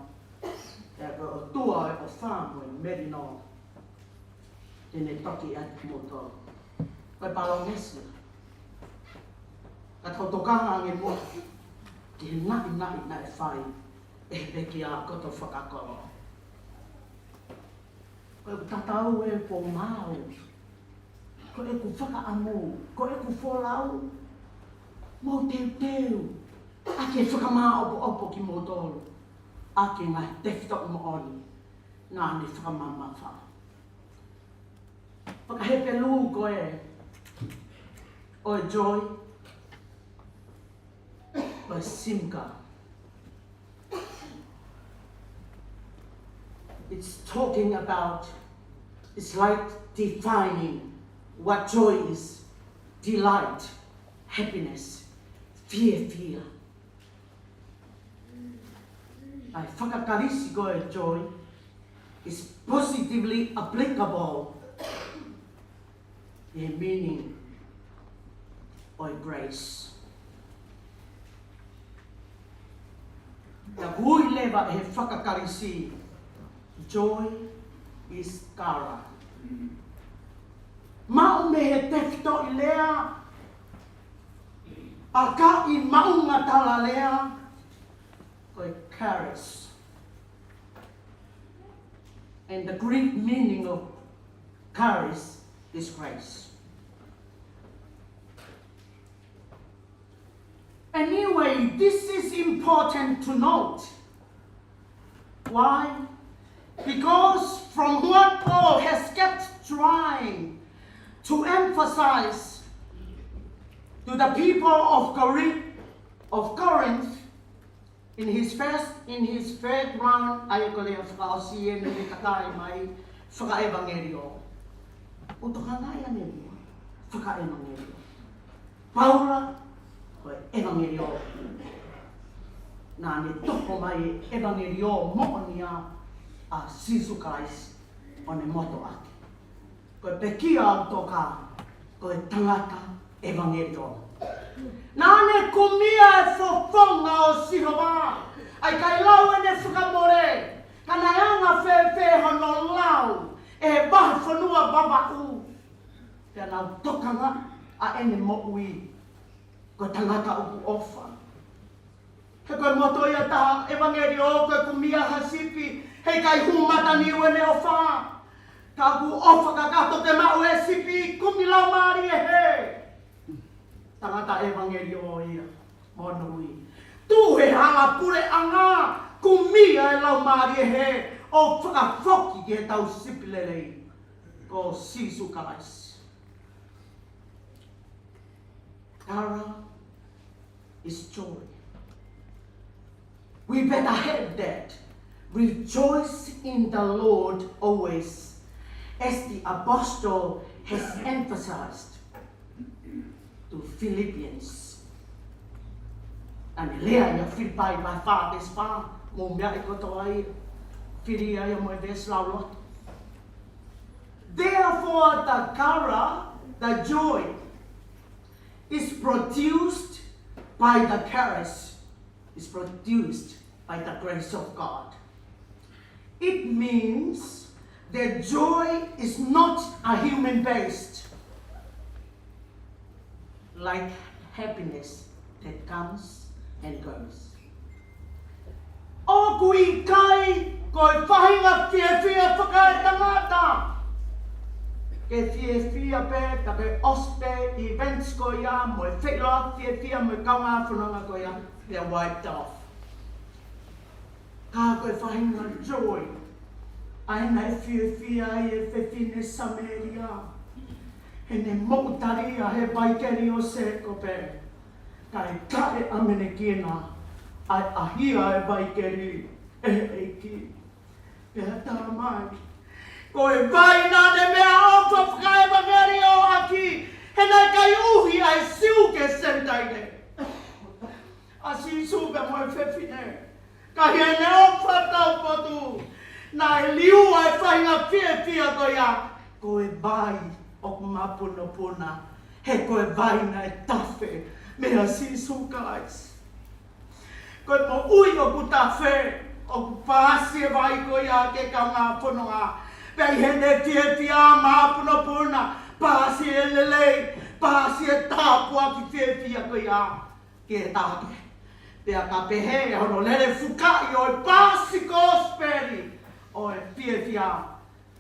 E o tua e o whāmo e merino. e ne toki atu mo tō. Koe palo nesi. Ka tau tokanga nge mo, ki nai whai, e peki a koto whakakoro. Koe tatau e po mau, ko e ku whakaamu, ko e ku wholau, mo teu, ake whakamā opo ki mo tōru, ake ngai tefto mo oni, nā ni whakamama wha. Whakahepe lū koe, oe Joy, oe Simka. It's talking about, it's like defining what joy is, delight, happiness, fear. Ai whakakarisi koe joy is positively applicable in meaning or grace. Ja kui leva he whakakarisi, joy is kara. Mau me he tefto I lea, a ka I maunga tala lea, koe charis. And the Greek meaning of charis is grace. Anyway, this is important to note. Why? Because from what Paul has kept trying to emphasize to the people of Corinth in his first round, ay ko liya whakaosien ni kakai mai whaka-evangelio. Uto ka nga yan nito, whaka-evangelio. Paula, ko evangelio. Na ni toko mai evangelio mo niya a Jesus Christ o ne moto ake. Ko pekia o toka, ko tangata evangelio. Nane kumia e fofonga o sihowa, ai kai lau e ne whakamore, kana anga whewhe hono lau, e baha whanua babau. Pea nau tokanga a ene mo'ui, ko tangata upu ofa. He koe moto ia taha evangelio, koe kumia hasipi, hei kai humata ni uene ofa. Ka ku ofa ka kato te mau e sipi, kumilau maari e he. Tangata evangelio o ia, monui. Tu he hanga pure anga, kumia e lau maari e he, o whakafoki ki he tau sipilelei, ko Jesus Christ. Kara is joy. We better have that. Rejoice in the Lord always, as the apostle has emphasized to Philippians. And lea ia Filipai vai wha des wha, mō mea I koto ai, whiri ai mo e ves laulot. Therefore the kara, the joy, is produced by the charis, is produced by the grace of God. It means that joy is not a human-based, like happiness that comes and goes. O kui kai koe whahinga whiawhia whakae tangata. Ke whiawhia pe, ta ke ospe, events ko ia, mo e wheloa whiawhia, mo e kaunga whananga ko ia, they're wiped off. Ka koe whahinga joy, aina e whiawhia e whewhine Samaria. He ne moutari a he baikeri o se kope. Kai kae amene kina, ai ahia e baikeri e eiki. Pea tā mai. Koe vaina ne mea ofa whaka evangelio aki. He nei kai uhi ai siuke sentaine. A si supe mo e whewhine. Ka he ne ofa tau potu. Na e liu ai whainga whiawhia ko ia. Koe vai. O mapuno puna, he koe vaina e tawhe, mea Jesus Christ. Koe mo ui o ku tawhe, o ku pāsi e vai ko ia ke ka ngā whanonga, Pei hene fia mapuna puna. Pasi e lelei. Pasi e tāpua ki fia ko ia. Ke tāke. Pea ka pehe hono lere fukai o e pasi kosperi. O e fia.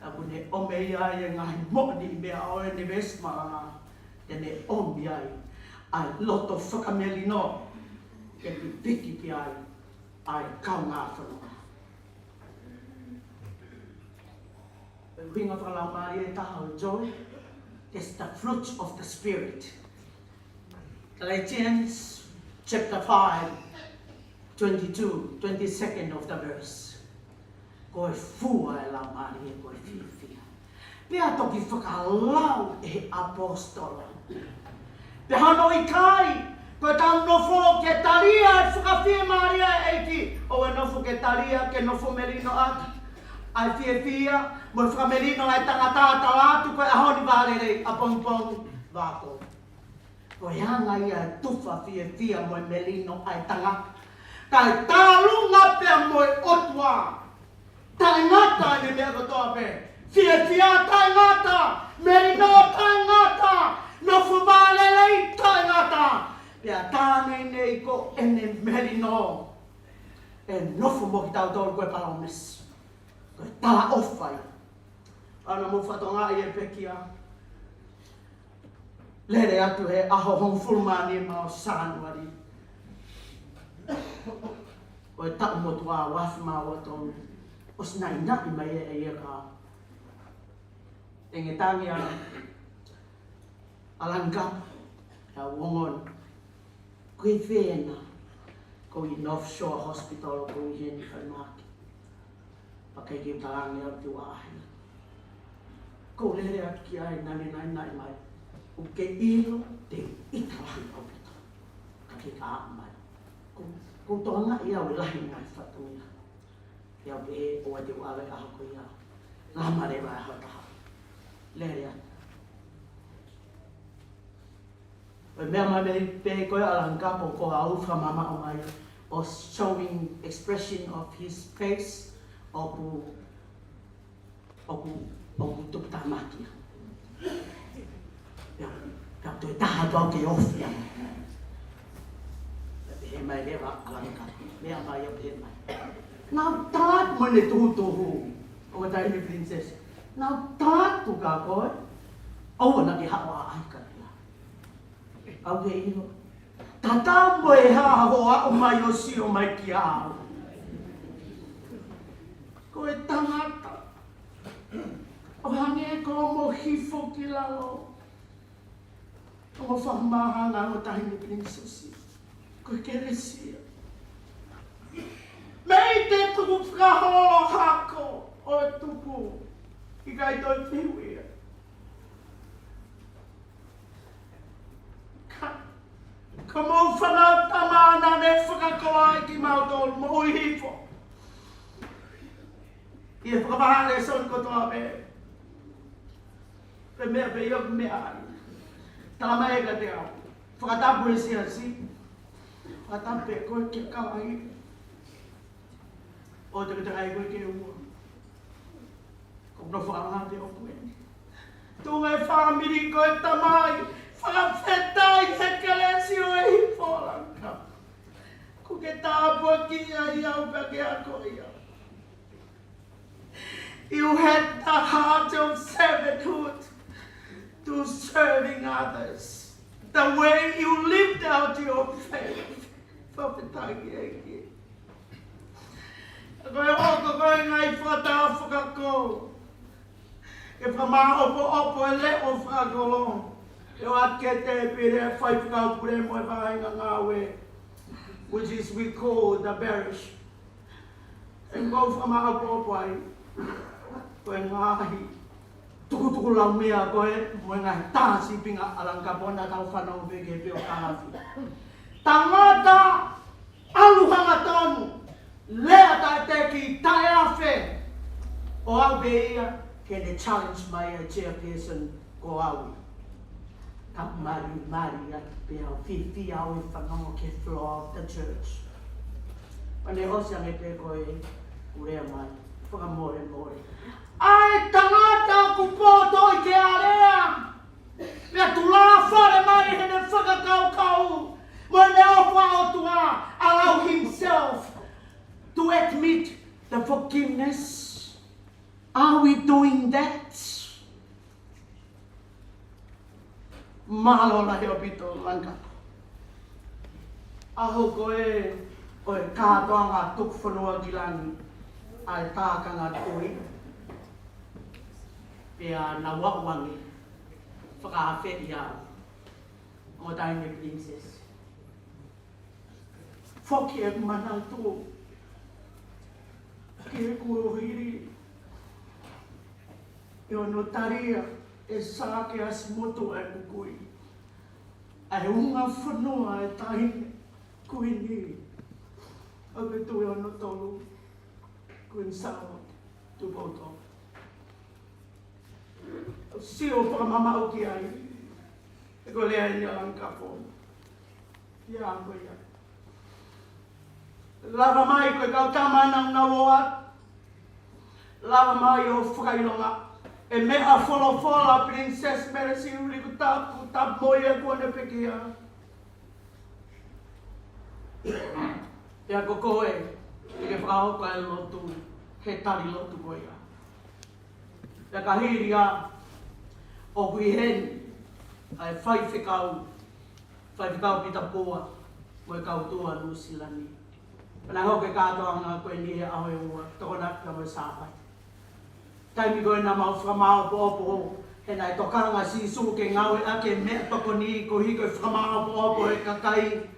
Abu ne ome ia e ngai moni mea o e ne vesma. Tene ome ai. Ai loto whakamelino. Ke piki ki ai. Ai kaunga whanua. Winga whalau maari e taha o joy. It's the fruit of the Spirit. Galatians chapter 5, 22, 22nd of the verse. Koe fua e la maari e koe fia. Pea toki whakalau e apostola. Pe hano i kai, koe tau nofo ke taria e whakawhia maari e ki. O e nofo ke taria ke nofo merino aki. Ai fia, mo whakamerino ai tangata tau atu koe ahoni vārere a pong vāko. Koe hanga ia tuwha fia mo merino ai tanga. Kai tālunga pia mo otua. Tai ngata ni mea kotoa pe. Fia tai ngata. Merino tai ngata. Nofu vārere tai ngata. Pia tāne nei ko ene merino. E nofu mo ki tau tolu koe paromis. Koe tala ofai. Ana mo whatonga i e pekia. Lere atu he aho hong fulmani ma o Sanuari. Koe tapu mo tua wafi ma o tonu. Os nai naki mai e ka. Enge tangi a alangap. A wongon. Koe whena. Koe i North Shore Hospital koe i heni whanaki. Pakai ki tarangi au tu ahi. Ko lere aki ai nai mai. O ke ilo te itawahi au pita. Kake ka mai. Ko tonga ia o lahi mai whatuia. Ia o e o te uawe aho ko ia. Lama rewa aho taha. Lere aki. O mea mai me pe koe alangapo ko au whamama o mai. O showing expression of his face. Oku tuktamaki. Ya tu taha tu ke ofia. He mai lewa alanga. Mea mai o he mai. Now tat mo ne tuhu. O tai ni princess. Now tat tu ka koe. O na ki hawa ai ka. Au ke ino. Tata mo e ha ho o mai o si o mai ki a. Koe tangata. O hange e ko mo hifo ki lalo. O mo whamahanga o tahi ni princesi. Koe keresia. Mei te tuku whakaholo hako o e tuku. I kai toi whiwia. Ka mo whanau tamana ne whakakoa ki mautolu mo ui hifo. I e whakawahare son kotoa pe. Pe mea pe iok mea ai. Tala e ka te au. Whakatapu e si. Whakatapu e koe kia kawai. O te kai koe ke ua. Ko no whakanga te oku e. Tunga e whakamiri koe tamai. Whakawhetai he kalesi o e hipolanka. Ko ke tāpua ki a iau pa ke a koe iau. You had the heart of servanthood to serving others. The way you lived out your faith. Whapetagi. Koe oko koe ngai whata whakako. E whama opo e leo whakakolo. E o atke te pire whai whakaupure mo e whainga ngawe. Which is we call the bearish. E ko whama opo ai. Koe ngahi, tuku lau mea koe, moe ngai tāsi pinga alangkapona tau whanau peke peo kāwhi. Tangata, aluhanga tonu, lea tai te ki tae awhe. O au pe ia, ke ne challenge mai a chairperson ko aui. Ka mari a pe au whiwhi au e whanau ke floor of the church. Pane hosia me pe koe, urea mai. whakamoe moe. Ai tangata ku poto I ke area. Pea tu la whare mai hene whakakau. When Alpha allow himself to admit the forgiveness. Are we doing that? Malo la heo pito langka. Aho koe kātoa ngā tukwhanua ki langi. Ai tāka ngā tui. Pea na wawangi. Whakawheti au. Mo taime princess. Whoki e mana tō. Ki e kurohiri. E ono taria e sāke as moto e kukui. Ai unga whanua e taine kui ni. Ake tu e ono tolu. Kuin sawa tu poto. Sio whakamama o ki ai. E ko lea i alang kapo. Ia koe ia. Lava mai koe kau tamanang na woat. Lava mai o whakailonga. E mea wholofola princess meresi uli ku tapu tap moia kone pekia. Ia ko koe. I ke whakaoka e lotu. He tari lotu koe ia. Ia ka hiri a. O kui hen. Ai whaiwhikau. Whaiwhikau pita poa. Koe kau tua nusilani. Pena hoke kātoa ngā koe ni he ahoe ua, toko naka mo sāpai. Taimi koe nā mau whamao pōpō, he nai tokanga sisu ke ngawe ake mea toko ni ko hiko whamao pōpō he kakai.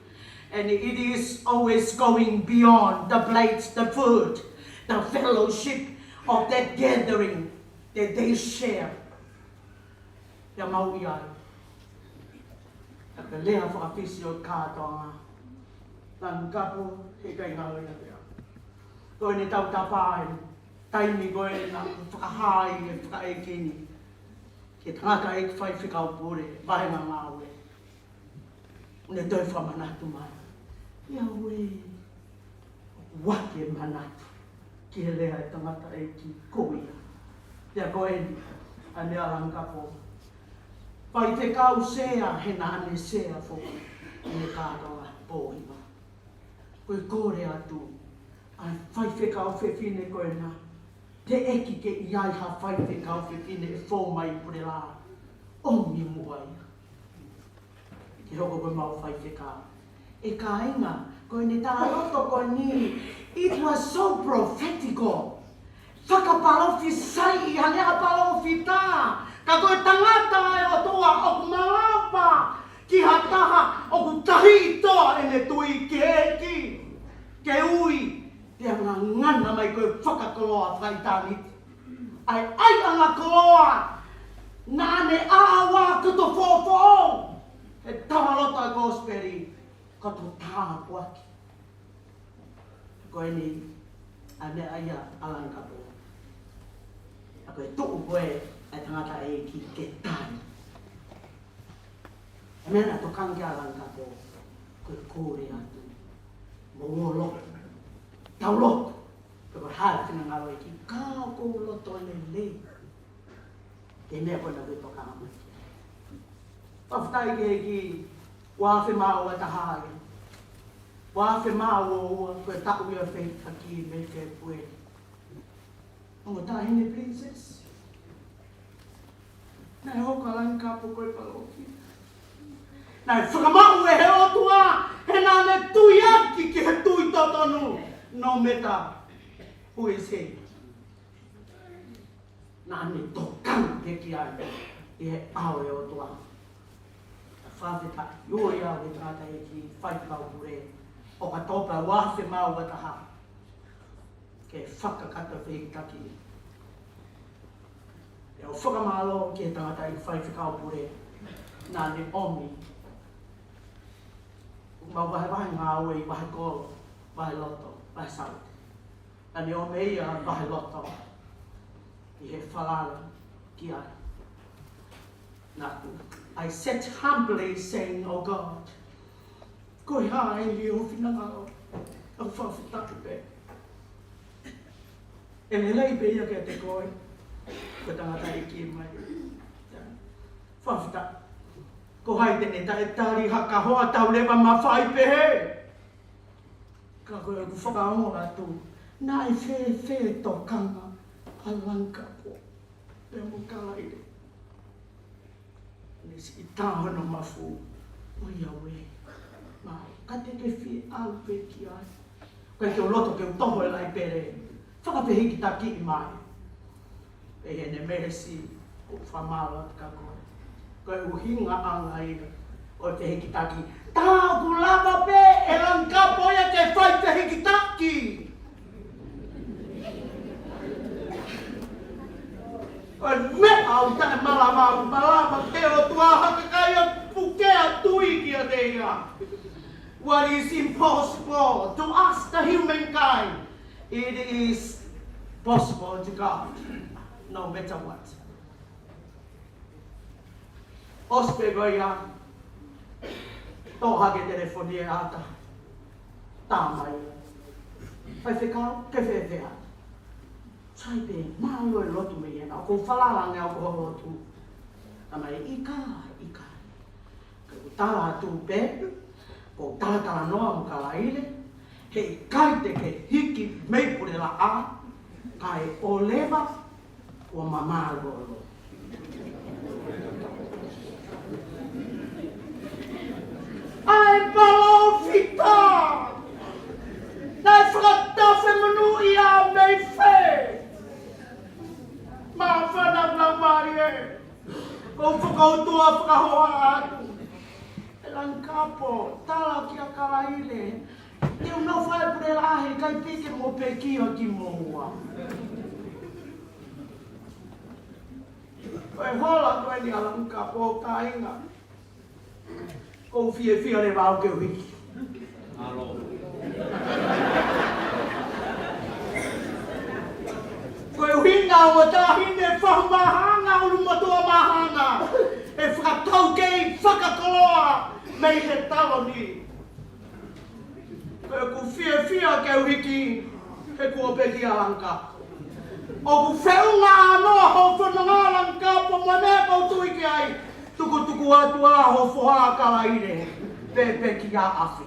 And it is always going beyond the plates, the food, the fellowship of that gathering that they share. Ia mau i ai. Aka lea whakawhisi o kātoa ngā. Lang kapo he kai ngāwe na pia. Koe ne tau tapai, taimi koe na whakahai e whakaekini. Ke tangata e whai whikau pore, vahe ngā ngāwe. Ne toi whamanatu mai. Ia we, wake manatu. Ki he lea e tangata e ki koia. Ia koe ni, a nea lang kapo. Pai te kau sea, he nāne sea fōki. Ne kātoa pōhiwa. Koe kore atu, ai whaiwhekau whewhine koe nā. Te eki ke iai ha whaiwhekau whewhine e whō mai pure lā. Ongi muai. Ki hoko koe mau whaiwhekau. E ka inga, koe ne tā roto koe ni. It was so prophetical. Whakapalofi sai, hanea palofi tā. Ka koe tangata e o toa o kumalapa. Ki hataha o ku tahi toa e ne tui ke eki. Ke ui, te anga ngana mai koe whakakoloa whaitaniti. Ai anga koloa, nāne āwa kato whōwhō. He tawalota e gosperi, kato tāpuaki. Koe ni, ane aia alankapo. A koe tuku koe, ai tangata e ki ke tāni. E mena tokangi alankapo, koe kore atu. Mo loto, tau loto. Pero hal kina ngawe ki kau ko loto le. Ke mea kona koe toka ama. Paftai ke ki wafe mao wa tahai. Wafe mao o koe taku ia whei taki me ke pue. Ongo tahine princess. Nai hoka lang kapo koe paloki. Nai whakamau e he otua. He nāne tui aki ki he tui totonu. No meta, who is he? Nāne tokang ke ki ai. I he awe o tua. Whawheta, ioi awe tāta e ki whaipau pure. O ka topa wāwhi mau wataha. Ke whakakata whekitaki. E o whakamalo ki he tangata i whaipikau pure. Nāne omi. Mau wahe ngā aue I wahe kolo, wahe loto, wahe saute. Tani o meia wahe loto. I he whalala ki ai. Nāku. I sat humbly saying, oh God, koe hā e li o whina ngaro, au whawhitaki pe. E le lei pe ia ke te koe. Ko tangata i ki mai. Whawhita. Ko hai tene tae tari haka hoa tau lewa mawhai pe he. Ka koe ku whakaongo atu. Nā e whē tō kanga a Langkapo. Pea mo kalaire. Nisi i tāhono mafu. O ia we. Ma, ka te ke whi au pe ki ai. Koe ke o loto ke o toho e lai pere. Whakapehi ki ta ki i mai. E hene meresi o whamala ka koe. Koe uhinga anga ira. O te hiki taki. Tā ku lava pe e Langkapo ia te whai te hiki taki. Koe me au tae malama te o tua haka kai a pukea tui ki a te ia. What is impossible to us, the humankind, it is possible to God, no matter what. Ospe goia, tō hake telefonia ata, tāmai. Whai whekau, ke whewhea. Sai pe, mālo e lotu me iena, o ko whalarange au ko horotu. Amai, ika. Ko tāra atu pe, ko tātara noa mo kalaile, hei kai te ke hiki meipure la a, kai o lewa o mamālolo. Ai palo fita! Nai whakatawhe manu i a mei whē! Mā whanau lau mari e! Ko whakautua whakahoa atu. Langkapo, tala ki a kalaile. Te uno whae pure lahe, kai peke mo pe kia ki moua. Koe hola koe ni a Langkapo ka inga. Ko fie le wau ke wiki. Alo. Koe hinga o tahine whamahanga ulu matua mahanga. E whakatau kei whakakoloa. Mei he taloni. Koe ku fia ke uhiki, he kua peki a Langkapo. O ku wheunga anoa ho whananga Langkapo, mo mea kau tui ki ai, tuku atu a ho whoha kalaire, pe peki a awhi.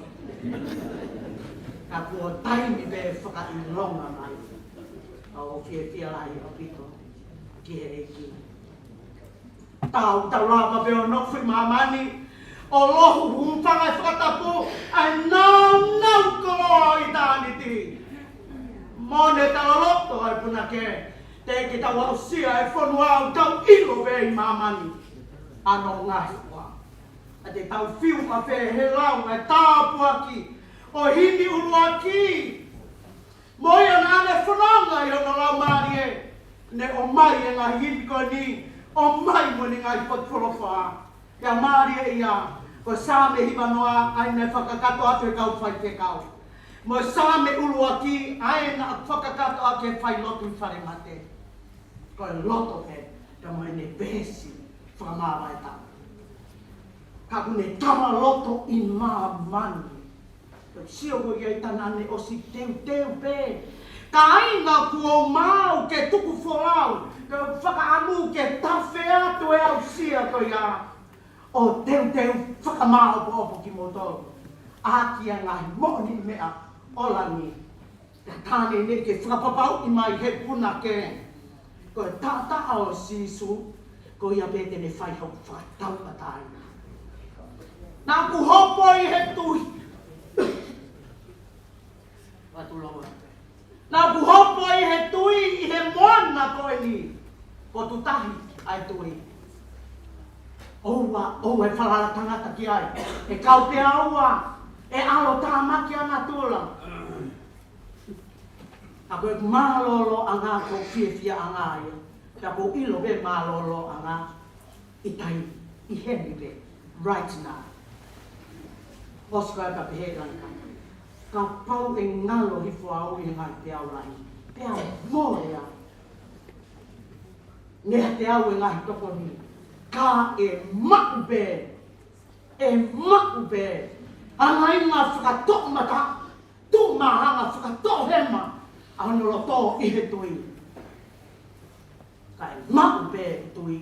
Ka kua taimi pe whakailonga mai. O fia lai o pito, ki he reki. Tau lava pe o nokwi mamani, o lohu humpanga e whakatapu, ai nau koloa i tāni ti. Mone tau loto ai puna ke, te ki tau au sia e whonu au tau ilo pe i mamani. Ano ngahi wa. A te tau whiu ka whe he lau e tāpua ki, o hini urua ki. Moia nane whananga i hono lau maari e, ne o mai e ngā hini ko ni, o mai mo ni ngai potwolofa. Ia maari e ia, ko sāme hiwa noa, ai ne whakakato atu e kau whai te kau. Mo sāme ulua ki, ai na whakakato atu e whai lotu i whare mate. Ko e loto e, te mo ne besi, whakamāwai tau. Ka kune tama loto i mā mani. Ko sio ko iai tanane o si teu pe. Ka aina kua mau ke tuku wholau, ke whakaamu ke tawhe atu e au sia ko ia. O teu whakamao po ki motoru. Ākia ngahi moni mea olani. Ka tāne ne ke whakapapau i mai he puna ke. Ko e tāta o sisu, ko ia pete ne whai hau whakatau patai. Nā ku hopo i he tui. Watu loa. Nā ku hopo i he tui i he moana koe ni. Ko tutahi ai tui. Oua e whalala tangata ki ai. E kau te aua. E alo tāmaki ana tūla. A koe mālolo anga ko fia anga ia. Ka ko ilo be mālolo anga. I tai, i heni be. Right now. Osko e pa pehe lanka. Ka pau e ngalo hifo au i ngai te au lai. Te au morea. Nea te au e ngai toko ni. Ka e maube. Anga inga whakatok mata. Tu mahanga whakatok hema. Ano lo tō i he tui. kai mau pe tui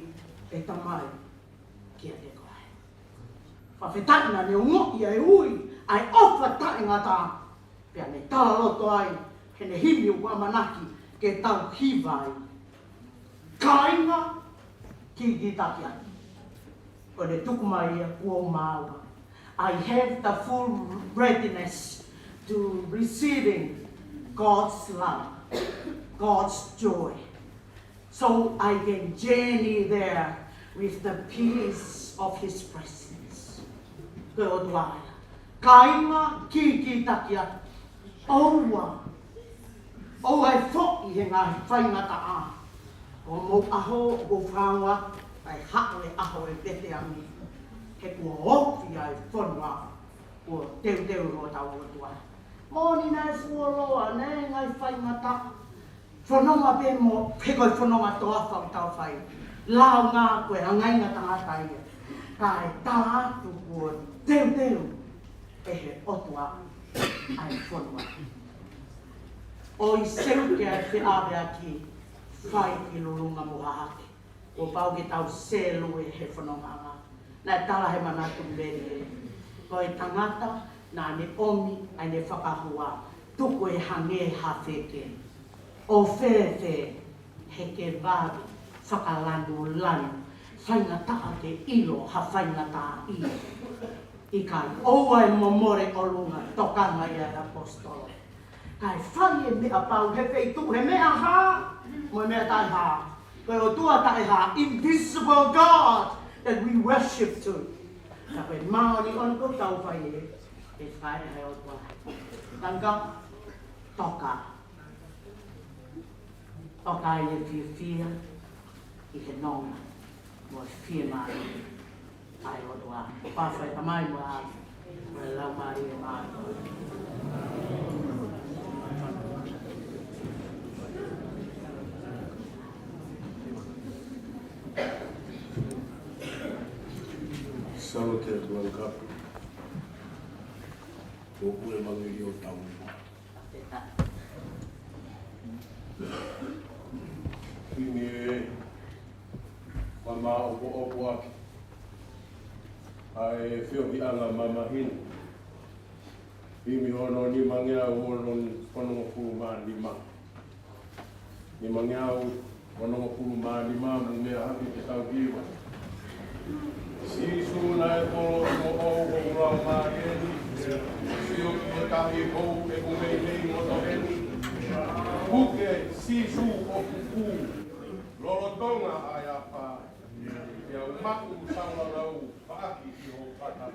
e tamai kia te koe. Whawhetai ne ungo i ai ui, ai ofa tae ngata, pia ne tala loto ai, he ne himi o kua manaki ke tau hiwai. Kainga ki ki taki ati. O ne tukumai ia kua maawa. I have the full readiness to receiving God's love, God's joy. So I can journey there with the peace of His presence. Koe o tuaia. Kainga ki taki ati. Oua. O ai fo'i he ngāhi whaingata a. O mō aho o whānga, ai hako e aho e bete ami. He kua ofi ai whanua o teu roa tau o tuaia. Mōni nei fuoloa, nei ngai whaingata. Whanonga pe mo, pekoi whanonga toa whau tau whai. Lao ngā koe angai ngā tangata ia. Kai tā atu kua teu e he otua ai whanua. O I seu ke ai te awe aki whai ki lorunga mohahake. O pau ki tau selu e he whanonga ngā. Nai tala he manatu mberi e. Ko I tangata, nā ne omi ai ne whakahua. Tuku e hange hawheke. O whewhe he ke wāri whakalanu lanu. Whaingata te ilo ha whaingata I. I kai oua e momore o lunga tokanga I ai apostolo. Kai whai e mea pau he wheitu he mea ha. Mo mea tai ha. Koe o tua tai ha. Invisible God that we worship to. Ka koe maori on ko tau whai e. E whai e o tua. Tanga toka. Toka I e whia I he nonga. Mo whia mai. Ai o tua. Pawhai tamai mo a. Mo e lau mari e mai. Salo te tuan kapu. O ue mangiri o tau. Kini e mama opo aki. Ai whio ki anga mama hinu. Imi hono ni mangea uonon whanonga pulu maa lima. Ni mangea whanonga pulu maa lima mu mea hapi te tau kiwa. Sisu nai polo mo o rau maa eni. Sio ki e tahi kou e kumei nei mo to eni. Puke sisu o kuku. Lolotonga ai apa. Ia umaku saurarau paaki I ho pata.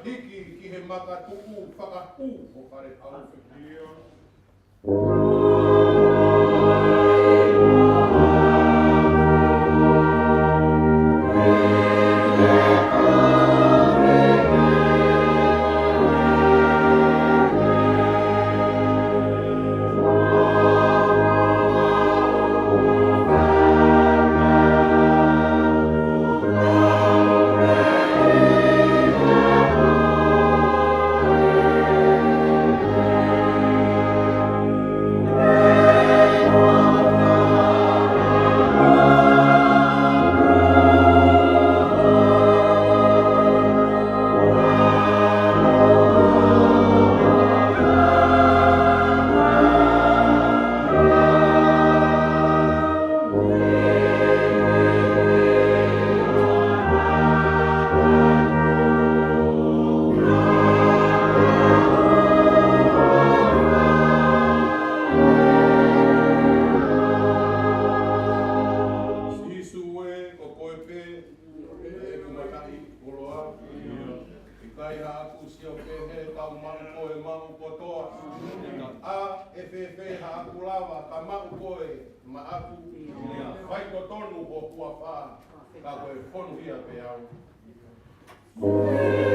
Hiki ki he makatuku whakapu o kare au. ai haku si o ke he tau mau koe mau kotoa. A e whewhe haku lava ka mau koe ma aku. Whai ko tonu o kua wha. Ka koe whonu hia pe au. Oh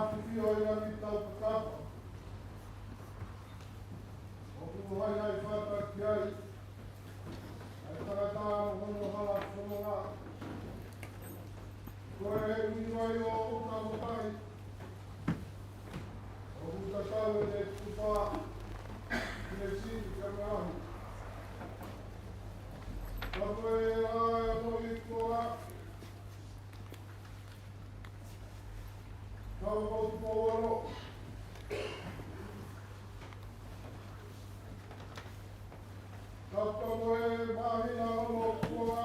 whiwhaki o ia ki tau kakapa. O ku hai ai whata ki ai. Ai tangata o hono hala whanonga. Koe he uiwai o uta motai. O uta tau e te tupa. Kine sini kamerahi. Kapo e ai a noi koa. Kau kau tu pawaro. Kapo e mahina o koa.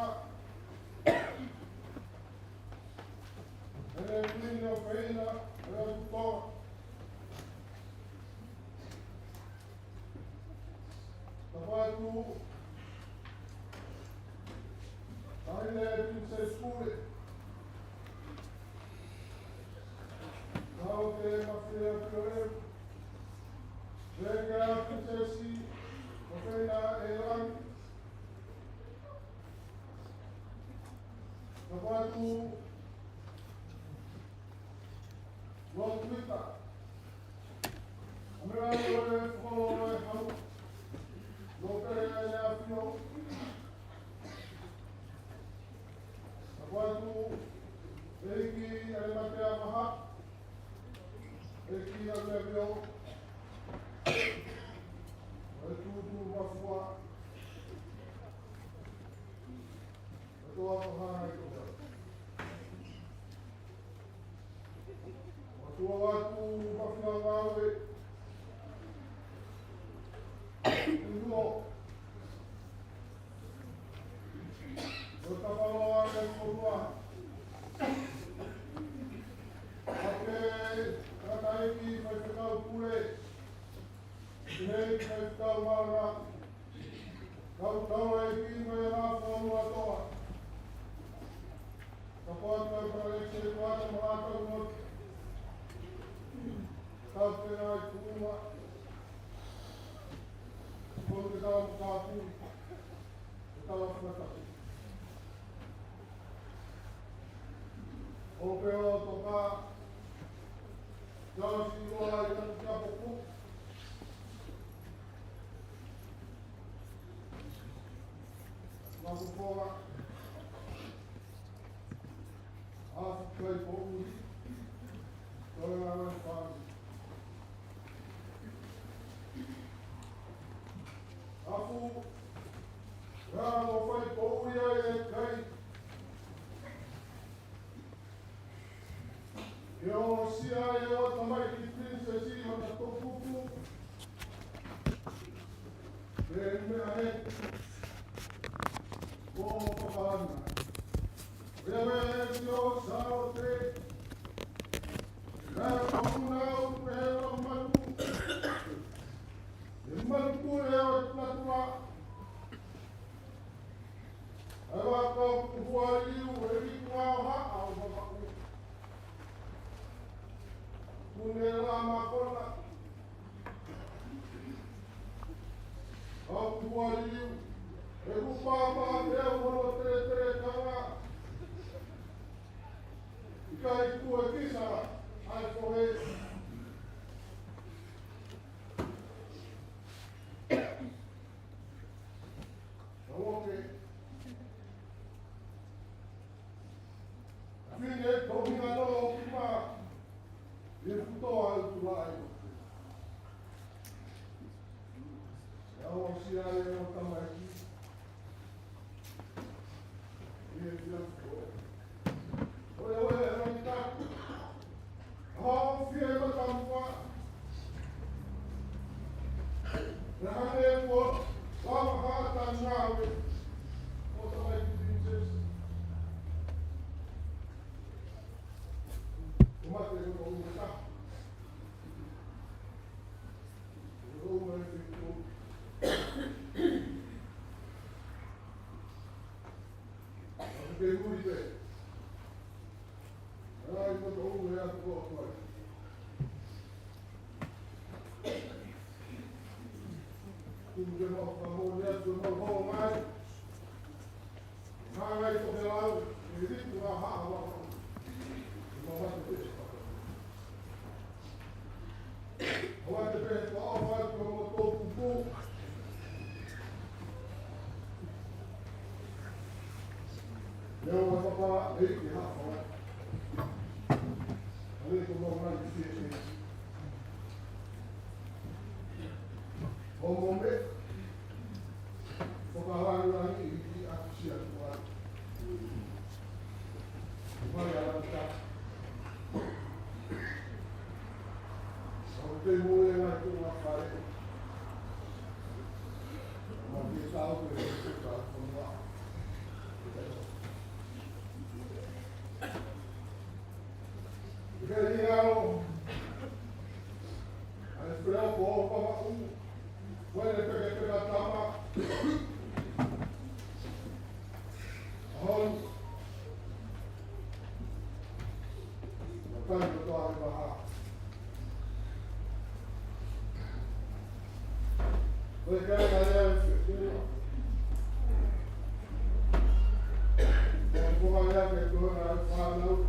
Ene kuina feina, ene tutoa. Tapatu. Aine Princess Kure. Kau ke mafia kore. Venga Princessi. Ofena Elan. Tapatu. Long Twitter. Amera kore follow e hau. Lokere e afio. Watu eki alimate amaha eki alevio watu tu wafua watu wafaha ikoga watu wafua wawe nduo Otapaloa e Korua. Ake kataiki mai whekau kure. Nei mai whekau mara. Kau taura e ki mai rā whanua toa. Ka pātua pareke e kuata marātau mot. Kau tēnā e kurua. Kau te kau kāpū. Te kau whanatau. O peo toka, jau si roa i tatu kia poku. Maku pora, afu kai poku, tore ngā whāni. Afu, rā no whai poku ia e kai, e o sia e o tamai ki princesi ma ta tokupu. E mea he. O paparana. E mea e o sao te. Nā kamuna o pēra manu. E manu e o platua. E waka kua liu e rikua o haa o papaku. Kune la makona. Au kualiu. E kupapa te uhono tere kawa. Ika i kua kisara. Ai kohe. Awoke. Fine tohinga no kuma. E futoa e tulai. E ao sia e o tamaki. E e vira futoa. Oe, rani taku. Hao fie ma tamua. Rahane e po. Lama hata ngawe. O tamaki princess. Umate e o umata. pa e ki ha fa. Ale ko mo na ki se. O mo me. O ka wa na ni ki a si a ko. Vai lá tá. O te mo e na ku na fa. O que tá o que tá com lá. Ganhou. A esperar um pouco, vai pegar a tama. Olha. Não tá indo para barrar. Vai ganhar vou olhar que eu falo.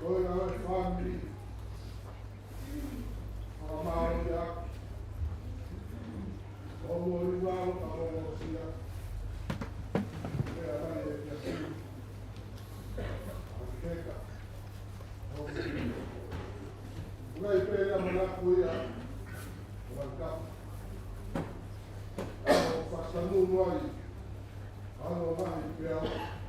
Vou vai na família. A Maria. O Morival, a Rosia. A Maria. A Queca. Vai pegar a maracuia. Vai cá. Passando no ar. A não vai pegar.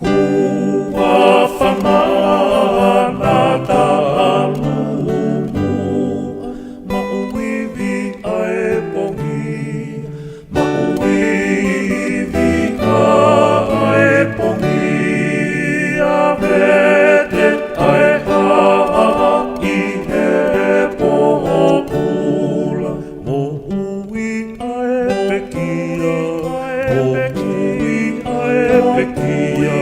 Hua whanana ta'alumu, mauiwi ae pongi, mauiwi ae pongi, a vete ae haa i he pohopula, mo ui ae pekia, mo ui ae pekia,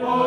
Oh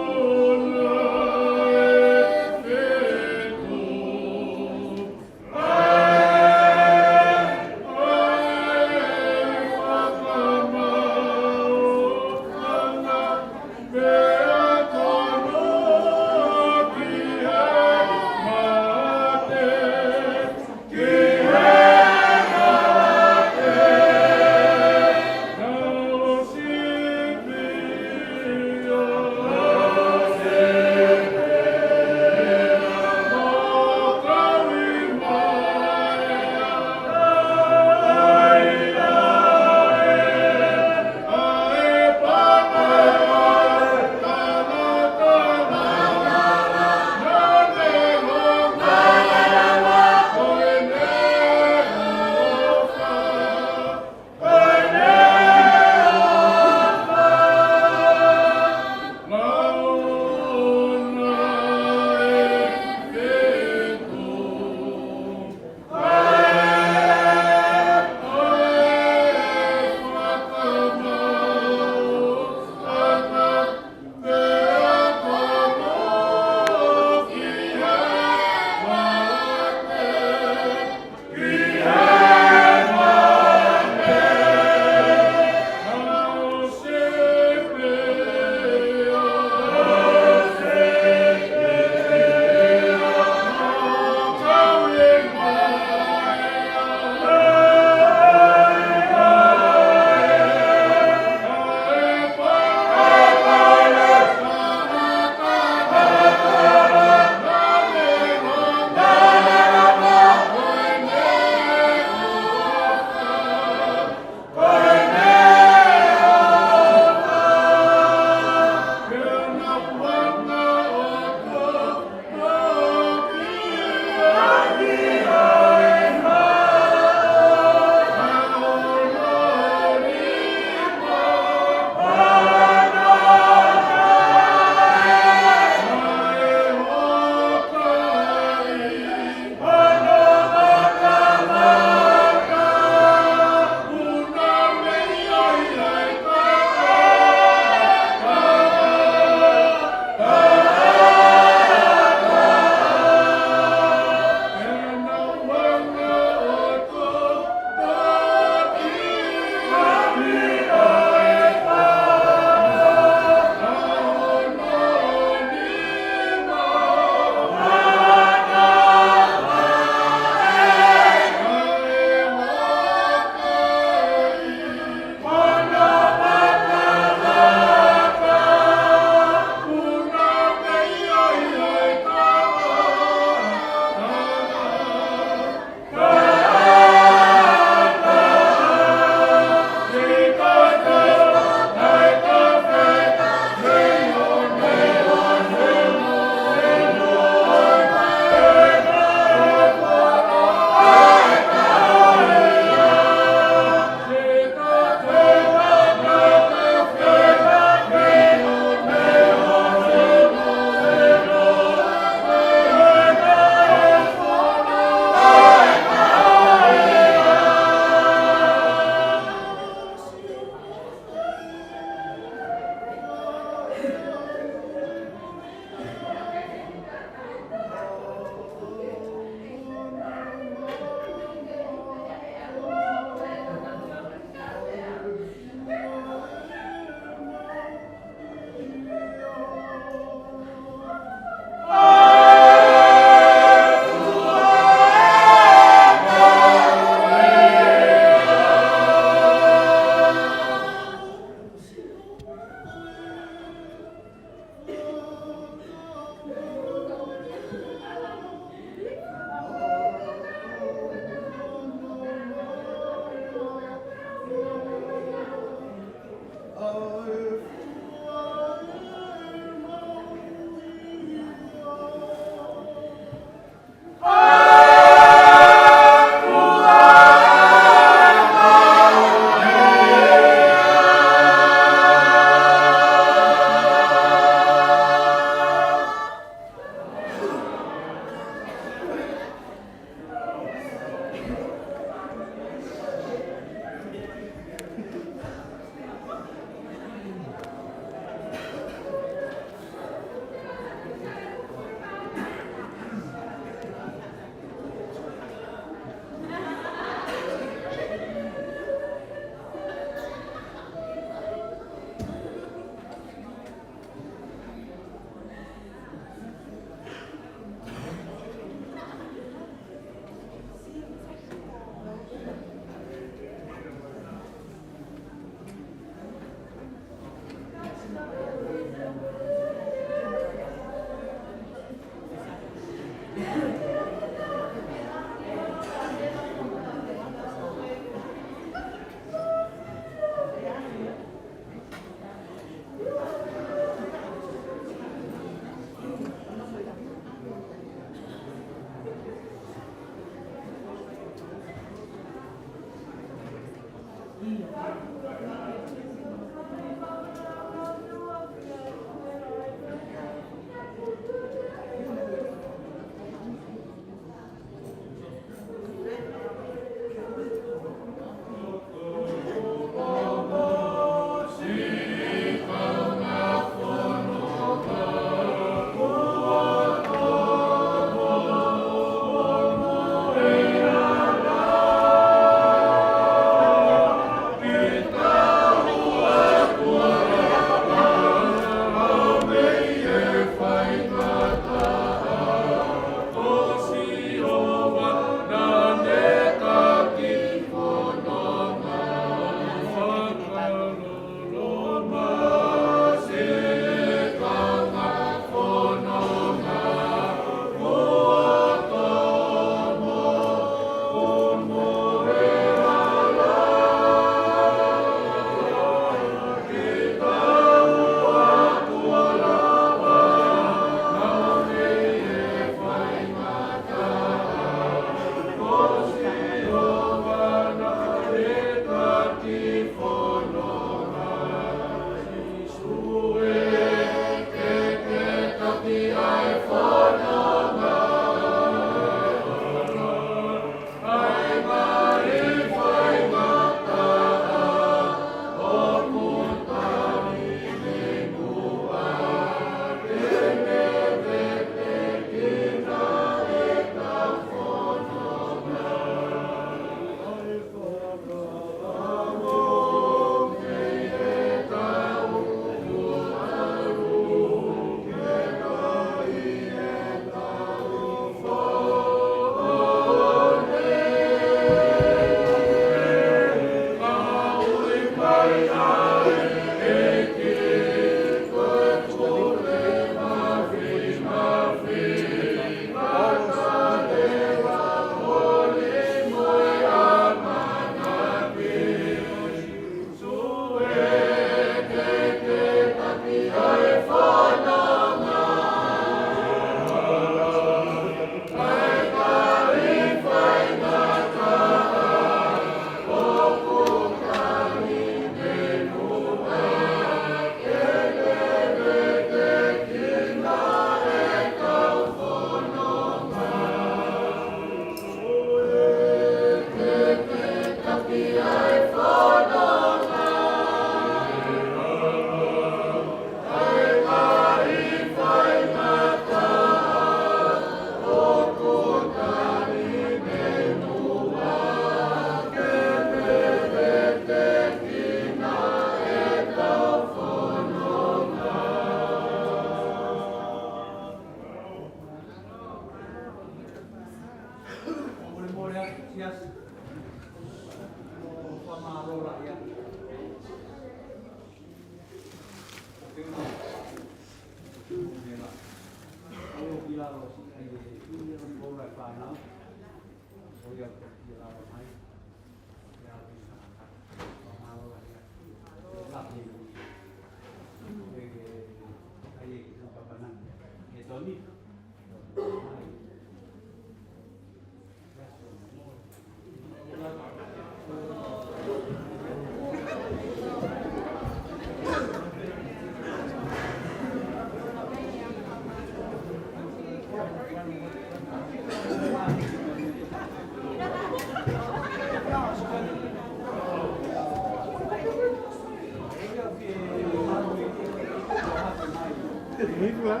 Ini pula.